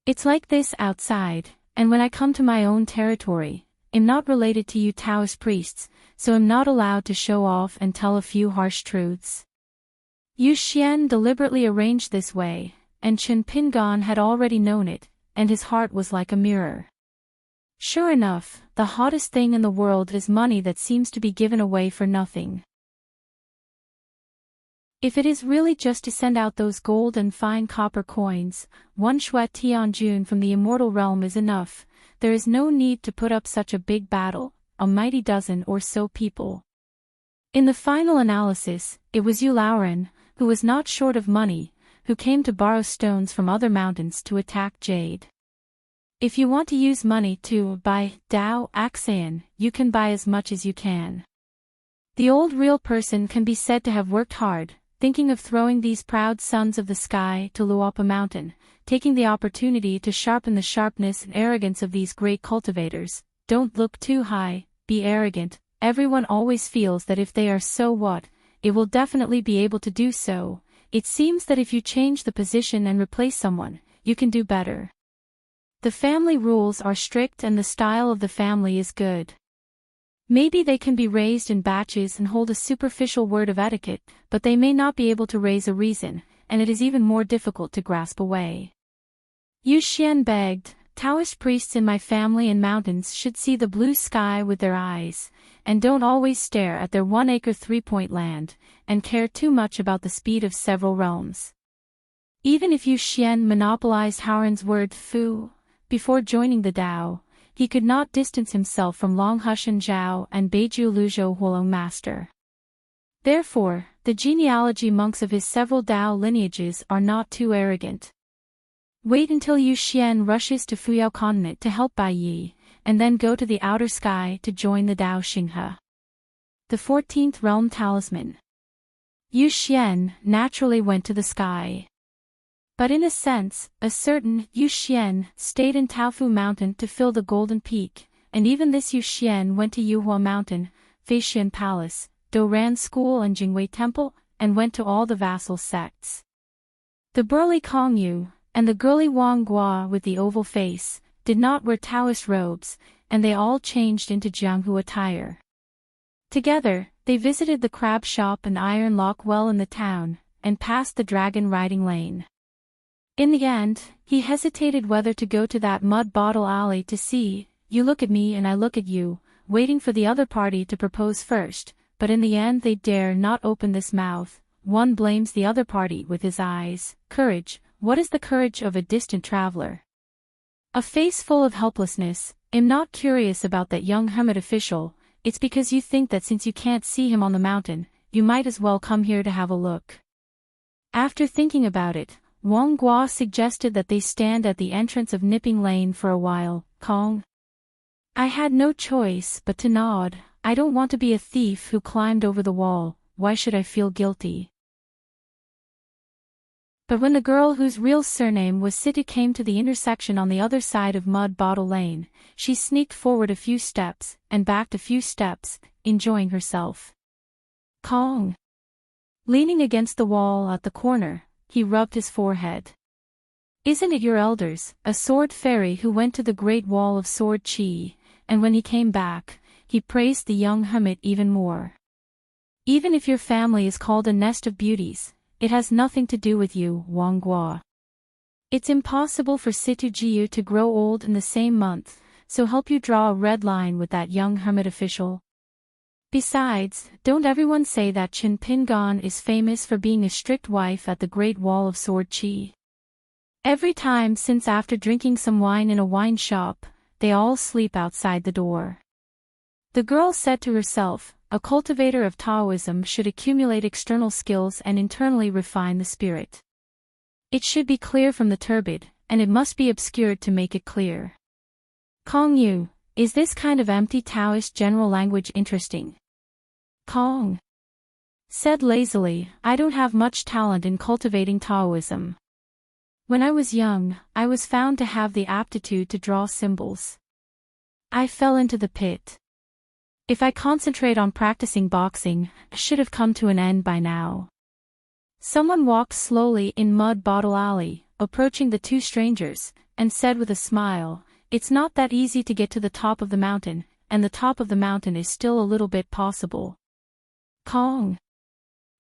A: It's like this outside, and when I come to my own territory, I'm not related to you Taoist priests, so I'm not allowed to show off and tell a few harsh truths. Yu Xian deliberately arranged this way, and Chen Pingan had already known it, and his heart was like a mirror. Sure enough, the hottest thing in the world is money that seems to be given away for nothing. If it is really just to send out those gold and fine copper coins, 1 Shui Tianjun from the immortal realm is enough. There is no need to put up such a big battle, a mighty dozen or so people. In the final analysis, it was Yu Laoren, who was not short of money, who came to borrow stones from other mountains to attack Jade. If you want to use money to buy Dao Axian, you can buy as much as you can. The old real person can be said to have worked hard, thinking of throwing these proud sons of the sky to Luopa Mountain, taking the opportunity to sharpen the sharpness and arrogance of these great cultivators. Don't look too high, be arrogant. Everyone always feels that if they are so what, it will definitely be able to do so. It seems that if you change the position and replace someone, you can do better. The family rules are strict and the style of the family is good. Maybe they can be raised in batches and hold a superficial word of etiquette, but they may not be able to raise a reason, and it is even more difficult to grasp away. Yu Xian begged, Taoist priests in my family and mountains should see the blue sky with their eyes, and don't always stare at their 1-acre 3-point land, and care too much about the speed of several realms. Even if Yu Xian monopolized Haoran's word fu, before joining the Dao, he could not distance himself from Long Hushan Zhao and Beiju Luzhou Huolong master. Therefore, the genealogy monks of his several Dao lineages are not too arrogant. Wait until Yu Xian rushes to Fuyao continent to help Bai Yi, and then go to the outer sky to join the Dao Xinghe. The 14th realm talisman. Yu Xian naturally went to the sky. But in a sense, a certain Yu Xian stayed in Taofu Mountain to fill the Golden Peak, and even this Yu Xian went to Yuhua Mountain, Feixian Palace, Douran School and Jingwei Temple, and went to all the vassal sects. The burly Kong Yu, and the girly Wang Gua with the oval face, did not wear Taoist robes, and they all changed into Jianghu attire. Together, they visited the crab shop and iron lock well in the town, and passed the dragon riding lane. In the end, he hesitated whether to go to that mud bottle alley to see, you look at me and I look at you, waiting for the other party to propose first, but in the end they dare not open this mouth. One blames the other party with his eyes. Courage, what is the courage of a distant traveler? A face full of helplessness. I'm not curious about that young hermit official, it's because you think that since you can't see him on the mountain, you might as well come here to have a look. After thinking about it, Wang Guo suggested that they stand at the entrance of Nipping Lane for a while. Kong. I had no choice but to nod. I don't want to be a thief who climbed over the wall. Why should I feel guilty? But when the girl whose real surname was Situ came to the intersection on the other side of Mud Bottle Lane, she sneaked forward a few steps, and backed a few steps, enjoying herself. Kong. Leaning against the wall at the corner, he rubbed his forehead. Isn't it your elders, a sword fairy who went to the Great Wall of Sword Chi, and when he came back, he praised the young hermit even more. Even if your family is called a nest of beauties, it has nothing to do with you, Wang Guo. It's impossible for Situ Jiu to grow old in the same month, so help you draw a red line with that young hermit official. Besides, don't everyone say that Qin Pingan is famous for being a strict wife at the Great Wall of Sword Chi? Every time since after drinking some wine in a wine shop, they all sleep outside the door. The girl said to herself, a cultivator of Taoism should accumulate external skills and internally refine the spirit. It should be clear from the turbid, and it must be obscured to make it clear. Kong Yu, is this kind of empty Taoist general language interesting? Kong said lazily, I don't have much talent in cultivating Taoism. When I was young, I was found to have the aptitude to draw symbols. I fell into the pit. If I concentrate on practicing boxing, I should have come to an end by now. Someone walked slowly in Mud Bottle Alley, approaching the two strangers, and said with a smile, it's not that easy to get to the top of the mountain, and the top of the mountain is still a little bit possible. Kong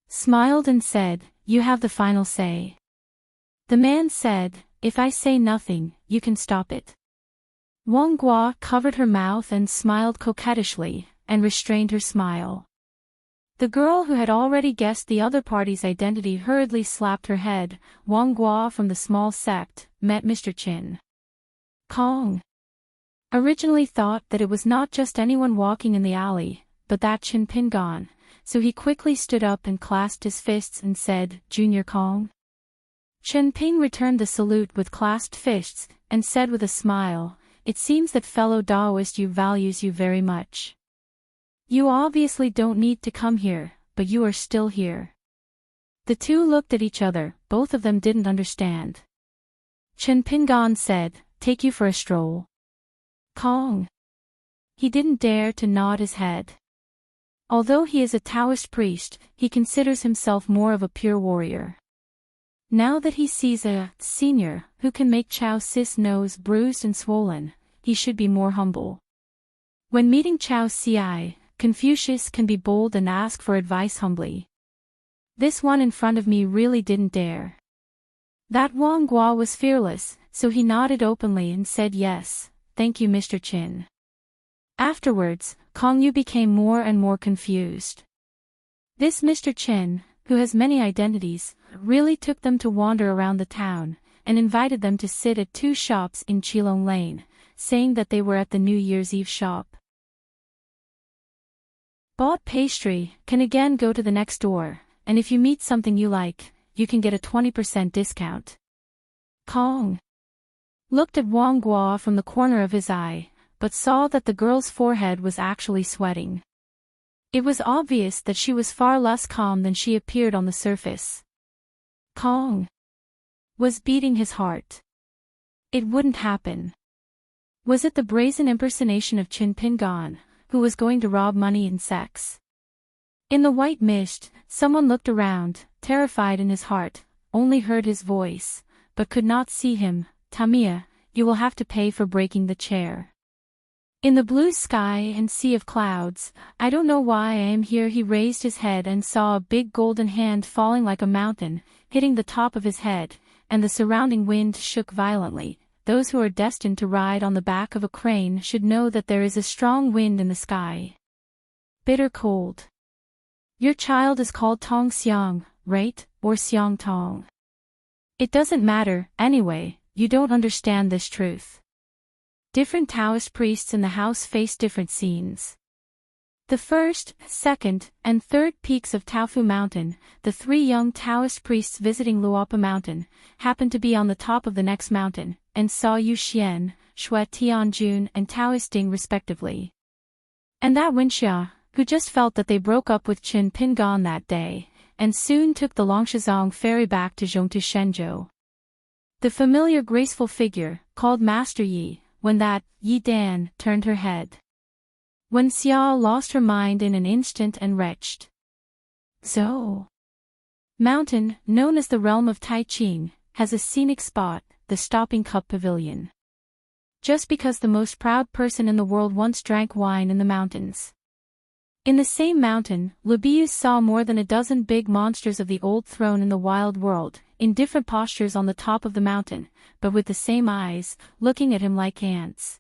A: smiled and said, you have the final say. The man said, if I say nothing, you can stop it. Wang Guo covered her mouth and smiled coquettishly, and restrained her smile. The girl who had already guessed the other party's identity hurriedly slapped her head. Wang Guo from the small sect, met Mr. Qin. Kong originally thought that it was not just anyone walking in the alley, but that Qin Pingan, so he quickly stood up and clasped his fists and said, Junior Kong. Chen Ping returned the salute with clasped fists, and said with a smile, it seems that fellow Taoist you values you very much. You obviously don't need to come here, but you are still here. The two looked at each other, both of them didn't understand. Chen Pingan said, take you for a stroll. Kong. He didn't dare to nod his head. Although he is a Taoist priest, he considers himself more of a pure warrior. Now that he sees a senior who can make Chao Si's nose bruised and swollen, he should be more humble. When meeting Chao Si, Confucius can be bold and ask for advice humbly. This one in front of me really didn't dare. That Wang Guo was fearless, so he nodded openly and said yes, thank you Mr. Qin. Afterwards, Kong Yu became more and more confused. This Mr. Qin, who has many identities, really took them to wander around the town, and invited them to sit at two shops in Qilong Lane, saying that they were at the New Year's Eve shop. Bought pastry, can again go to the next door, and if you meet something you like, you can get a 20% discount. Kong looked at Wang Guo from the corner of his eye, but saw that the girl's forehead was actually sweating. It was obvious that she was far less calm than she appeared on the surface. Kong was beating his heart. It wouldn't happen. Was it the brazen impersonation of Qin Pingan, who was going to rob money and sex? In the white mist, someone looked around, terrified in his heart, only heard his voice, but could not see him. Tamiya, you will have to pay for breaking the chair. In the blue sky and sea of clouds, I don't know why I am here. He raised his head and saw a big golden hand falling like a mountain, hitting the top of his head, and the surrounding wind shook violently. Those who are destined to ride on the back of a crane should know that there is a strong wind in the sky. Bitter cold. Your child is called Tong Xiang, right, or Xiang Tong? It doesn't matter, anyway, you don't understand this truth. Different Taoist priests in the house face different scenes. The first, second, and third peaks of Taofu Mountain, the three young Taoist priests visiting Luopa Mountain, happened to be on the top of the next mountain, and saw Yu Xian, Shui Tianjun and Taoist Ding respectively. And that Wenxia, who just felt that they broke up with Qin Pingan that day, and soon took the Longshizong ferry back to Zhongtu Shenzhou. The familiar graceful figure, called Master Yi, when that Yi Dan turned her head. When Xiao lost her mind in an instant and retched. Zhou Mountain, known as the realm of Tai Ching, has a scenic spot, the Stopping Cup Pavilion. Just because the most proud person in the world once drank wine in the mountains. In the same mountain, Lubius saw more than a dozen big monsters of the old throne in the wild world, in different postures on the top of the mountain, but with the same eyes, looking at him like ants.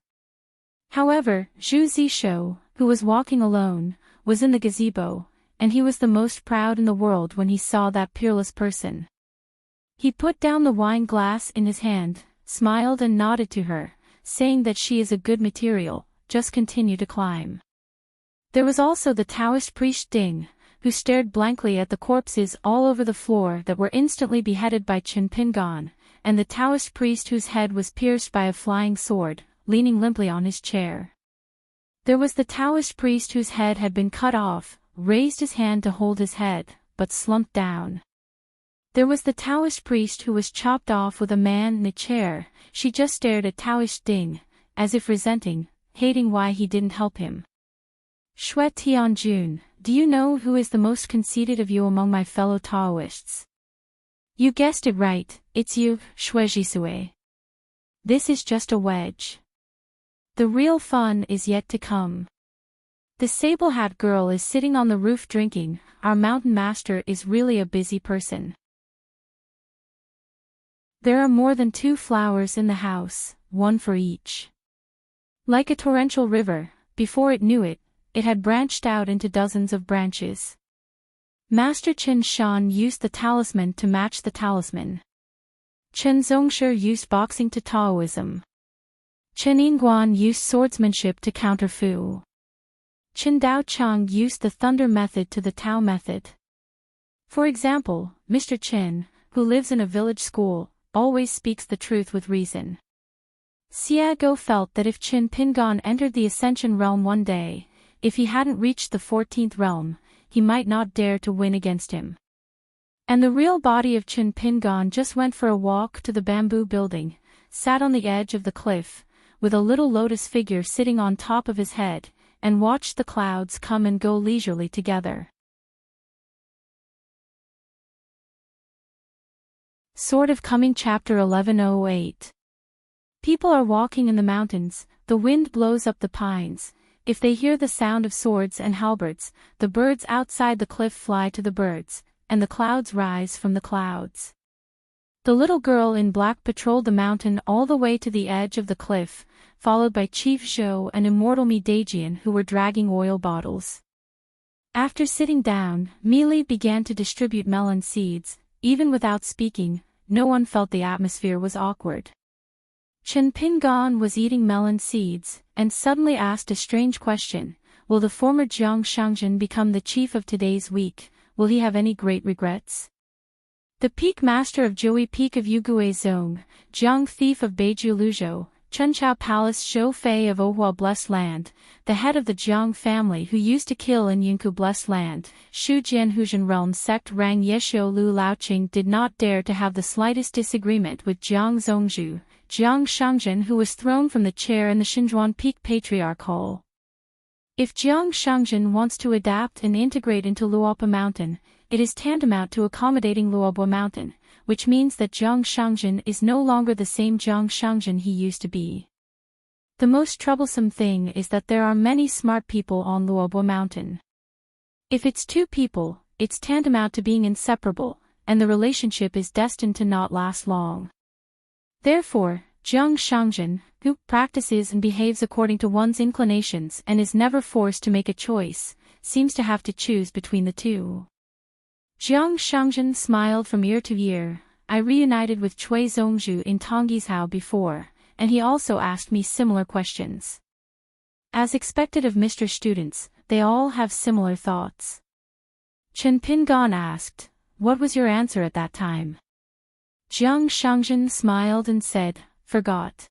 A: However, Zhu Zishou, who was walking alone, was in the gazebo, and he was the most proud in the world when he saw that peerless person. He put down the wine glass in his hand, smiled and nodded to her, saying that she is a good material, just continue to climb. There was also the Taoist priest Ding, who stared blankly at the corpses all over the floor that were instantly beheaded by Qin Pingan, and the Taoist priest whose head was pierced by a flying sword, leaning limply on his chair. There was the Taoist priest whose head had been cut off, raised his hand to hold his head, but slumped down. There was the Taoist priest who was chopped off with a man in a chair. She just stared at Taoist Ding, as if resenting, hating why he didn't help him. Shui Tianjun, do you know who is the most conceited of you among my fellow Taoists? You guessed it right, it's you, Shui Jisue. This is just a wedge. The real fun is yet to come. The sable hat girl is sitting on the roof drinking. Our mountain master is really a busy person. There are more than 2 flowers in the house, one for each. Like a torrential river, before it knew it, it had branched out into dozens of branches. Master Chen Shan used the talisman to match the talisman. Chen Zongshi used boxing to Taoism. Chen Yingguan used swordsmanship to counter Fu. Chen Daochang used the thunder method to the Tao method. For example, Mr. Chen, who lives in a village school, always speaks the truth with reason. Xiago felt that if Qin Pingan entered the Ascension realm one day, if he hadn't reached the 14th realm, he might not dare to win against him. And the real body of Qin Pingan just went for a walk to the bamboo building, sat on the edge of the cliff, with a little lotus figure sitting on top of his head, and watched the clouds come and go leisurely together. Sort of Coming Chapter 1108. People are walking in the mountains, the wind blows up the pines. If they hear the sound of swords and halberds, the birds outside the cliff fly to the birds, and the clouds rise from the clouds. The little girl in black patrolled the mountain all the way to the edge of the cliff, followed by Chief Zhou and Immortal Mi Dajian who were dragging oil bottles. After sitting down, Meili began to distribute melon seeds. Even without speaking, no one felt the atmosphere was awkward. Chen Pingan was eating melon seeds, and suddenly asked a strange question: will the former Jiang Shangjin become the chief of today's week? Will he have any great regrets? The Peak Master of Zhoui Peak of Yugue Zong, Jiang Thief of Beiju Luzhou, Chunchao Palace Zhou Fei of Ohua Blessed Land, the head of the Jiang family who used to kill in Yunku Blessed Land, Shu Jianhuzhen Realm Sect Rang Yeshio Lu Laoqing did not dare to have the slightest disagreement with Jiang Zongzhu, Jiang Shangjin who was thrown from the chair in the Xinzhuan Peak Patriarch Hall. If Jiang Shangjin wants to adapt and integrate into Luopa Mountain, it is tantamount to accommodating Luopa Mountain, which means that Jiang Shangjin is no longer the same Jiang Shangjin he used to be. The most troublesome thing is that there are many smart people on Luopa Mountain. If it's 2 people, it's tantamount to being inseparable, and the relationship is destined to not last long. Therefore, Jiang Shangjin, who practices and behaves according to one's inclinations and is never forced to make a choice, seems to have to choose between the 2. Jiang Shangjin smiled from ear to ear. I reunited with Cui Zongzhu in Tonggishao before, and he also asked me similar questions. As expected of Mr. Students, they all have similar thoughts. Chen Pingan asked, "What was your answer at that time?" Jiang Shangzhen smiled and said, "Forgot."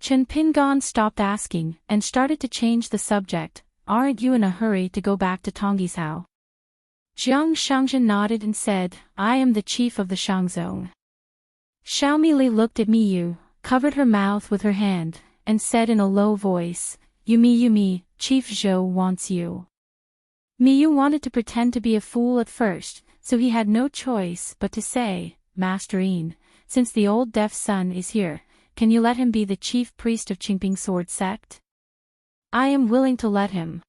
A: Chen Pingan stopped asking and started to change the subject. "Aren't you in a hurry to go back to Tonggishao?" Jiang Shangzhen nodded and said, "I am the chief of the Shangzong." Xiaomili looked at Miyu, covered her mouth with her hand, and said in a low voice, Yumi, Chief Zhou wants you." Miyu wanted to pretend to be a fool at first, so he had no choice but to say, "Master Yin, since the old deaf son is here, can you let him be the chief priest of Qingping Sword Sect?" "I am willing to let him."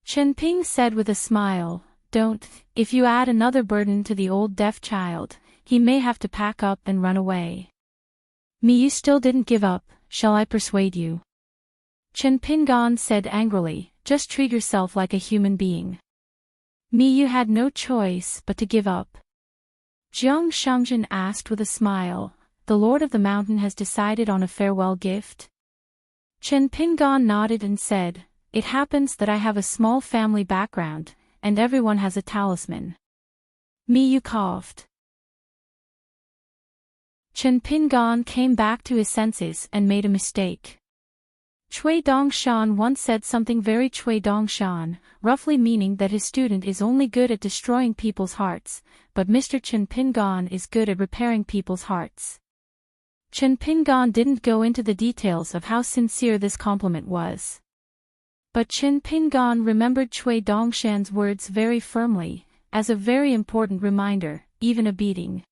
A: Chen Ping said with a smile, "Don't, if you add another burden to the old deaf child, he may have to pack up and run away." "Miyu still didn't give up, shall I persuade you?" Chen Pingan said angrily, "Just treat yourself like a human being." Miyu had no choice but to give up. Jiang Shangzhen asked with a smile, "The Lord of the Mountain has decided on a farewell gift?" Chen Pingan nodded and said, "It happens that I have a small family background, and everyone has a talisman." Miyu coughed. Chen Pingan came back to his senses and made a mistake. Cui Dongshan once said something very Cui Dongshan, roughly meaning that his student is only good at destroying people's hearts, but Mr. Chen Pingan is good at repairing people's hearts. Chen Pingan didn't go into the details of how sincere this compliment was. But Chen Pingan remembered Cui Dongshan's words very firmly, as a very important reminder, even a beating.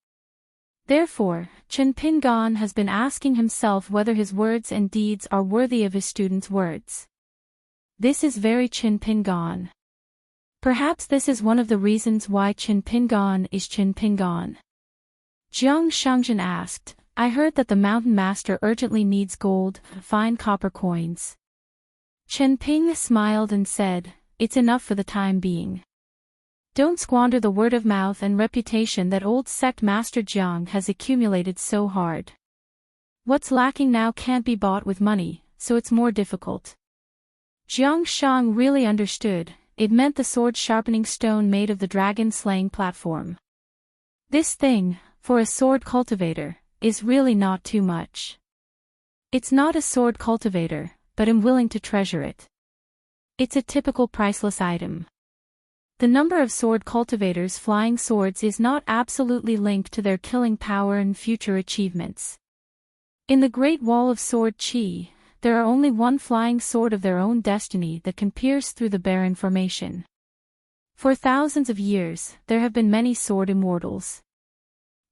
A: Therefore, Chen Pingan has been asking himself whether his words and deeds are worthy of his student's words. This is very Chen Pingan. Perhaps this is one of the reasons why Chen Pingan is Chen Pingan. Jiang Shangzhen asked, "I heard that the mountain master urgently needs gold, fine copper coins." Chen Ping smiled and said, "It's enough for the time being. Don't squander the word of mouth and reputation that old sect master Jiang has accumulated so hard. What's lacking now can't be bought with money, so it's more difficult." Jiang Shang really understood. It meant the sword sharpening stone made of the dragon slaying platform. This thing, for a sword cultivator, is really not too much. It's not a sword cultivator, but I'm willing to treasure it. It's a typical priceless item. The number of sword cultivators flying swords is not absolutely linked to their killing power and future achievements. In the Great Wall of Sword Qi, there are only one flying sword of their own destiny that can pierce through the barren formation. For thousands of years, there have been many sword immortals.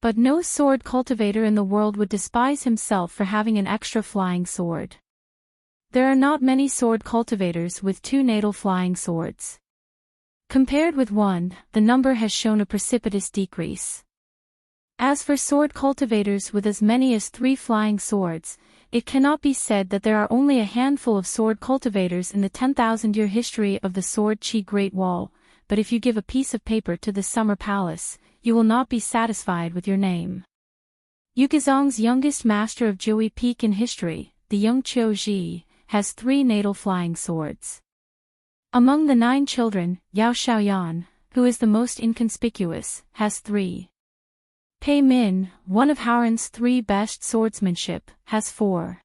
A: But no sword cultivator in the world would despise himself for having an extra flying sword. There are not many sword cultivators with 2 natal flying swords. Compared with 1, the number has shown a precipitous decrease. As for sword cultivators with as many as 3 flying swords, it cannot be said that there are only a handful of sword cultivators in the 10,000-year history of the Sword Qi Great Wall, but if you give a piece of paper to the Summer Palace, you will not be satisfied with your name. Yugizong's youngest master of Jiui Peak in history, the young Qiu Ji, has 3 natal flying swords. Among the 9 children, Yao Xiaoyan, who is the most inconspicuous, has 3. Pei Min, one of Haoran's 3 best swordsmanship, has 4.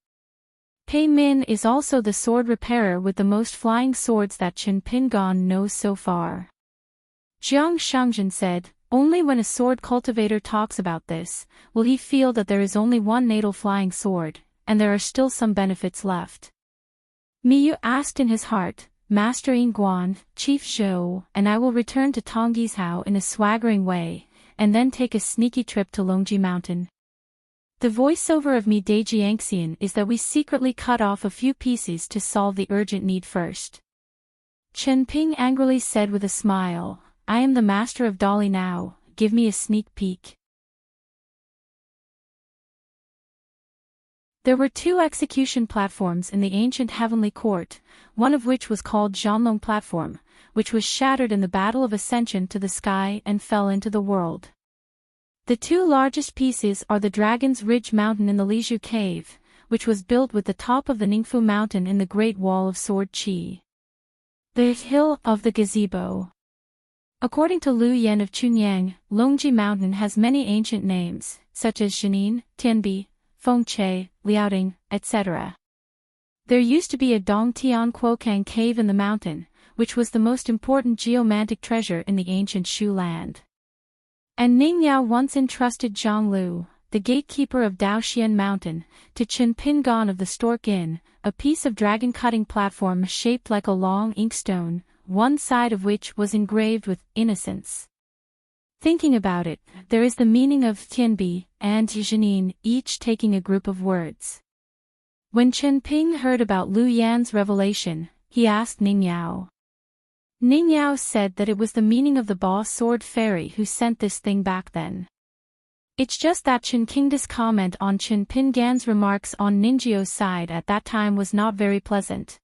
A: Pei Min is also the sword repairer with the most flying swords that Chen Pingan knows so far. Jiang Shangzhen said, "Only when a sword cultivator talks about this, will he feel that there is only 1 natal flying sword, and there are still some benefits left." Miyu asked in his heart, "Master Yingguan, Chief Zhou, and I will return to Tonggishao in a swaggering way, and then take a sneaky trip to Longji Mountain. The voiceover of Mi Deji Anxian is that we secretly cut off a few pieces to solve the urgent need first." Chen Ping angrily said with a smile, "I am the master of Dali now, give me a sneak peek." There were 2 execution platforms in the ancient heavenly court, one of which was called Zhanlong Platform, which was shattered in the Battle of Ascension to the sky and fell into the world. The 2 largest pieces are the Dragon's Ridge Mountain in the Lizhu Cave, which was built with the top of the Ningfu Mountain in the Great Wall of Sword Qi. The Hill of the Gazebo. According to Lu Yan of Chunyang, Longji Mountain has many ancient names, such as Jinin, Tianbi, Fengche, Liaoding, etc. There used to be a Dongtian Kuokang cave in the mountain, which was the most important geomantic treasure in the ancient Shu land. And Ningyao once entrusted Zhang Lu, the gatekeeper of Daoxian Mountain, to Chen Pingon of the Stork Inn, a piece of dragon-cutting platform shaped like a long inkstone, one side of which was engraved with innocence. Thinking about it, there is the meaning of Tianbi and Zhinin, each taking a group of words. When Chen Ping heard about Lu Yan's revelation, he asked Ningyao. Ningyao said that it was the meaning of the boss sword fairy who sent this thing back then. It's just that Chen Qingda's comment on Chen Pingan's remarks on Ninjio's side at that time was not very pleasant.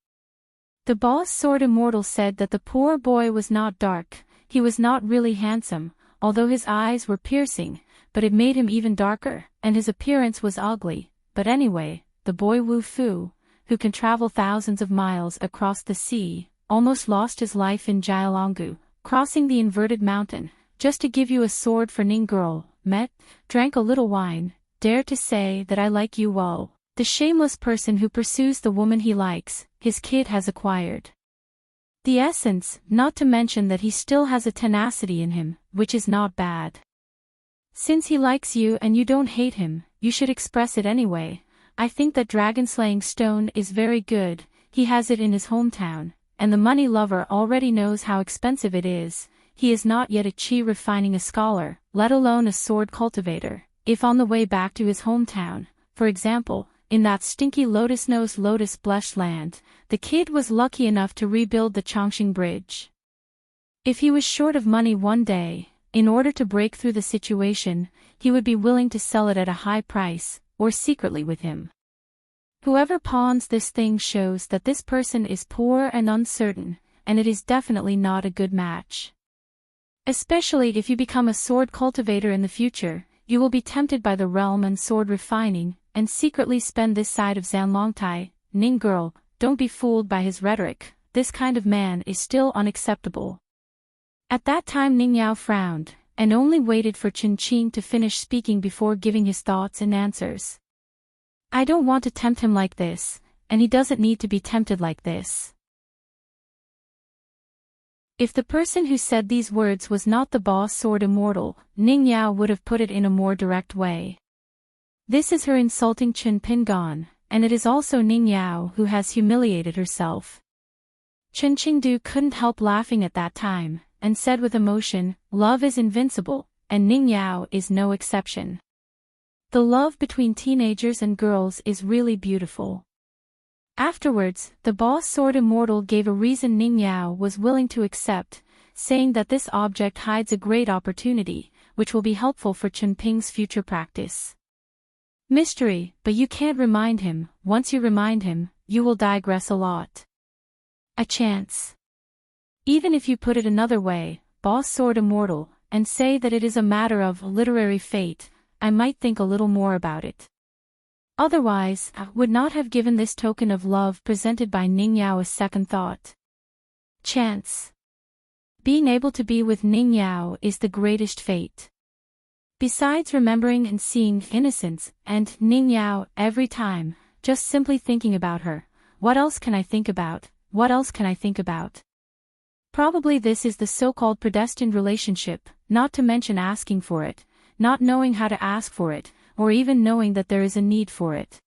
A: The boss sword immortal said that the poor boy was not dark, he was not really handsome, although his eyes were piercing, but it made him even darker, and his appearance was ugly. But anyway, the boy Wu Fu, who can travel thousands of miles across the sea, almost lost his life in Jialonggu, crossing the inverted mountain, just to give you a sword for Ning girl, met, drank a little wine, dare to say that I like you well. The shameless person who pursues the woman he likes, his kid has acquired the essence, not to mention that he still has a tenacity in him, which is not bad. Since he likes you and you don't hate him, you should express it anyway. I think that dragon-slaying stone is very good, he has it in his hometown, and the money lover already knows how expensive it is. He is not yet a chi refining a scholar, let alone a sword cultivator. If on the way back to his hometown, for example, in that stinky lotus-nosed lotus-blush land, the kid was lucky enough to rebuild the Chongqing Bridge. If he was short of money one day, in order to break through the situation, he would be willing to sell it at a high price, or secretly with him. Whoever pawns this thing shows that this person is poor and uncertain, and it is definitely not a good match. Especially if you become a sword cultivator in the future, you will be tempted by the realm and sword refining, and secretly spend this side of Zanlongtai. Ning girl, don't be fooled by his rhetoric, this kind of man is still unacceptable. At that time Ningyao frowned, and only waited for Chen Qing to finish speaking before giving his thoughts and answers. I don't want to tempt him like this, and he doesn't need to be tempted like this. If the person who said these words was not the boss sword immortal, Ningyao would have put it in a more direct way. This is her insulting Chen Pingon, and it is also Ningyao who has humiliated herself. Chen Qingdu couldn't help laughing at that time, and said with emotion, love is invincible, and Ningyao is no exception. The love between teenagers and girls is really beautiful. Afterwards, the boss sword immortal gave a reason Ningyao was willing to accept, saying that this object hides a great opportunity, which will be helpful for Chen Ping's future practice. Mystery, but you can't remind him. Once you remind him, you will digress a lot. A chance. Even if you put it another way, boss sword immortal, and say that it is a matter of literary fate, I might think a little more about it. Otherwise, I would not have given this token of love presented by Ningyao a second thought. Chance. Being able to be with Ningyao is the greatest fate. Besides remembering and seeing innocence and Ningyao every time, just simply thinking about her, what else can I think about? What else can I think about? Probably this is the so-called predestined relationship, not to mention asking for it, not knowing how to ask for it, or even knowing that there is a need for it.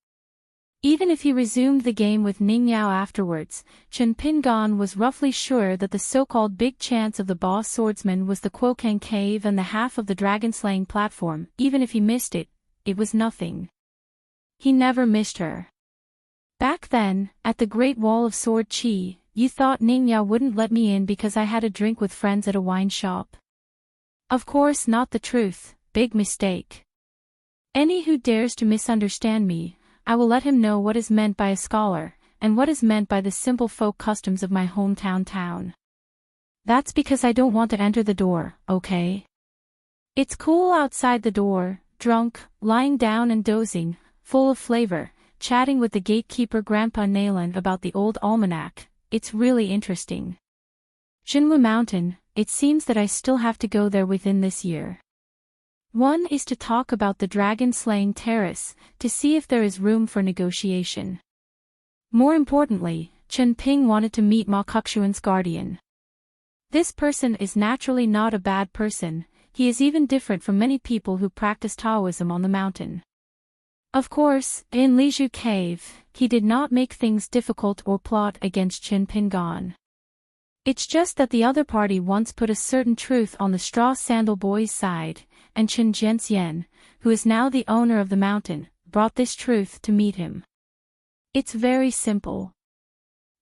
A: Even if he resumed the game with Ningyao afterwards, Chen Pingon was roughly sure that the so-called big chance of the boss swordsman was the Kuokang cave and the half of the dragon-slaying platform. Even if he missed it, it was nothing. He never missed her. Back then, at the Great Wall of Sword Chi, you thought Ningyao wouldn't let me in because I had a drink with friends at a wine shop. Of course not the truth, big mistake. Any who dares to misunderstand me, I will let him know what is meant by a scholar, and what is meant by the simple folk customs of my hometown town. That's because I don't want to enter the door, okay? It's cool outside the door, drunk, lying down and dozing, full of flavor, chatting with the gatekeeper Grandpa Nayland about the old almanac. It's really interesting. Jinwu Mountain, it seems that I still have to go there within this year. One is to talk about the dragon-slaying terrace, to see if there is room for negotiation. More importantly, Chen Ping wanted to meet Ma Kexuan's guardian. This person is naturally not a bad person, he is even different from many people who practice Taoism on the mountain. Of course, in Liju Cave, he did not make things difficult or plot against Chen Pingan. It's just that the other party once put a certain truth on the straw sandal boy's side, and Chen Jianxian, who is now the owner of the mountain, brought this truth to meet him. It's very simple.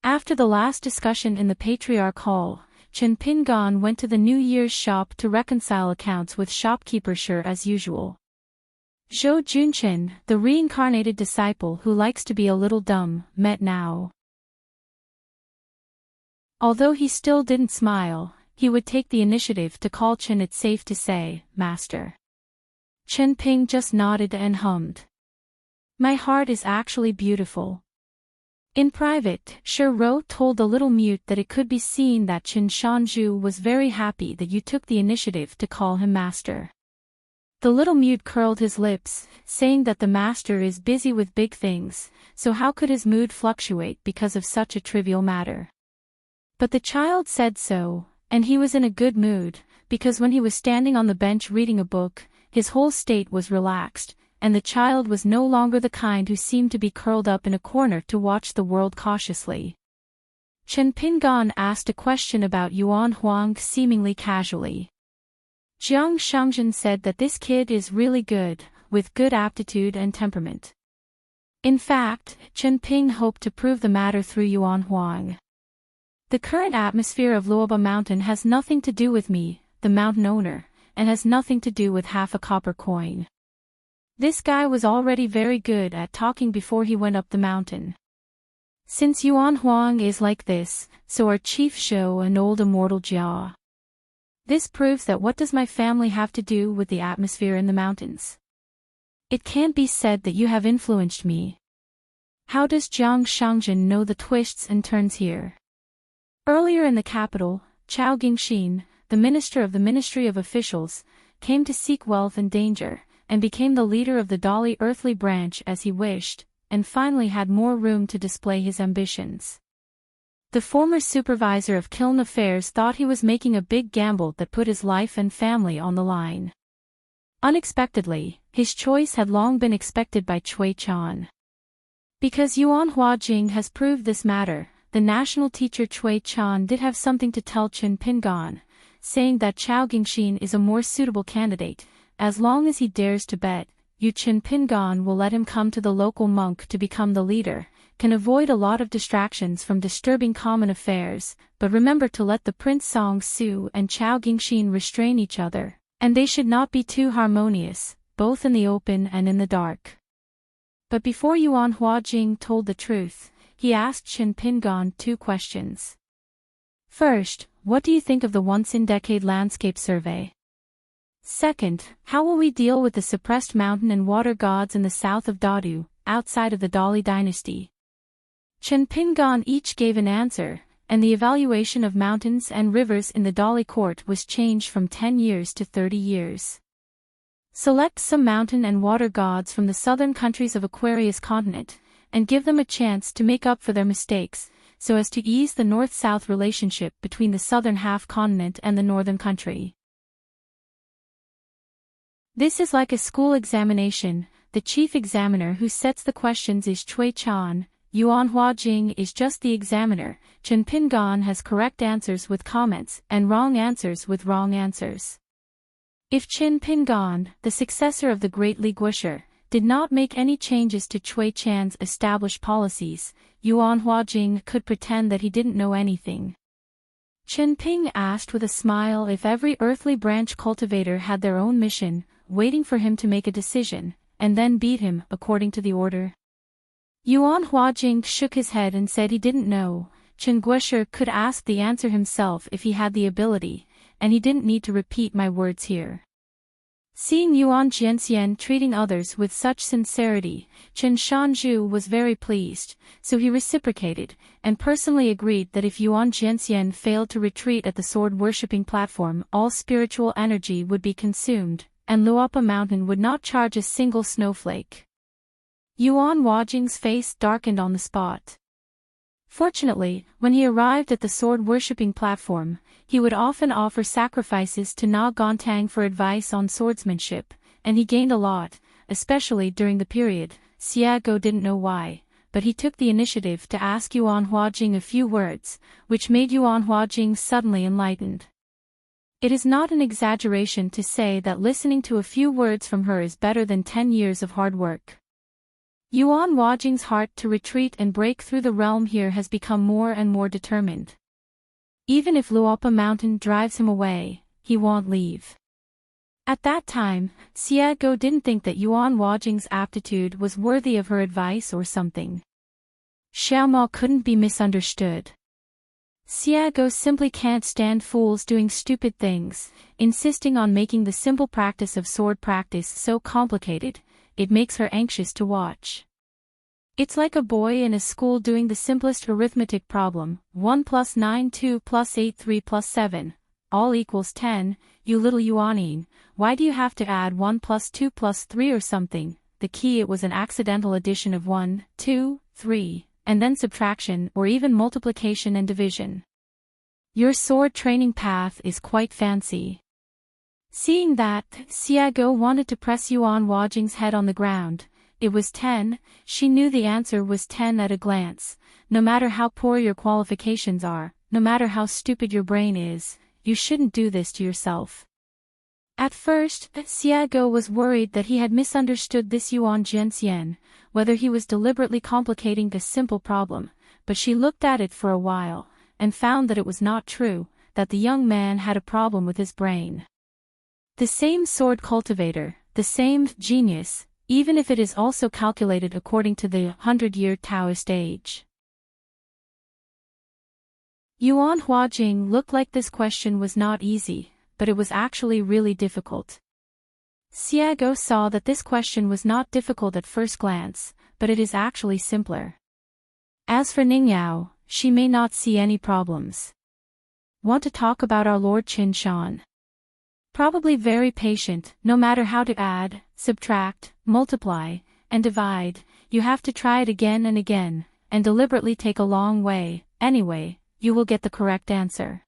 A: After the last discussion in the Patriarch Hall, Chen Pingan went to the New Year's shop to reconcile accounts with shopkeeper Shi as usual. Zhou Junchen, the reincarnated disciple who likes to be a little dumb, met now. Although he still didn't smile, he would take the initiative to call Chen. It's safe to say, Master. Chen Ping just nodded and hummed. My heart is actually beautiful. In private, Shi Rou told the little mute that it could be seen that Chen Shanzhu was very happy that you took the initiative to call him Master. The little mute curled his lips, saying that the Master is busy with big things, so how could his mood fluctuate because of such a trivial matter? But the child said so, and he was in a good mood, because when he was standing on the bench reading a book, his whole state was relaxed, and the child was no longer the kind who seemed to be curled up in a corner to watch the world cautiously. Chen Pingan asked a question about Yuan Huang seemingly casually. Jiang Shangzhen said that this kid is really good, with good aptitude and temperament. In fact, Chen Ping hoped to prove the matter through Yuan Huang. The current atmosphere of Luoba Mountain has nothing to do with me, the mountain owner, and has nothing to do with half a copper coin. This guy was already very good at talking before he went up the mountain. Since Yuan Huang is like this, so are Chief Shou and old immortal Jia. This proves that what does my family have to do with the atmosphere in the mountains? It can't be said that you have influenced me. How does Jiang Shangzhen know the twists and turns here? Earlier in the capital, Chao Gingxin, the minister of the Ministry of Officials, came to seek wealth and danger, and became the leader of the Dali earthly branch as he wished, and finally had more room to display his ambitions. The former supervisor of Kiln Affairs thought he was making a big gamble that put his life and family on the line. Unexpectedly, his choice had long been expected by Cui Chan. Because Yuan Huajing has proved this matter, the national teacher Cui Chan did have something to tell Chen Pingan, saying that Chao Gingxin is a more suitable candidate, as long as he dares to bet, Chen Pingan will let him come to the local monk to become the leader, can avoid a lot of distractions from disturbing common affairs, but remember to let the Prince Song Su and Chao Gingxin restrain each other, and they should not be too harmonious, both in the open and in the dark. But before Yuan Huajing told the truth, he asked Chen Pingan 2 questions. First, what do you think of the once-in-decade landscape survey? Second, how will we deal with the suppressed mountain and water gods in the south of Dadu, outside of the Dali dynasty? Chen Pingan each gave an answer, and the evaluation of mountains and rivers in the Dali court was changed from 10 years to 30 years. Select some mountain and water gods from the southern countries of Aquarius continent, and give them a chance to make up for their mistakes, so as to ease the north-south relationship between the southern half-continent and the northern country. This is like a school examination. The chief examiner who sets the questions is Cui Chan, Yuan Huajing is just the examiner, Chen Pingan has correct answers with comments and wrong answers with wrong answers. If Chen Pingan, the successor of the great Li Guosher, did not make any changes to Cui Chan's established policies, Yuan Huajing could pretend that he didn't know anything. Chen Ping asked with a smile if every earthly branch cultivator had their own mission, waiting for him to make a decision, and then beat him according to the order. Yuan Huajing shook his head and said he didn't know. Chen Guosher could ask the answer himself if he had the ability, and he didn't need to repeat my words here. Seeing Yuan Jianxian treating others with such sincerity, Chen Shanzhu was very pleased, so he reciprocated, and personally agreed that if Yuan Jianxian failed to retreat at the sword-worshipping platform, all spiritual energy would be consumed, and Luopa Mountain would not charge a single snowflake. Yuan Huajing's face darkened on the spot. Fortunately, when he arrived at the sword-worshipping platform, he would often offer sacrifices to Na Gontang for advice on swordsmanship, and he gained a lot, especially during the period. Xiago didn't know why, but he took the initiative to ask Yuan Huajing a few words, which made Yuan Huajing suddenly enlightened. It is not an exaggeration to say that listening to a few words from her is better than 10 years of hard work. Yuan Huajing's heart to retreat and break through the realm here has become more and more determined. Even if Luopa Mountain drives him away, he won't leave. At that time, Xiago didn't think that Yuan Huajing's aptitude was worthy of her advice or something. Xiaomao couldn't be misunderstood. Xiago simply can't stand fools doing stupid things, insisting on making the simple practice of sword practice so complicated. It makes her anxious to watch. It's like a boy in a school doing the simplest arithmetic problem, 1 plus 9 2 plus 8 3 plus 7, all equals 10, you little Yuanine, why do you have to add 1 plus 2 plus 3 or something? The key it was an accidental addition of 1, 2, 3, and then subtraction or even multiplication and division. Your sword training path is quite fancy. Seeing that, Xiago wanted to press Yuan Huajing's head on the ground. It was 10, she knew the answer was 10 at a glance. No matter how poor your qualifications are, no matter how stupid your brain is, you shouldn't do this to yourself. At first, Xiago was worried that he had misunderstood this Yuan Jianxian, whether he was deliberately complicating a simple problem, but she looked at it for a while, and found that it was not true, that the young man had a problem with his brain. The same sword cultivator, the same genius, even if it is also calculated according to the 100-year Taoist age. Yuan Huajing looked like this question was not easy, but it was actually really difficult. Xiago saw that this question was not difficult at first glance, but it is actually simpler. As for Ningyao, she may not see any problems. Want to talk about our Lord Qin Shan? Probably very patient, no matter how to add, subtract, multiply, and divide, you have to try it again and again, and deliberately take a long way, anyway, you will get the correct answer.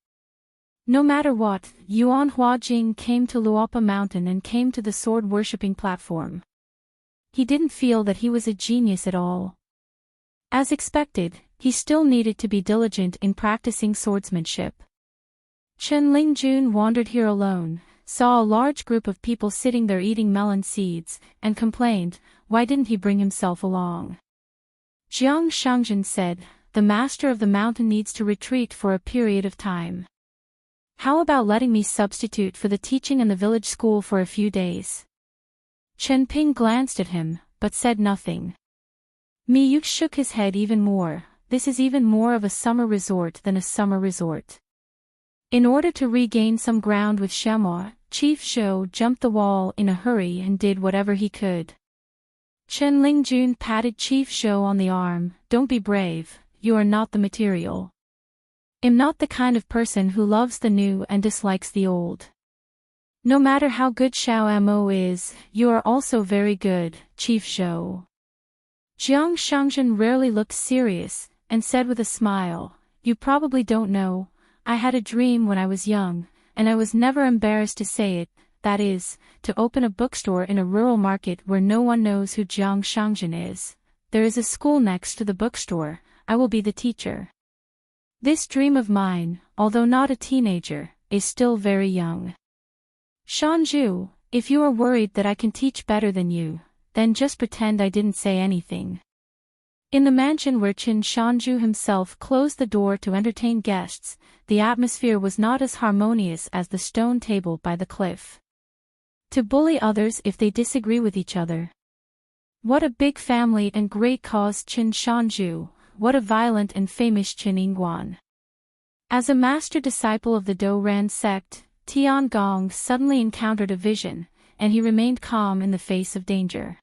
A: No matter what, Yuan Huajing came to Luopa Mountain and came to the sword-worshipping platform. He didn't feel that he was a genius at all. As expected, he still needed to be diligent in practicing swordsmanship. Chen Lingjun wandered here alone, saw a large group of people sitting there eating melon seeds, and complained, why didn't he bring himself along? Jiang Shangzhen said, the master of the mountain needs to retreat for a period of time. How about letting me substitute for the teaching in the village school for a few days? Chen Ping glanced at him, but said nothing. Mi Yu shook his head even more, this is even more of a summer resort than a summer resort. In order to regain some ground with Xiaomao, Chief Zhou jumped the wall in a hurry and did whatever he could. Chen Lingjun patted Chief Zhou on the arm, don't be brave, you are not the material. I'm not the kind of person who loves the new and dislikes the old. No matter how good Xiao Mo is, you are also very good, Chief Zhou. Jiang Shangzhen rarely looked serious, and said with a smile, you probably don't know, I had a dream when I was young, and I was never embarrassed to say it, that is, to open a bookstore in a rural market where no one knows who Jiang Shangzhen is. There is a school next to the bookstore, I will be the teacher. This dream of mine, although not a teenager, is still very young. Shanzhu, if you are worried that I can teach better than you, then just pretend I didn't say anything. In the mansion where Qin Shanzhu himself closed the door to entertain guests, the atmosphere was not as harmonious as the stone table by the cliff. To bully others if they disagree with each other. What a big family and great cause Qin Shanzhu, what a violent and famous Qin Yingguan. As a master disciple of the Douran sect, Tian Gong suddenly encountered a vision, and he remained calm in the face of danger.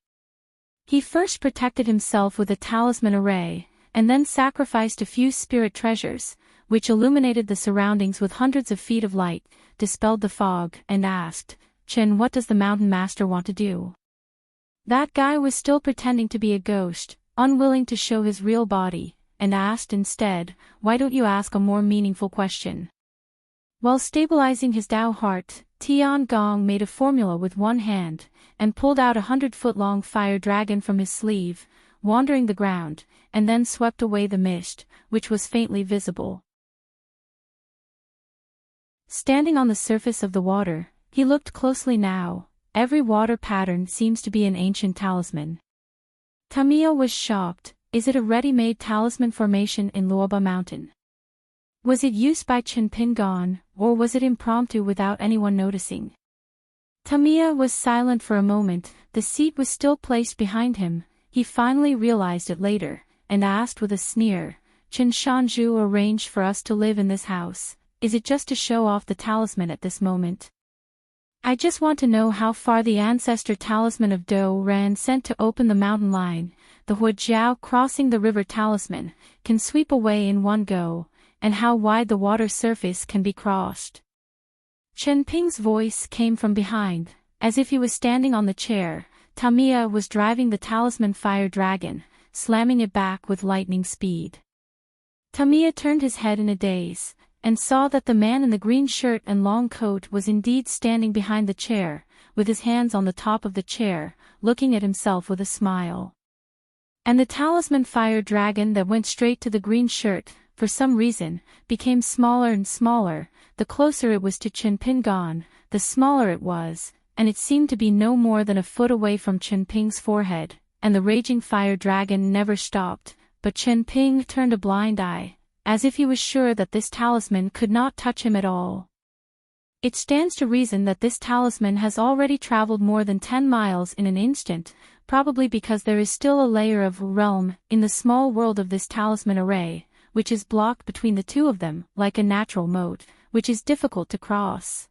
A: He first protected himself with a talisman array, and then sacrificed a few spirit treasures, which illuminated the surroundings with hundreds of feet of light, dispelled the fog, and asked, "Chen, what does the mountain master want to do?" That guy was still pretending to be a ghost, unwilling to show his real body, and asked instead, "Why don't you ask a more meaningful question?" While stabilizing his Tao heart, Tiangong made a formula with one hand, and pulled out 100-foot-long fire dragon from his sleeve, wandering the ground, and then swept away the mist, which was faintly visible. Standing on the surface of the water, he looked closely now. Every water pattern seems to be an ancient talisman. Tamiya was shocked. Is it a ready-made talisman formation in Luoba Mountain? Was it used by Chen Pingon, or was it impromptu without anyone noticing? Tamiya was silent for a moment. The seat was still placed behind him. He finally realized it later, and asked with a sneer, "Chen Shanzhu arranged for us to live in this house. Is it just to show off the talisman at this moment? I just want to know how far the ancestor talisman of Do Ran sent to open the mountain line, the Huajiao crossing the river talisman, can sweep away in one go, and how wide the water surface can be crossed." Chen Ping's voice came from behind, as if he was standing on the chair. Tamiya was driving the talisman fire dragon, slamming it back with lightning speed. Tamiya turned his head in a daze, and saw that the man in the green shirt and long coat was indeed standing behind the chair, with his hands on the top of the chair, looking at himself with a smile. And the talisman fire dragon that went straight to the green shirt, for some reason, became smaller and smaller. The closer it was to Chen Pingon, the smaller it was, and it seemed to be no more than a foot away from Chen Ping's forehead, and the raging fire dragon never stopped, but Chen Ping turned a blind eye, as if he was sure that this talisman could not touch him at all. It stands to reason that this talisman has already traveled more than 10 miles in an instant, probably because there is still a layer of realm in the small world of this talisman array, which is blocked between the two of them, like a natural moat, which is difficult to cross.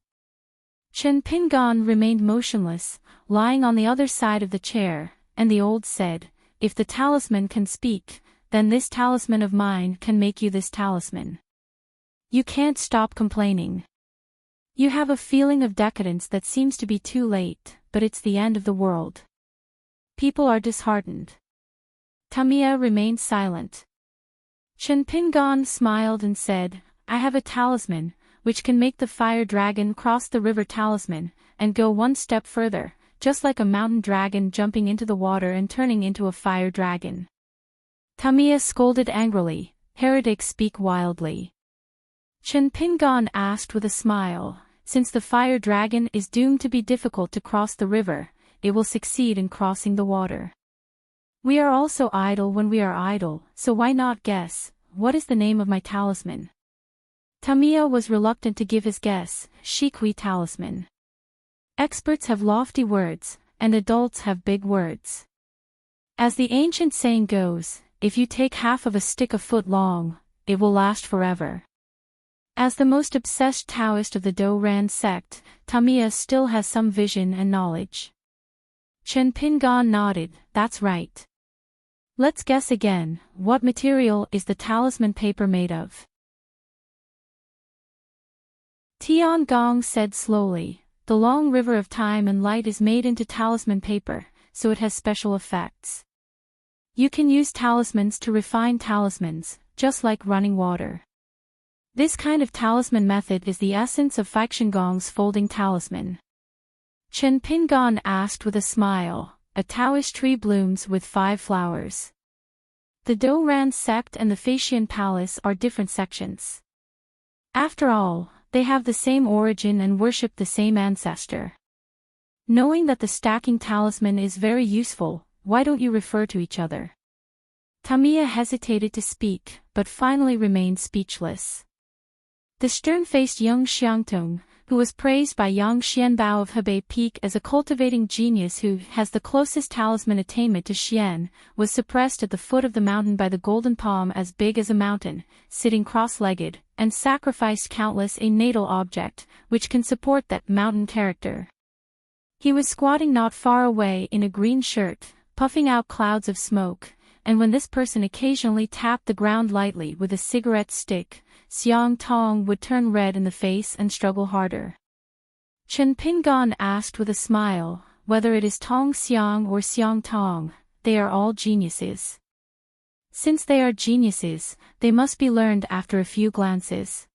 A: Chen Pingon remained motionless, lying on the other side of the chair, and the old said, "If the talisman can speak, then this talisman of mine can make you this talisman. You can't stop complaining. You have a feeling of decadence that seems to be too late, but it's the end of the world. People are disheartened." Tamiya remained silent. Chen Pingon smiled and said, "I have a talisman, which can make the fire dragon cross the river talisman, and go one step further, just like a mountain dragon jumping into the water and turning into a fire dragon." Tamiya scolded angrily, "Heretics speak wildly." Chen Pingon asked with a smile, "Since the fire dragon is doomed to be difficult to cross the river, it will succeed in crossing the water. We are also idle when we are idle, so why not guess, what is the name of my talisman?" Tamiya was reluctant to give his guess, "Shikui talisman." Experts have lofty words, and adults have big words. As the ancient saying goes, if you take half of a stick a foot long, it will last forever. As the most obsessed Taoist of the Do Ran sect, Tamiya still has some vision and knowledge. Chen Pingon nodded, "That's right. Let's guess again, what material is the talisman paper made of?" Tiangong said slowly, "The long river of time and light is made into talisman paper, so it has special effects. You can use talismans to refine talismans, just like running water. This kind of talisman method is the essence of Feixingong's folding talisman." Chen Pingon asked with a smile, "A Taoist tree blooms with 5 flowers. The Do Ran sect and the Feixian Palace are different sections. After all, they have the same origin and worship the same ancestor. Knowing that the stacking talisman is very useful, why don't you refer to each other?" Tamiya hesitated to speak, but finally remained speechless. The stern-faced young Xiangtong, who was praised by Yang Xianbao of Hebei Peak as a cultivating genius who has the closest talisman attainment to Xian, was suppressed at the foot of the mountain by the golden palm as big as a mountain, sitting cross-legged, and sacrificed countless a natal object, which can support that mountain character. He was squatting not far away in a green shirt, puffing out clouds of smoke, and when this person occasionally tapped the ground lightly with a cigarette stick, Xiang Tong would turn red in the face and struggle harder. Chen Pingan asked with a smile, whether it is Tong Xiang or Xiang Tong, they are all geniuses. Since they are geniuses, they must be learned after a few glances.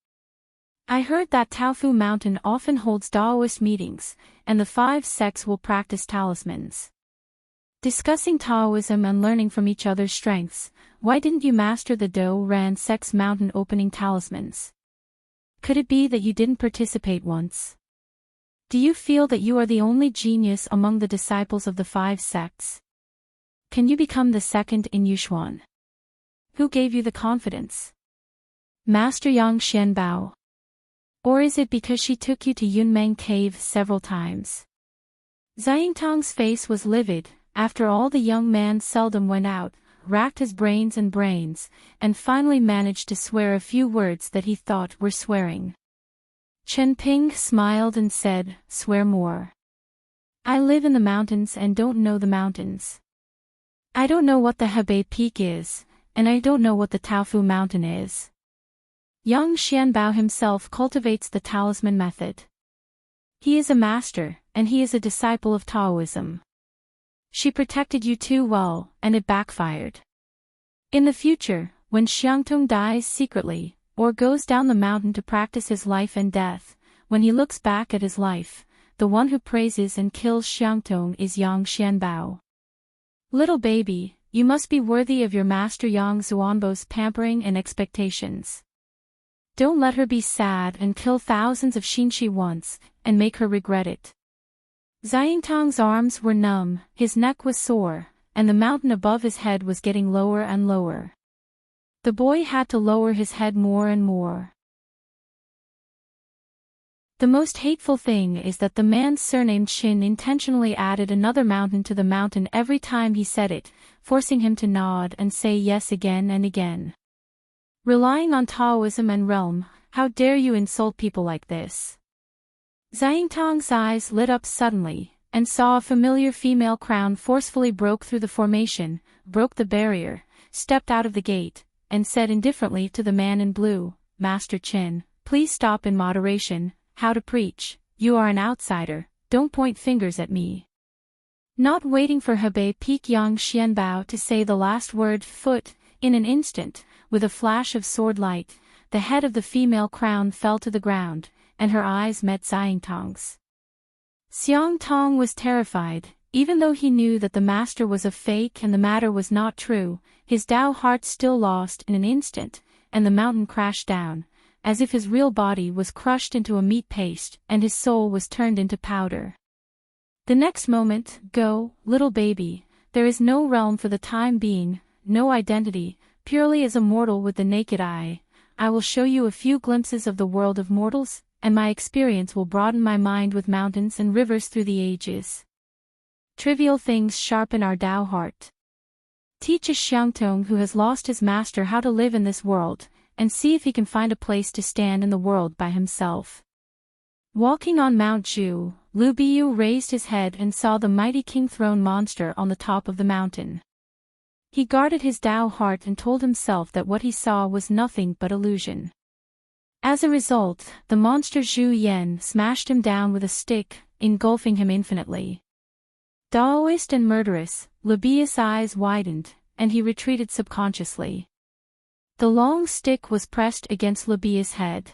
A: I heard that Taofu Mountain often holds Taoist meetings, and the 5 sects will practice talismans. Discussing Taoism and learning from each other's strengths, why didn't you master the Do Ran sect's mountain opening talismans? Could it be that you didn't participate once? Do you feel that you are the only genius among the disciples of the 5 sects? Can you become the second in Yushuan? Who gave you the confidence? Master Yang Xianbao. Or is it because she took you to Yunmeng Cave several times? Xiangtong's face was livid. After all, the young man seldom went out, racked his brains, and finally managed to swear a few words that he thought were swearing. Chen Ping smiled and said, "Swear more. I live in the mountains and don't know the mountains. I don't know what the Hebei Peak is, and I don't know what the Taofu Mountain is." Yang Xianbao himself cultivates the talisman method. He is a master, and he is a disciple of Taoism. She protected you too well, and it backfired. In the future, when Xiangtong dies secretly, or goes down the mountain to practice his life and death, when he looks back at his life, the one who praises and kills Xiangtong is Yang Xianbao. Little baby, you must be worthy of your master Yang Xuanbo's pampering and expectations. Don't let her be sad and kill thousands of Xinshi once, and make her regret it. Xiangtong's arms were numb, his neck was sore, and the mountain above his head was getting lower and lower. The boy had to lower his head more and more. The most hateful thing is that the man surnamed Qin intentionally added another mountain to the mountain every time he said it, forcing him to nod and say yes again and again. Relying on Taoism and realm, how dare you insult people like this? Xiangtong's eyes lit up suddenly, and saw a familiar female crown forcefully broke through the formation, broke the barrier, stepped out of the gate, and said indifferently to the man in blue, "Master Qin, please stop in moderation, how to preach, you are an outsider, don't point fingers at me." Not waiting for Hebei Peak Yang Xianbao to say the last word foot, in an instant, with a flash of sword light, the head of the female crown fell to the ground, and her eyes met Xiangtong's. Xiang Tong was terrified, even though he knew that the master was a fake and the matter was not true, his Tao heart still lost in an instant, and the mountain crashed down, as if his real body was crushed into a meat paste and his soul was turned into powder. The next moment, go, little baby, there is no realm for the time being, no identity, purely as a mortal with the naked eye. I will show you a few glimpses of the world of mortals, and my experience will broaden my mind with mountains and rivers through the ages. Trivial things sharpen our Tao heart. Teach a Xiangtong who has lost his master how to live in this world, and see if he can find a place to stand in the world by himself. Walking on Mount Zhu, Lu Biyu raised his head and saw the mighty king throne monster on the top of the mountain. He guarded his Tao heart and told himself that what he saw was nothing but illusion. As a result, the monster Zhu Yan smashed him down with a stick, engulfing him infinitely. Taoist and murderous, Lu Biyu's eyes widened, and he retreated subconsciously. The long stick was pressed against Lu Biyu's head.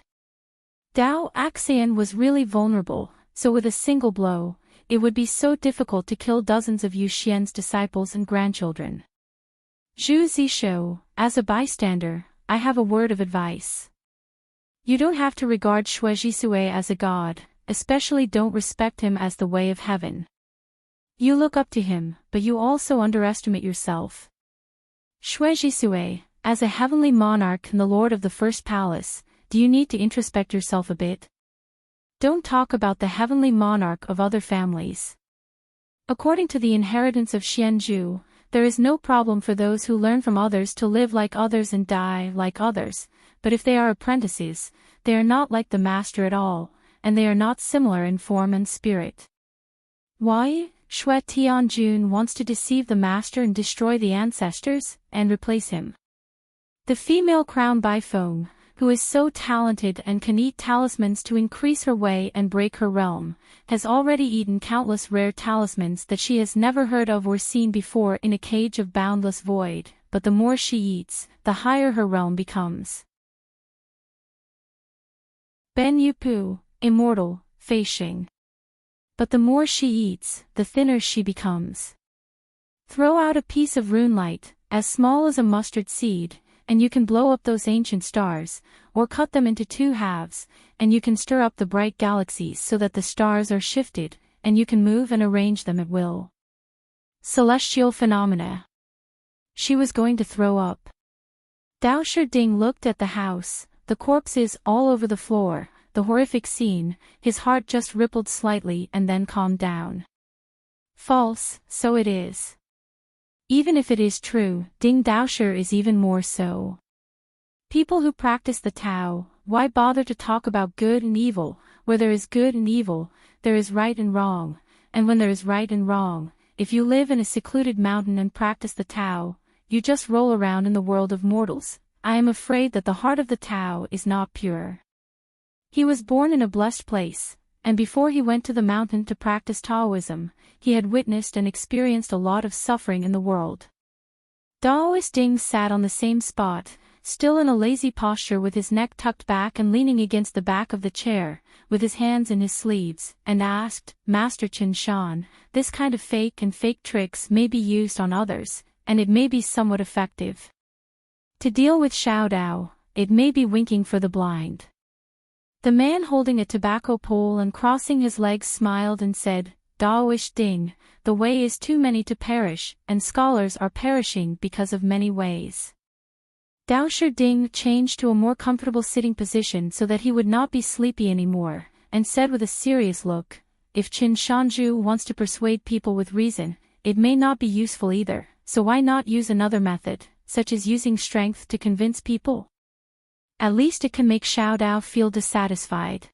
A: Tao Axian was really vulnerable, so with a single blow, it would be so difficult to kill dozens of Yu Xian's disciples and grandchildren. Zhu Zishou, as a bystander, I have a word of advice. You don't have to regard Shui Jisue as a god, especially don't respect him as the way of heaven. You look up to him, but you also underestimate yourself. Shui Jisue, as a heavenly monarch and the lord of the first palace, do you need to introspect yourself a bit? Don't talk about the heavenly monarch of other families. According to the inheritance of Xianzhu, there is no problem for those who learn from others to live like others and die like others, but if they are apprentices, they are not like the master at all, and they are not similar in form and spirit. Why? Shui Tianjun wants to deceive the master and destroy the ancestors, and replace him. The female crown Baifeng, who is so talented and can eat talismans to increase her way and break her realm, has already eaten countless rare talismans that she has never heard of or seen before in a cage of boundless void, but the more she eats, the higher her realm becomes. Ben Yupu, immortal, Feishing. But the more she eats, the thinner she becomes. Throw out a piece of runelight, as small as a mustard seed, and you can blow up those ancient stars, or cut them into two halves, and you can stir up the bright galaxies so that the stars are shifted, and you can move and arrange them at will. Celestial phenomena. She was going to throw up. Dao Sherding looked at the house, the corpses all over the floor, the horrific scene, his heart just rippled slightly and then calmed down. False, so it is. Even if it is true, Ding Daoshi is even more so. People who practice the Tao, why bother to talk about good and evil? Where there is good and evil, there is right and wrong, and when there is right and wrong, if you live in a secluded mountain and practice the Tao, you just roll around in the world of mortals. I am afraid that the heart of the Tao is not pure. He was born in a blessed place, and before he went to the mountain to practice Taoism, he had witnessed and experienced a lot of suffering in the world. Daoist Ding sat on the same spot, still in a lazy posture with his neck tucked back and leaning against the back of the chair, with his hands in his sleeves, and asked, Master Qin Shan, this kind of fake tricks may be used on others, and it may be somewhat effective. To deal with Xiao Dao, it may be winking for the blind. The man holding a tobacco pole and crossing his legs smiled and said, Daoish Ding, the way is too many to perish, and scholars are perishing because of many ways. Dao Sherding changed to a more comfortable sitting position so that he would not be sleepy anymore, and said with a serious look, if Qin Shanju wants to persuade people with reason, it may not be useful either, so why not use another method, such as using strength to convince people? At least it can make Xiao Dao feel dissatisfied.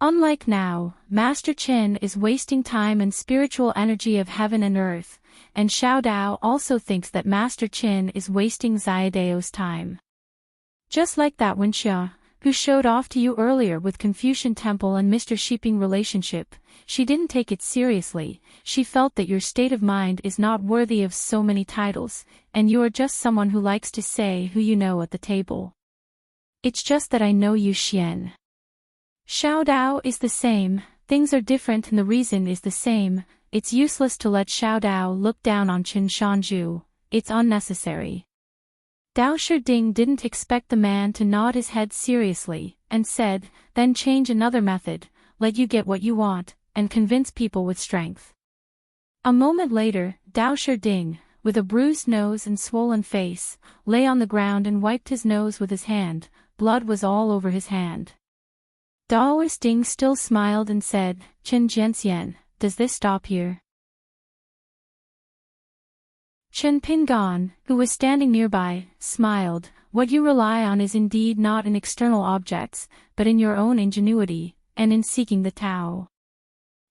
A: Unlike now, Master Qin is wasting time and spiritual energy of heaven and earth, and Xiao Dao also thinks that Master Qin is wasting Xiaodao's time. Just like that when Xia, who showed off to you earlier with Confucian Temple and Mr. Sheeping relationship, she didn't take it seriously, she felt that your state of mind is not worthy of so many titles, and you are just someone who likes to say who you know at the table. It's just that I know you Xian. Xiao Dao is the same, things are different and the reason is the same, it's useless to let Xiao Dao look down on Qin Shanju, it's unnecessary. Dao Sherding didn't expect the man to nod his head seriously, and said, then change another method, let you get what you want, and convince people with strength. A moment later, Dao Sherding, with a bruised nose and swollen face, lay on the ground and wiped his nose with his hand, blood was all over his hand. Daoist Ding still smiled and said, Qin Jianxian, does this stop here? Chen Pingan, who was standing nearby, smiled, what you rely on is indeed not in external objects, but in your own ingenuity, and in seeking the Tao.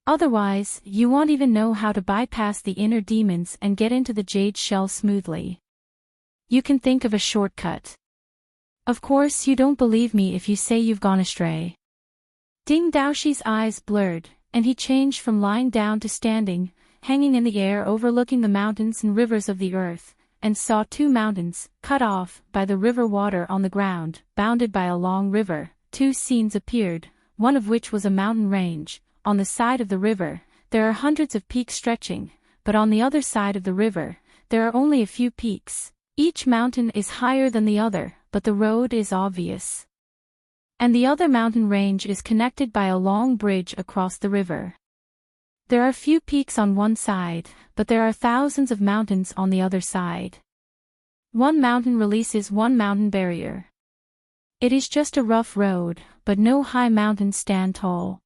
A: Otherwise, you won't even know how to bypass the inner demons and get into the jade shell smoothly. You can think of a shortcut. Of course you don't believe me if you say you've gone astray. Ding Daoshi's eyes blurred, and he changed from lying down to standing, hanging in the air overlooking the mountains and rivers of the earth, and saw two mountains, cut off by the river water on the ground, bounded by a long river. Two scenes appeared, one of which was a mountain range. On the side of the river, there are hundreds of peaks stretching, but on the other side of the river, there are only a few peaks. Each mountain is higher than the other, but the road is obvious. And the other mountain range is connected by a long bridge across the river. There are few peaks on one side, but there are thousands of mountains on the other side. One mountain releases one mountain barrier. It is just a rough road, but no high mountains stand tall.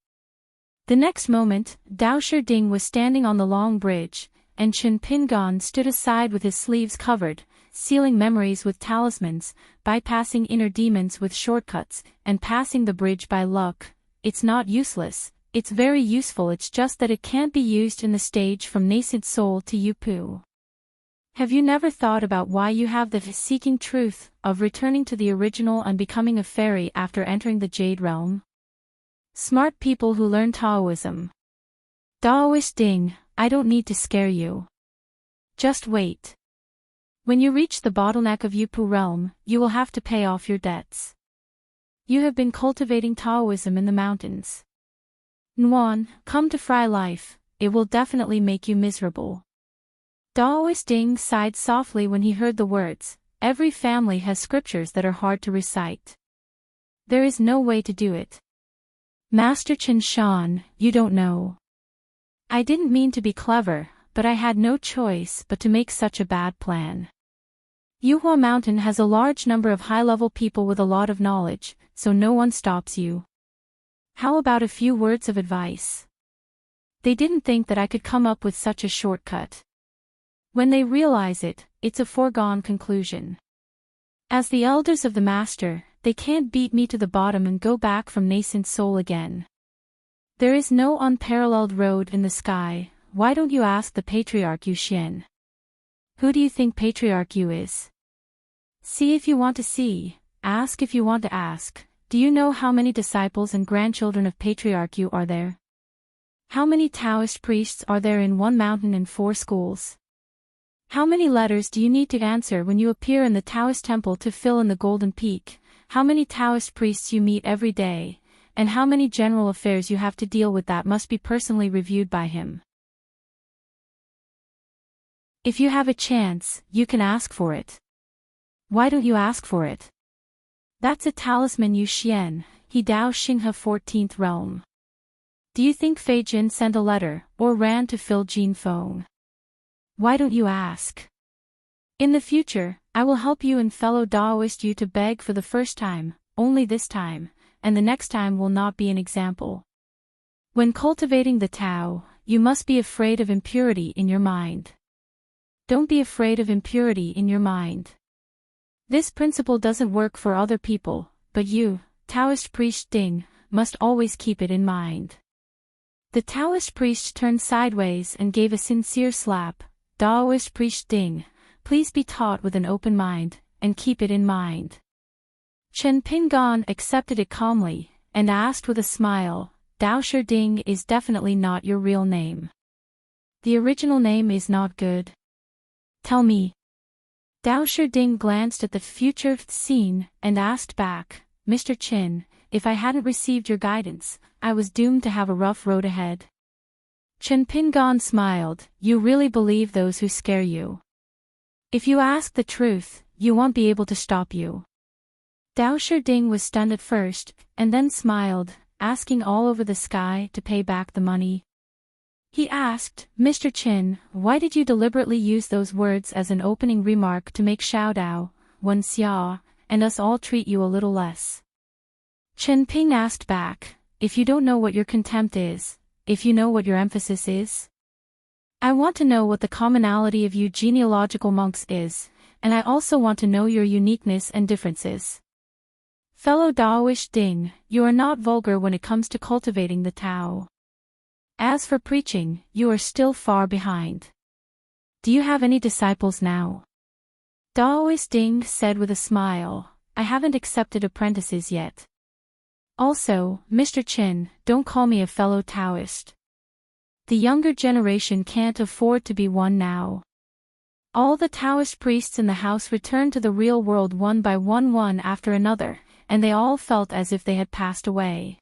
A: The next moment, Dao Sherding was standing on the long bridge, and Chen Pingan stood aside with his sleeves covered, sealing memories with talismans, bypassing inner demons with shortcuts, and passing the bridge by luck. It's not useless, it's very useful, it's just that it can't be used in the stage from nascent soul to Yupu. Have you never thought about why you have the seeking truth of returning to the original and becoming a fairy after entering the Jade Realm? Smart people who learn Taoism. Taoist Ding, I don't need to scare you. Just wait. When you reach the bottleneck of Yupu realm, you will have to pay off your debts. You have been cultivating Taoism in the mountains. Nuan, come to Fry life, it will definitely make you miserable. Taoist Ding sighed softly when he heard the words, every family has scriptures that are hard to recite. There is no way to do it. Master Chen Shan, you don't know. I didn't mean to be clever, but I had no choice but to make such a bad plan. Yuhua Mountain has a large number of high-level people with a lot of knowledge, so no one stops you. How about a few words of advice? They didn't think that I could come up with such a shortcut. When they realize it, it's a foregone conclusion. As the elders of the master, they can't beat me to the bottom and go back from nascent soul again. There is no unparalleled road in the sky. Why don't you ask the Patriarch Yu Xian? Who do you think Patriarch Yu is? See if you want to see, ask if you want to ask. Do you know how many disciples and grandchildren of Patriarch Yu are there? How many Taoist priests are there in one mountain and 4 schools? How many letters do you need to answer when you appear in the Taoist temple to fill in the Golden Peak? How many Taoist priests you meet every day? And how many general affairs you have to deal with that must be personally reviewed by him? If you have a chance, you can ask for it. Why don't you ask for it? That's a talisman Yu Xian, he Dao Xinghe 14th realm. Do you think Fei Jin sent a letter, or ran to fill Jin Feng? Why don't you ask? In the future, I will help you and fellow Daoist you to beg for the first time, only this time, and the next time will not be an example. When cultivating the Tao, you must be afraid of impurity in your mind. Don't be afraid of impurity in your mind. This principle doesn't work for other people, but you, Taoist priest Ding, must always keep it in mind. The Taoist priest turned sideways and gave a sincere slap. Taoist priest Ding, please be taught with an open mind, and keep it in mind. Chen Pingan accepted it calmly, and asked with a smile, Dao Ding is definitely not your real name. The original name is not good. Tell me. Dao Ding glanced at the future scene, and asked back, Mr. Chin, if I hadn't received your guidance, I was doomed to have a rough road ahead. Chen Pingan smiled, you really believe those who scare you? If you ask the truth, you won't be able to stop you. Dao Ding was stunned at first, and then smiled, asking all over the sky to pay back the money. He asked, Mr. Chin, why did you deliberately use those words as an opening remark to make Xiao Dao, Wen Xia, and us all treat you a little less? Chen Ping asked back, if you don't know what your contempt is, if you know what your emphasis is? I want to know what the commonality of you genealogical monks is, and I also want to know your uniqueness and differences. Fellow Daoist Ding, you are not vulgar when it comes to cultivating the Tao. As for preaching, you are still far behind. Do you have any disciples now? Daoist Ding said with a smile, I haven't accepted apprentices yet. Also, Mr. Chin, don't call me a fellow Taoist. The younger generation can't afford to be one now. All the Taoist priests in the house returned to the real world one by one after another, and they all felt as if they had passed away.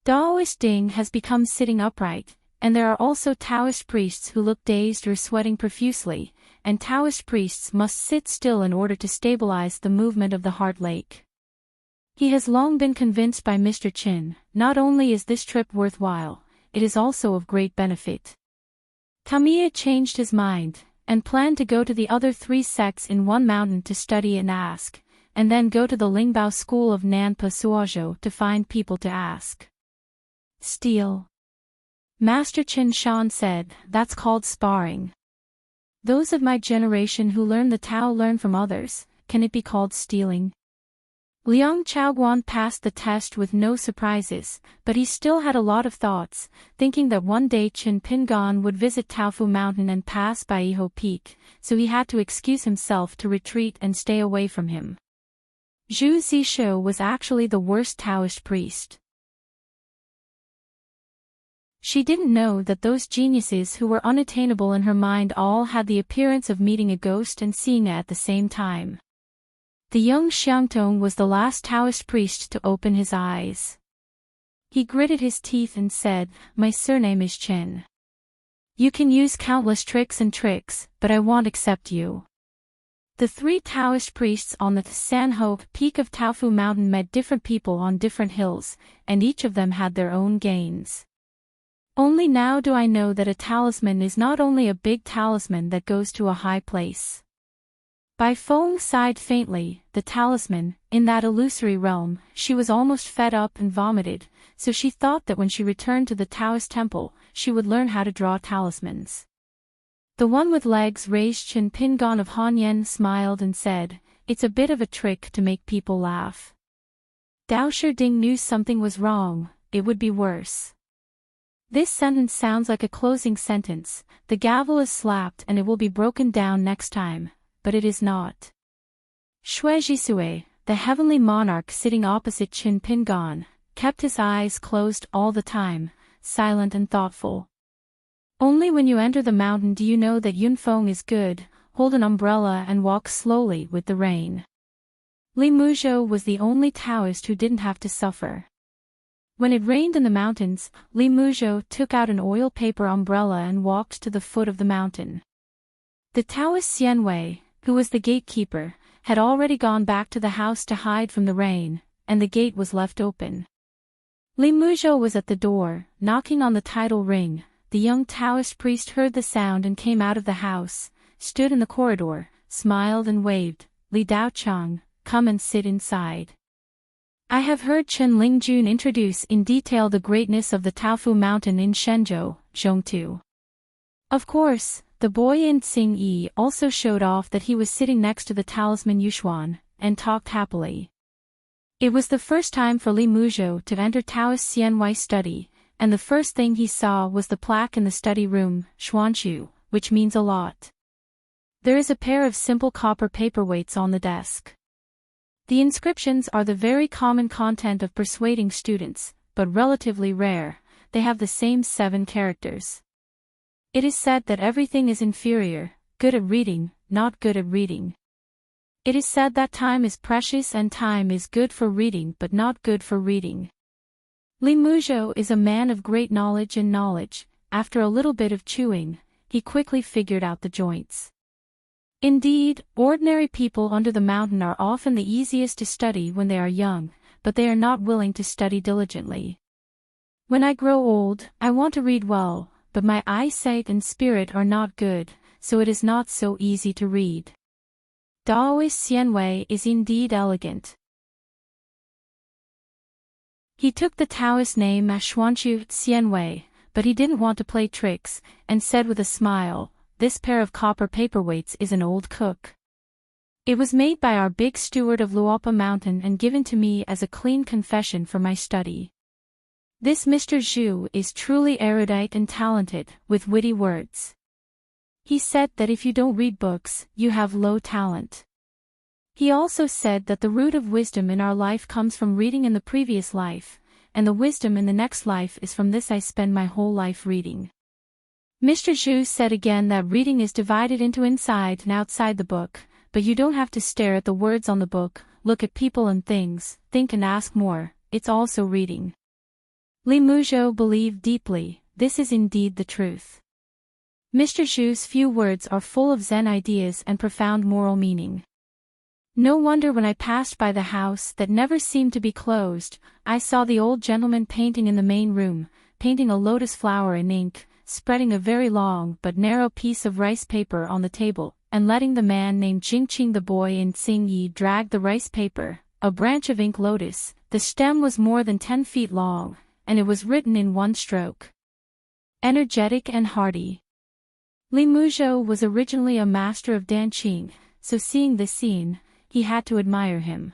A: Daoist Ding has become sitting upright, and there are also Taoist priests who look dazed or sweating profusely, and Taoist priests must sit still in order to stabilize the movement of the heart lake. He has long been convinced by Mr. Chin, not only is this trip worthwhile, it is also of great benefit. Tamiya changed his mind, and planned to go to the other 3 sects in one mountain to study and ask, and then go to the Lingbao school of Nanpa Suozhou to find people to ask. Steal. Master Chen Shan said, that's called sparring. Those of my generation who learn the Tao learn from others, can it be called stealing? Liang Chaoguan passed the test with no surprises, but he still had a lot of thoughts, thinking that one day Qin Pingan would visit Taofu Mountain and pass by Iho Peak, so he had to excuse himself to retreat and stay away from him. Zhu Zishou was actually the worst Taoist priest. She didn't know that those geniuses who were unattainable in her mind all had the appearance of meeting a ghost and seeing it at the same time. The young Xiangtong was the last Taoist priest to open his eyes. He gritted his teeth and said, "My surname is Chen. You can use countless tricks, but I won't accept you." The three Taoist priests on the Sanho peak of Taofu Mountain met different people on different hills, and each of them had their own gains. Only now do I know that a talisman is not only a big talisman that goes to a high place. Bai Feng sighed faintly. The talisman, in that illusory realm, she was almost fed up and vomited, so she thought that when she returned to the Taoist temple, she would learn how to draw talismans. The one with legs raised, Qin Pingan of Hanyan, smiled and said, "It's a bit of a trick to make people laugh." Dao Sherding knew something was wrong. It would be worse. This sentence sounds like a closing sentence. The gavel is slapped and it will be broken down next time. But it is not. Xue Jisue, the heavenly monarch sitting opposite Qin Pingan, kept his eyes closed all the time, silent and thoughtful. Only when you enter the mountain do you know that Yunfeng is good. Hold an umbrella and walk slowly with the rain. Li Muzhou was the only Taoist who didn't have to suffer. When it rained in the mountains, Li Muzhou took out an oil paper umbrella and walked to the foot of the mountain. The Taoist Xianwei, who was the gatekeeper, had already gone back to the house to hide from the rain, and the gate was left open. Li Muzhou was at the door, knocking on the tidal ring. The young Taoist priest heard the sound and came out of the house, stood in the corridor, smiled and waved. "Li Daochang, come and sit inside. I have heard Chen Lingjun introduce in detail the greatness of the Taofu Mountain in Shenzhou, Zhongtu." Of course, the boy in Tsing Yi also showed off that he was sitting next to the talisman Yushuan, and talked happily. It was the first time for Li Muzhou to enter Taoist Xianwei's study, and the first thing he saw was the plaque in the study room, Xuanxu, which means a lot. There is a pair of simple copper paperweights on the desk. The inscriptions are the very common content of persuading students, but relatively rare. They have the same 7 characters. It is said that everything is inferior, good at reading, not good at reading. It is said that time is precious and time is good for reading but not good for reading. Li Muzhou is a man of great knowledge and knowledge. After a little bit of chewing, he quickly figured out the joints. Indeed, ordinary people under the mountain are often the easiest to study when they are young, but they are not willing to study diligently. When I grow old, I want to read well, but my eyesight and spirit are not good, so it is not so easy to read. Daoist Xianwei is indeed elegant. He took the Taoist name as Xuanxu Xianwei, but he didn't want to play tricks, and said with a smile, "This pair of copper paperweights is an old cook. It was made by our big steward of Luopa Mountain and given to me as a clean confession for my study. This Mr. Zhu is truly erudite and talented, with witty words. He said that if you don't read books, you have low talent. He also said that the root of wisdom in our life comes from reading in the previous life, and the wisdom in the next life is from this I spend my whole life reading." Mr. Zhu said again that reading is divided into inside and outside the book, but you don't have to stare at the words on the book, look at people and things, think and ask more, it's also reading. Li Muzhou believed deeply, this is indeed the truth. Mr. Zhu's few words are full of Zen ideas and profound moral meaning. No wonder when I passed by the house that never seemed to be closed, I saw the old gentleman painting in the main room, painting a lotus flower in ink, spreading a very long but narrow piece of rice paper on the table, and letting the man named Jingqing the boy in Tsing Yi drag the rice paper, a branch of ink lotus. The stem was more than 10 feet long, and it was written in one stroke. Energetic and hardy. Li Muzhou was originally a master of danqing, so seeing this scene, he had to admire him.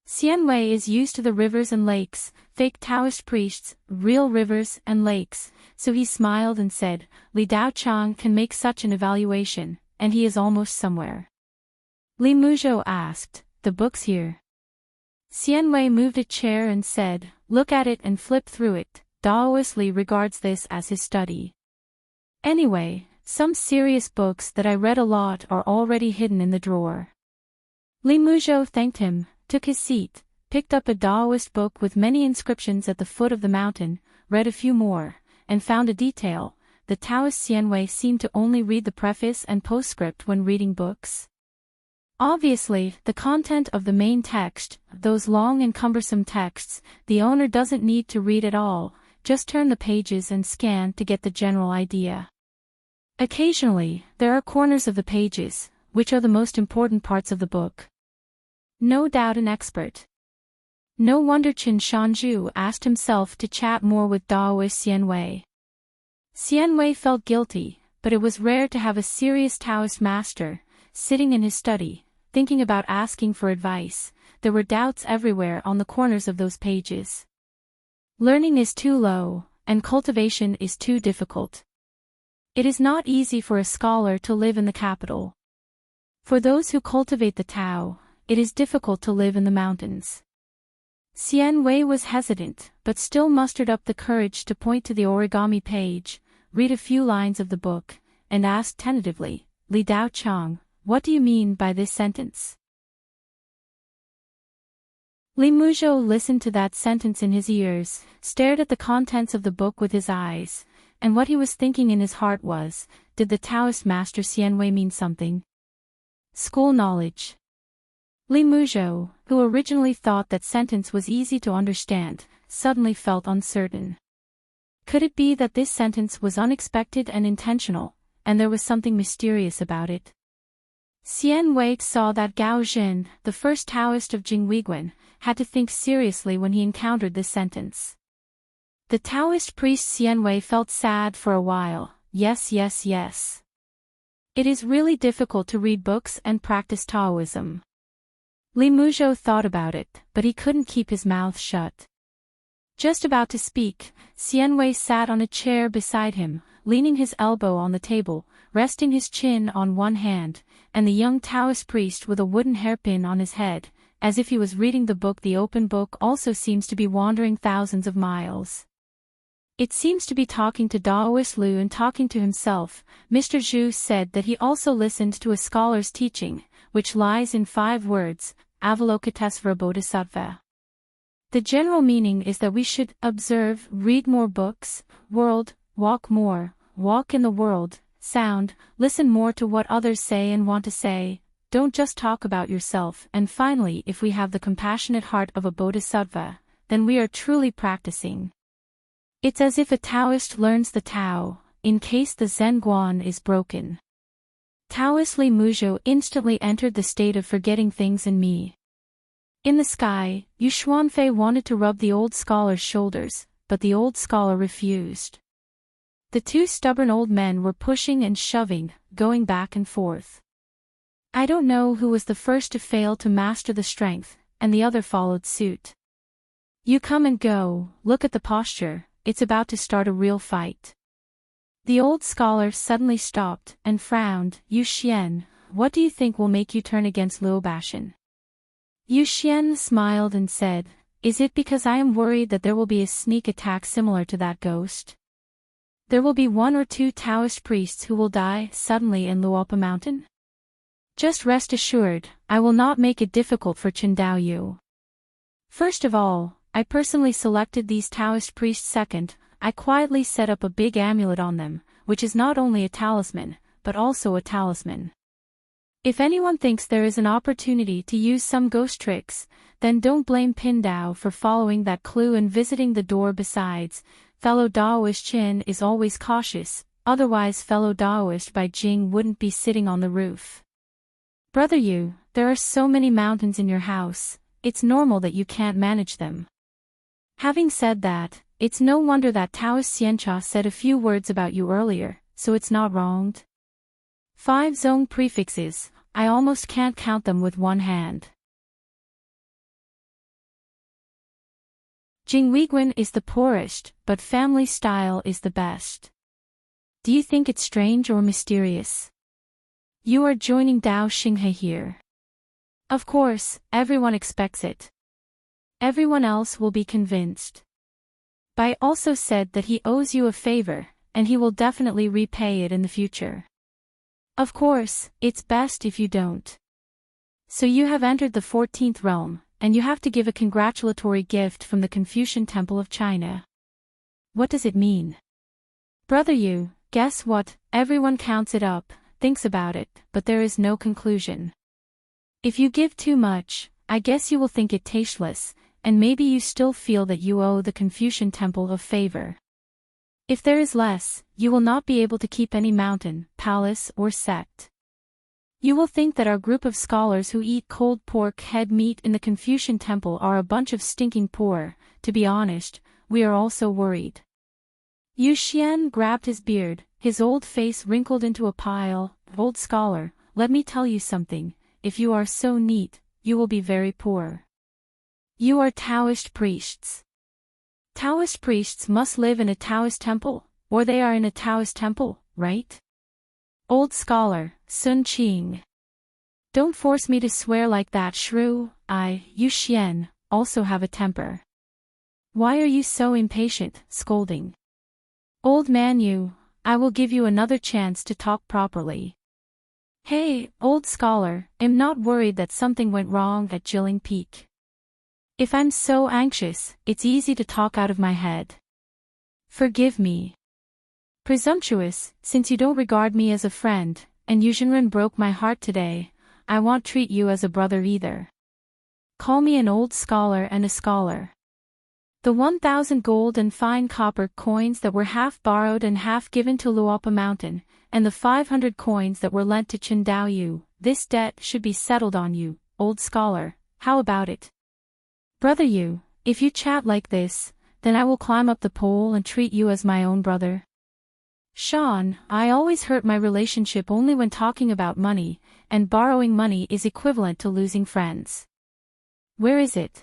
A: Xianwei is used to the rivers and lakes, fake Taoist priests, real rivers and lakes, so he smiled and said, Li Dao Chang can make such an evaluation, and he is almost somewhere. Li Muzhou asked, the book's here. Xianwei moved a chair and said, look at it and flip through it. Daoist Li regards this as his study. Anyway, some serious books that I read a lot are already hidden in the drawer. Li Muzhou thanked him, took his seat, picked up a Daoist book with many inscriptions at the foot of the mountain, read a few more, and found a detail. The Taoist Xianwei seemed to only read the preface and postscript when reading books. Obviously, the content of the main text, those long and cumbersome texts, the owner doesn't need to read at all, just turn the pages and scan to get the general idea. Occasionally, there are corners of the pages, which are the most important parts of the book. No doubt an expert. No wonder Qin Shanzhu asked himself to chat more with Daoist Xianwei. Xianwei felt guilty, but it was rare to have a serious Taoist master, sitting in his study, thinking about asking for advice. There were doubts everywhere on the corners of those pages. Learning is too low, and cultivation is too difficult. It is not easy for a scholar to live in the capital. For those who cultivate the Tao, it is difficult to live in the mountains. Xianwei was hesitant, but still mustered up the courage to point to the origami page, read a few lines of the book, and asked tentatively, Li Dao Chang, what do you mean by this sentence? Li Muzhou listened to that sentence in his ears, stared at the contents of the book with his eyes, and what he was thinking in his heart was, did the Taoist master Xianwei mean something? School knowledge. Li Muzhou, who originally thought that sentence was easy to understand, suddenly felt uncertain. Could it be that this sentence was unexpected and intentional, and there was something mysterious about it? Xianwei saw that Gao Zhen, the first Taoist of Jingweiguan, had to think seriously when he encountered this sentence. The Taoist priest Xianwei felt sad for a while. Yes. It is really difficult to read books and practice Taoism. Li Muzhou thought about it, but he couldn't keep his mouth shut. Just about to speak, Xianwei sat on a chair beside him, leaning his elbow on the table, resting his chin on one hand, and the young Taoist priest with a wooden hairpin on his head, as if he was reading the book. The open book also seems to be wandering thousands of miles. It seems to be talking to Daoist Lu and talking to himself. Mr. Zhu said that he also listened to a scholar's teaching, which lies in 5 words, Avalokitesvara Bodhisattva. The general meaning is that we should observe, read more books, world, walk more, walk in the world, sound, listen more to what others say and want to say, don't just talk about yourself. And finally, if we have the compassionate heart of a bodhisattva, then we are truly practicing. It's as if a Taoist learns the Tao, in case the Zen Guan is broken. Taoist Li Muzhou instantly entered the state of forgetting things in me. In the sky, Yu Xuanfei wanted to rub the old scholar's shoulders, but the old scholar refused. The 2 stubborn old men were pushing and shoving, going back and forth. I don't know who was the first to fail to master the strength, and the other followed suit. You come and go, look at the posture, it's about to start a real fight. The old scholar suddenly stopped and frowned. Yu Xian, what do you think will make you turn against Luo Bashan? Yu Xian smiled and said, is it because I am worried that there will be a sneak attack similar to that ghost? There will be 1 or 2 Taoist priests who will die suddenly in Luopa Mountain? Just rest assured, I will not make it difficult for Chen Daoyu. First of all, I personally selected these Taoist priests. Second, I quietly set up a big amulet on them, which is not only a talisman, but also a talisman. If anyone thinks there is an opportunity to use some ghost tricks, then don't blame Pindao for following that clue and visiting the door. Besides, fellow Daoist Qin is always cautious, otherwise fellow Daoist Bai Jing wouldn't be sitting on the roof. Brother Yu, there are so many mountains in your house, it's normal that you can't manage them. Having said that, it's no wonder that Taoist Xiancha said a few words about you earlier, so it's not wronged. 5 zong prefixes, I almost can't count them with one hand. Jing Weiguan is the poorest, but family style is the best. Do you think it's strange or mysterious? You are joining Dao Xinghe here. Of course, everyone expects it. Everyone else will be convinced. Bai also said that he owes you a favor, and he will definitely repay it in the future. Of course, it's best if you don't. So you have entered the 14th realm, and you have to give a congratulatory gift from the Confucian Temple of China. What does it mean? Brother Yu, guess what? Everyone counts it up, thinks about it, but there is no conclusion. If you give too much, I guess you will think it tasteless, and maybe you still feel that you owe the Confucian Temple a favor. If there is less, you will not be able to keep any mountain, palace, or sect. You will think that our group of scholars who eat cold pork head meat in the Confucian Temple are a bunch of stinking poor. To be honest, we are also worried. Yu Xian grabbed his beard, his old face wrinkled into a pile. Old scholar, let me tell you something, if you are so neat, you will be very poor. You are Taoist priests. Taoist priests must live in a Taoist temple, or they are in a Taoist temple, right? Old scholar, Sun Qing. Don't force me to swear like that, shrew. I, Yu Xian, also have a temper. Why are you so impatient, scolding? Old man Yu, I will give you another chance to talk properly. Hey, old scholar, I'm not worried that something went wrong at Jilin Peak. If I'm so anxious, it's easy to talk out of my head. Forgive me. Presumptuous, since you don't regard me as a friend, and Yuzhenren broke my heart today, I won't treat you as a brother either. Call me an old scholar and a scholar. The 1,000 gold and fine copper coins that were half borrowed and half given to Luopa Mountain, and the 500 coins that were lent to Qingdao Yu, this debt should be settled on you, old scholar, how about it? Brother Yu, if you chat like this, then I will climb up the pole and treat you as my own brother. Sean, I always hurt my relationship only when talking about money, and borrowing money is equivalent to losing friends. Where is it?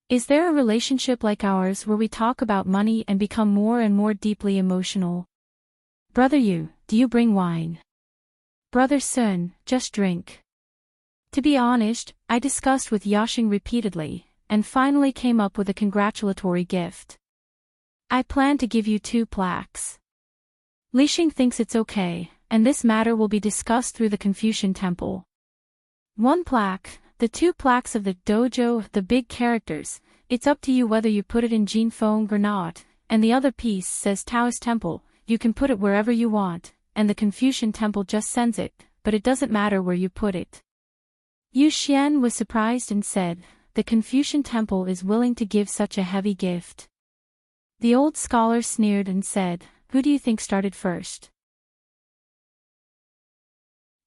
A: Is there a relationship like ours where we talk about money and become more and more deeply emotional? Brother Yu, do you bring wine? Brother Sun, just drink. To be honest, I discussed with Yashing repeatedly, and finally came up with a congratulatory gift. I plan to give you 2 plaques. Lixing thinks it's okay, and this matter will be discussed through the Confucian Temple. 1 plaque, the 2 plaques of the dojo, the big characters, it's up to you whether you put it in Jinfeng or not, and the other piece says Taoist Temple, you can put it wherever you want, and the Confucian Temple just sends it, but it doesn't matter where you put it. Yu Xian was surprised and said, the Confucian Temple is willing to give such a heavy gift. The old scholar sneered and said, who do you think started first?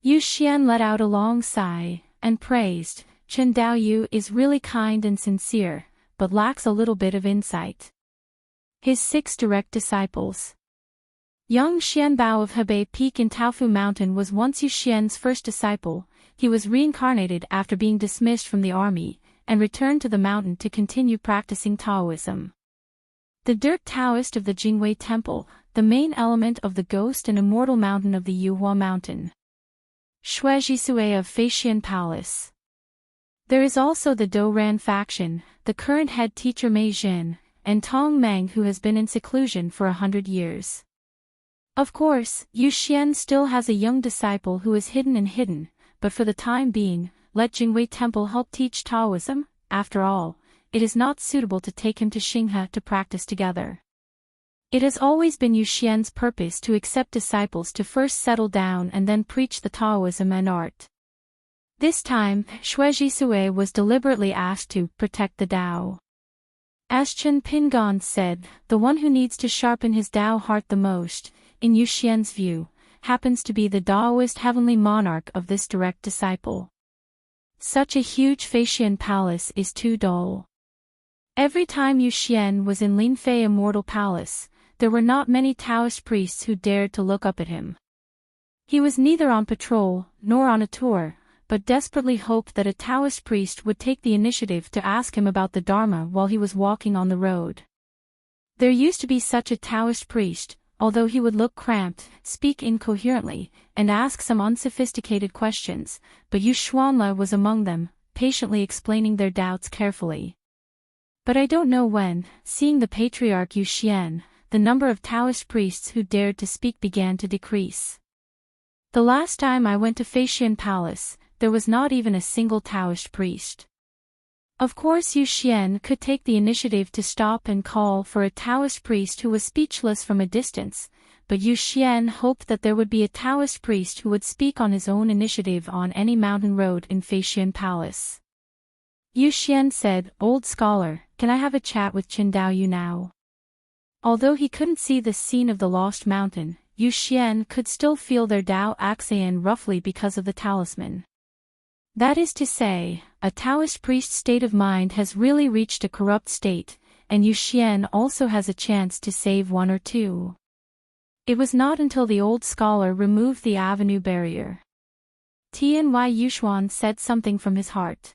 A: Yu Xian let out a long sigh, and praised, Qingdao Yu is really kind and sincere, but lacks a little bit of insight. His 6 direct disciples. Young Xianbao of Hebei Peak in Taofu Mountain was once Yu Xian's first disciple. He was reincarnated after being dismissed from the army, and returned to the mountain to continue practicing Taoism. The dirt Taoist of the Jingwei Temple, the main element of the ghost and immortal mountain of the Yuhua Mountain. Shui Jisue of Feixian Palace. There is also the Douran faction, the current head teacher Mei Jin, and Tong Meng who has been in seclusion for 100 years. Of course, Yu Xian still has a young disciple who is hidden, but for the time being, let Jingwei Temple help teach Taoism. After all, it is not suitable to take him to Xinghe to practice together. It has always been Yu Xian's purpose to accept disciples to first settle down and then preach the Taoism and art. This time, Shui Jisue was deliberately asked to protect the Tao. As Chen Pingon said, the one who needs to sharpen his Tao heart the most, in Yu Xian's view, happens to be the Taoist heavenly monarch of this direct disciple. Such a huge Feixian palace is too dull. Every time Yu Xian was in Linfei Immortal Palace, there were not many Taoist priests who dared to look up at him. He was neither on patrol, nor on a tour, but desperately hoped that a Taoist priest would take the initiative to ask him about the Dharma while he was walking on the road. There used to be such a Taoist priest, although he would look cramped, speak incoherently, and ask some unsophisticated questions, but Yu Xuanla was among them, patiently explaining their doubts carefully. But I don't know when, seeing the patriarch Yu Xian, the number of Taoist priests who dared to speak began to decrease. The last time I went to Feixian Palace, there was not even a single Taoist priest. Of course Yu Xian could take the initiative to stop and call for a Taoist priest who was speechless from a distance, but Yu Xian hoped that there would be a Taoist priest who would speak on his own initiative on any mountain road in Feixian Palace. Yu Xian said, "Old scholar, can I have a chat with Qin Dao Yu now?" Although he couldn't see the scene of the lost mountain, Yu Xian could still feel their Dao Axian roughly because of the talisman. That is to say, a Taoist priest's state of mind has really reached a corrupt state, and Yu Xian also has a chance to save one or two. It was not until the old scholar removed the avenue barrier. Tian Yushuan said something from his heart.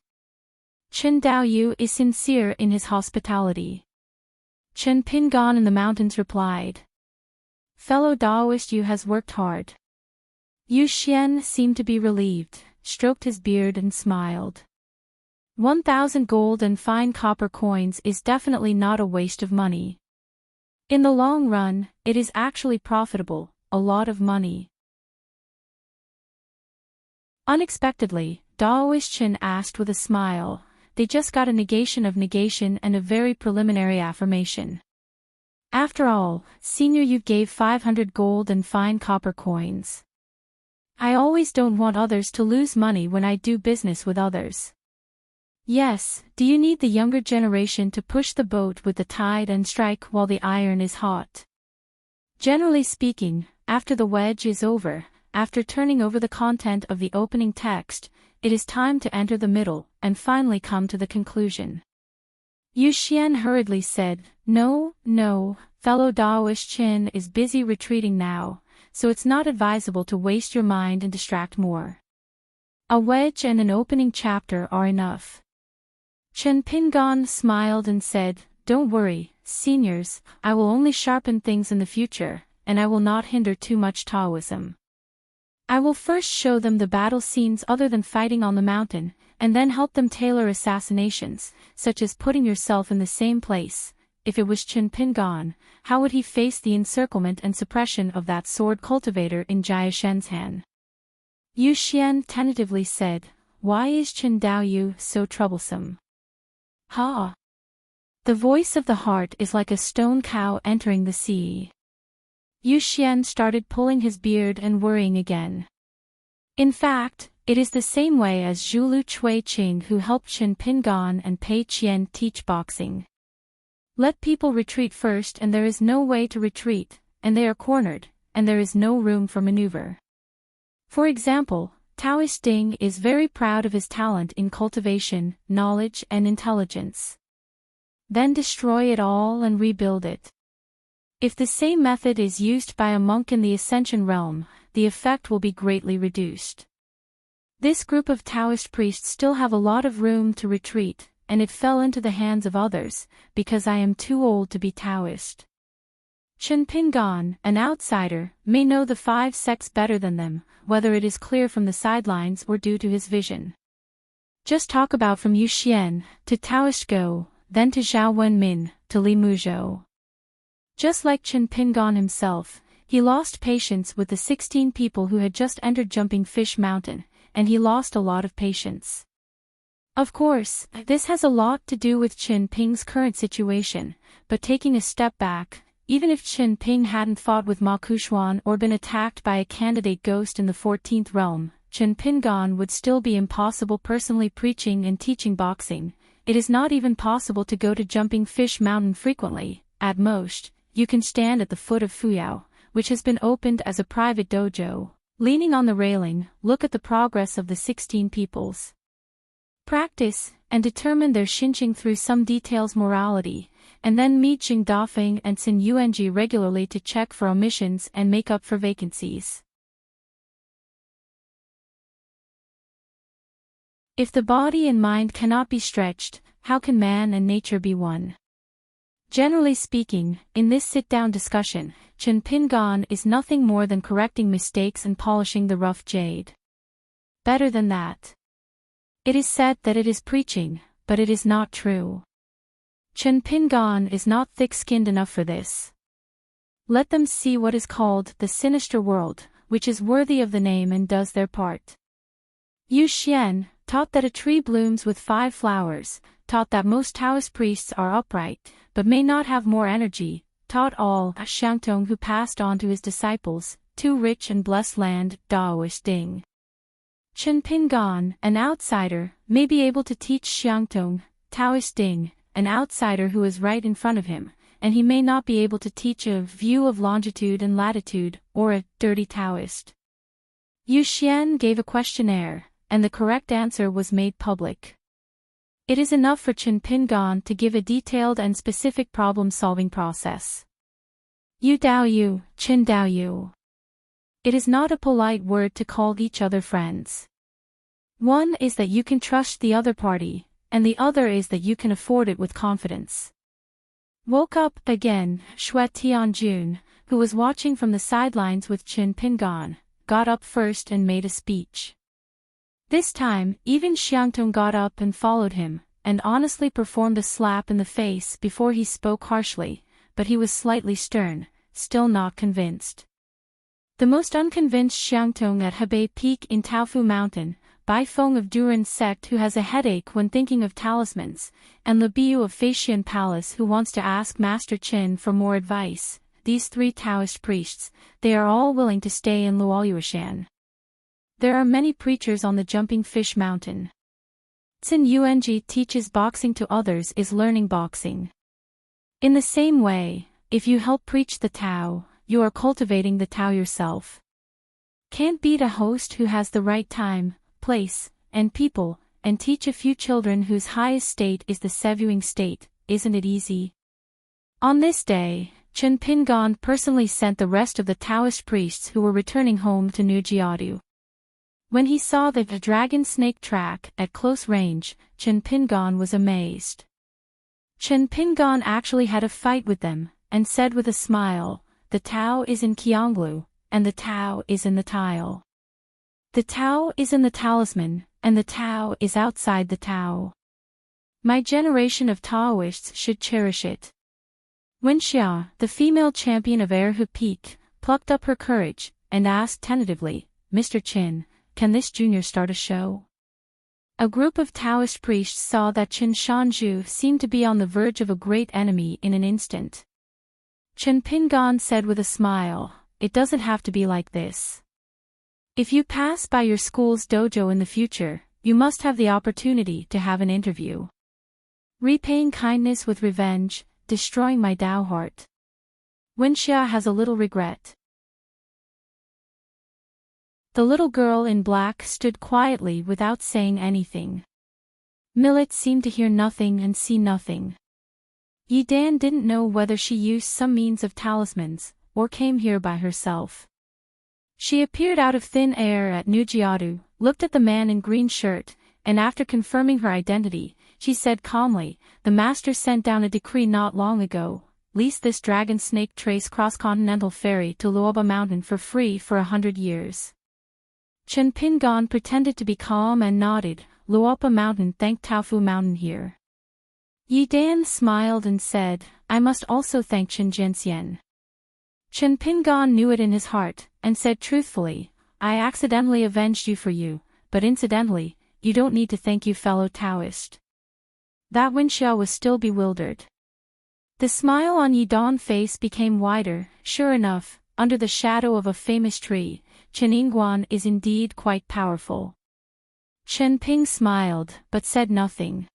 A: Qin Dao Yu is sincere in his hospitality. Chen Pingon in the mountains replied. Fellow Daoist Yu has worked hard. Yu Xian seemed to be relieved, stroked his beard and smiled. 1,000 gold and fine copper coins is definitely not a waste of money. In the long run, it is actually profitable, a lot of money. Unexpectedly, Daoist Chen asked with a smile, they just got a negation of negation and a very preliminary affirmation. After all, Senior Yu gave 500 gold and fine copper coins. I always don't want others to lose money when I do business with others. Yes, do you need the younger generation to push the boat with the tide and strike while the iron is hot? Generally speaking, after the wedge is over, after turning over the content of the opening text, it is time to enter the middle and finally come to the conclusion. Yu Xian hurriedly said, No, fellow Daoist Qin is busy retreating now, so it's not advisable to waste your mind and distract more. A wedge and an opening chapter are enough. Chen Pingon smiled and said, Don't worry, seniors, I will only sharpen things in the future, and I will not hinder too much Taoism. I will first show them the battle scenes other than fighting on the mountain, and then help them tailor assassinations, such as putting yourself in the same place. If it was Chen Pingon, how would he face the encirclement and suppression of that sword cultivator in Jia Shenzhen? Yu Xian tentatively said, Why is Qin Dao Yu so troublesome? Ha! The voice of the heart is like a stone cow entering the sea. Yu Xian started pulling his beard and worrying again. In fact, it is the same way as Zhulu Chui Qing who helped Chen Pingon and Pei Qian teach boxing. Let people retreat first and there is no way to retreat, and they are cornered, and there is no room for maneuver. For example, Taoist Ding is very proud of his talent in cultivation, knowledge and intelligence. Then destroy it all and rebuild it. If the same method is used by a monk in the Ascension realm, the effect will be greatly reduced. This group of Taoist priests still have a lot of room to retreat, and it fell into the hands of others, because I am too old to be Taoist. Chen Pingon, an outsider, may know the 5 sects better than them, whether it is clear from the sidelines or due to his vision. Just talk about from Yu Xian, to Taoist Go, then to Zhao Wenmin, to Li Muzhou. Just like Chen Pingon himself, he lost patience with the 16 people who had just entered Jumping Fish Mountain, and he lost a lot of patience. Of course, this has a lot to do with Qin Ping's current situation, but taking a step back, even if Qin Ping hadn't fought with Ma Kushuan or been attacked by a candidate ghost in the 14th realm, Chen Pingon would still be impossible personally preaching and teaching boxing. It is not even possible to go to Jumping Fish Mountain frequently. At most, you can stand at the foot of Fuyao, which has been opened as a private dojo. Leaning on the railing, look at the progress of the 16 peoples. Practice, and determine their xinqing through some details morality, and then meet Jing Dafeng and Xin Yuanji regularly to check for omissions and make up for vacancies. If the body and mind cannot be stretched, how can man and nature be one? Generally speaking, in this sit-down discussion, Chen Pingan is nothing more than correcting mistakes and polishing the rough jade. Better than that. It is said that it is preaching, but it is not true. Chen Pingan is not thick-skinned enough for this. Let them see what is called the sinister world, which is worthy of the name and does their part. Yu Xian taught that a tree blooms with 5 flowers, taught that most Taoist priests are upright, but may not have more energy, taught all Xiangtong who passed on to his disciples, 2 rich and blessed land, Daoist Ding. Chen Pingan, an outsider, may be able to teach Xiangtong, Taoist Ding, an outsider who is right in front of him, and he may not be able to teach a view of longitude and latitude, or a dirty Taoist. Yu Xian gave a questionnaire, and the correct answer was made public. It is enough for Chen Pingan to give a detailed and specific problem-solving process. Yu Dao Yu, Chen Dao Yu. It is not a polite word to call each other friends. One is that you can trust the other party, and the other is that you can afford it with confidence. Woke up again, Xue Tianjun, who was watching from the sidelines with Chen Pingan, got up first and made a speech. This time, even Xiangtong got up and followed him, and honestly performed a slap in the face before he spoke harshly, but he was slightly stern, still not convinced. The most unconvinced Xiangtong at Hebei Peak in Taofu Mountain, Bai Feng of Duran sect who has a headache when thinking of talismans, and Lebiu of Faxian Palace who wants to ask Master Qin for more advice, these 3 Taoist priests, they are all willing to stay in Luoyuashan. There are many preachers on the Jumping Fish Mountain. Tsin Yuanji teaches boxing to others is learning boxing. In the same way, if you help preach the Tao, you are cultivating the Tao yourself. Can't beat a host who has the right time, place, and people, and teach a few children whose highest state is the Sevuing state, isn't it easy? On this day, Chen Pingan personally sent the rest of the Taoist priests who were returning home to Nujiadu. When he saw the dragon snake track at close range, Chen Pingan was amazed. Chen Pingan actually had a fight with them, and said with a smile, "The Tao is in Qianglu, and the Tao is in the tile. The Tao is in the talisman, and the Tao is outside the Tao. My generation of Taoists should cherish it." When Xia, the female champion of Erhu Peak, plucked up her courage, and asked tentatively, "Mr. Qin, can this junior start a show?" A group of Taoist priests saw that Qin Shanzhu seemed to be on the verge of a great enemy in an instant. Chen Pingan said with a smile, "It doesn't have to be like this. If you pass by your school's dojo in the future, you must have the opportunity to have an interview. Repaying kindness with revenge, destroying my Tao heart. Wen Xia has a little regret." The little girl in black stood quietly without saying anything. Millet seemed to hear nothing and see nothing. Yi Dan didn't know whether she used some means of talismans, or came here by herself. She appeared out of thin air at Nujiadu, looked at the man in green shirt, and after confirming her identity, she said calmly, "The master sent down a decree not long ago, lease this dragon snake trace cross-continental ferry to Luoba Mountain for free for 100 years. Chen Pingan pretended to be calm and nodded, "Luopa Mountain thanked Taofu Mountain here." Yi Dan smiled and said, "I must also thank Chen Jianxian." Chen Pingan knew it in his heart, and said truthfully, "I accidentally avenged you for you, but incidentally, you don't need to thank you fellow Taoist." That Wenxia was still bewildered. The smile on Yi Dan's face became wider. Sure enough, under the shadow of a famous tree, Chen Yingguan is indeed quite powerful. Chen Ping smiled, but said nothing.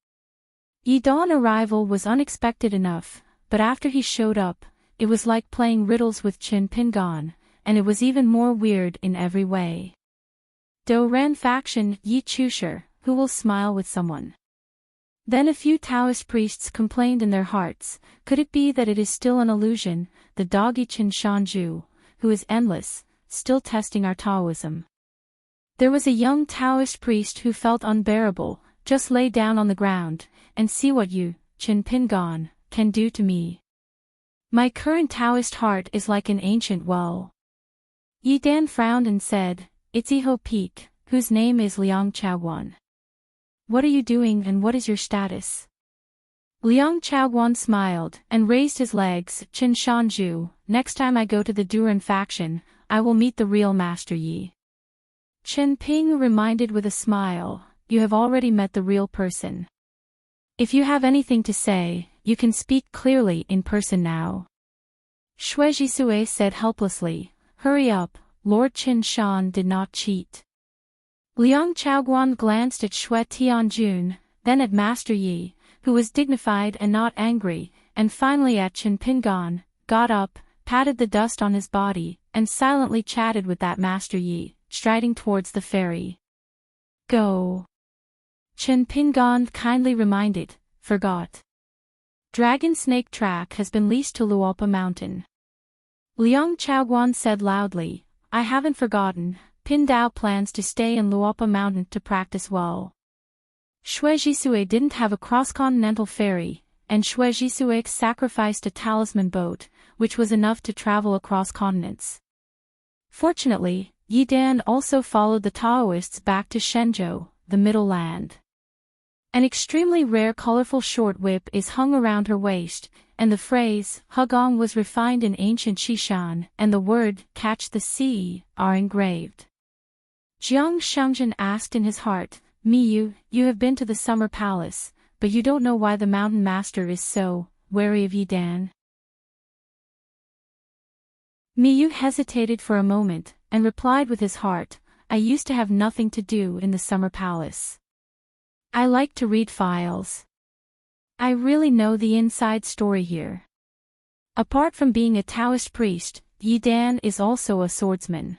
A: Yi Dan's arrival was unexpected enough, but after he showed up, it was like playing riddles with Chen Pingan, and it was even more weird in every way. Do Ran faction Yi Chusher, who will smile with someone? Then a few Taoist priests complained in their hearts, could it be that it is still an illusion, the doggy Chen Shanzhu, who is endless, still testing our Taoism? There was a young Taoist priest who felt unbearable. Just lay down on the ground, and see what you, Chen Pingon, can do to me. My current Taoist heart is like an ancient well. Yi Dan frowned and said, It's Iho Peak, whose name is Liang Chaoguan. What are you doing and what is your status? Liang Chaoguan smiled and raised his legs. Chen Shanju, next time I go to the Duran faction, I will meet the real Master Yi. Chen Ping reminded with a smile, You have already met the real person. If you have anything to say, you can speak clearly in person now. Shui Jisue said helplessly, Hurry up, Lord Qin Shan did not cheat. Liang Chaoguan glanced at Shui Tianjun, then at Master Yi, who was dignified and not angry, and finally at Chen Pingon, got up, patted the dust on his body, and silently chatted with that Master Yi, striding towards the ferry. Go. Chen Pingon kindly reminded, Forgot. Dragon Snake Track has been leased to Luopa Mountain. Liang Chaoguan said loudly, I haven't forgotten, Pin Dao plans to stay in Luopa Mountain to practice well. Shui Jisue didn't have a cross-continental ferry, and Shui Jisue sacrificed a talisman boat, which was enough to travel across continents. Fortunately, Yi Dan also followed the Taoists back to Shenzhou, the Middle Land. An extremely rare colorful short whip is hung around her waist, and the phrase, Hugong was refined in ancient Xishan, and the word, catch the sea, are engraved. Jiang Shangjin asked in his heart, Miyu, you have been to the Summer Palace, but you don't know why the Mountain Master is so wary of Yi Dan. Miyu hesitated for a moment, and replied with his heart, I used to have nothing to do in the Summer Palace. I like to read files. I really know the inside story here. Apart from being a Taoist priest, Yi Dan is also a swordsman.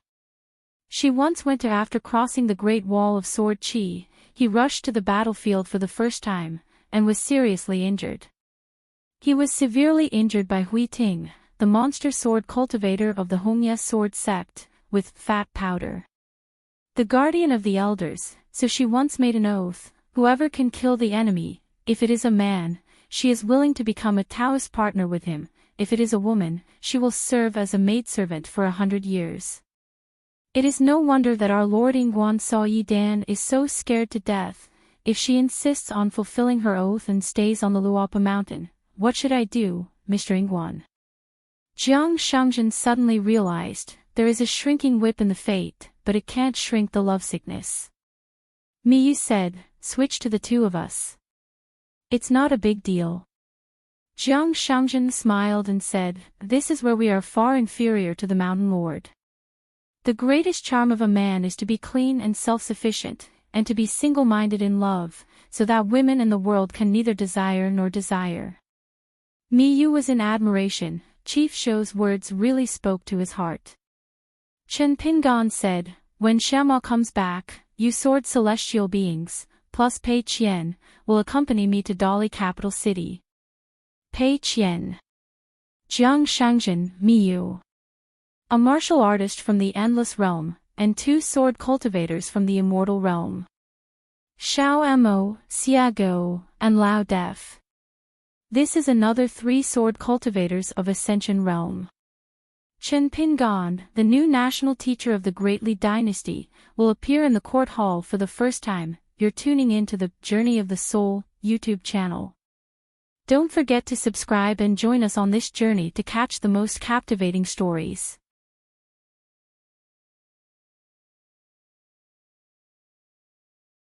A: She once went to after crossing the Great Wall of Sword Qi, he rushed to the battlefield for the first time, and was seriously injured. He was severely injured by Hui Ting, the monster sword cultivator of the Hongya sword sect, with fat powder. The guardian of the elders, so she once made an oath, whoever can kill the enemy, if it is a man, she is willing to become a Taoist partner with him, if it is a woman, she will serve as a maidservant for 100 years. It is no wonder that our Lord Ingguan Sao Yi Dan is so scared to death. If she insists on fulfilling her oath and stays on the Luopa Mountain, what should I do, Mr. Ingguan? Jiang Shangjin suddenly realized, there is a shrinking whip in the fate, but it can't shrink the lovesickness. Miyu said, switch to the two of us. It's not a big deal. Jiang Shangjin smiled and said, this is where we are far inferior to the Mountain Lord. The greatest charm of a man is to be clean and self-sufficient, and to be single-minded in love, so that women in the world can neither desire nor desire. Miyu was in admiration. Chief Shou's words really spoke to his heart. Chen Pingon said, when Xiaomao comes back, you sword celestial beings, plus Pei Qian, will accompany me to Dali capital city. Pei Qian. Jiang Shangjin, Miyu. A martial artist from the Endless Realm, and 2 sword cultivators from the Immortal Realm. Xiao Mo, Xia Go, and Lao Def. This is another 3 sword cultivators of Ascension Realm. Chen Pingon, the new national teacher of the Great Li Dynasty, will appear in the court hall for the first time. You're tuning in to the Journey of the Soul YouTube channel. Don't forget to subscribe and join us on this journey to catch the most captivating stories.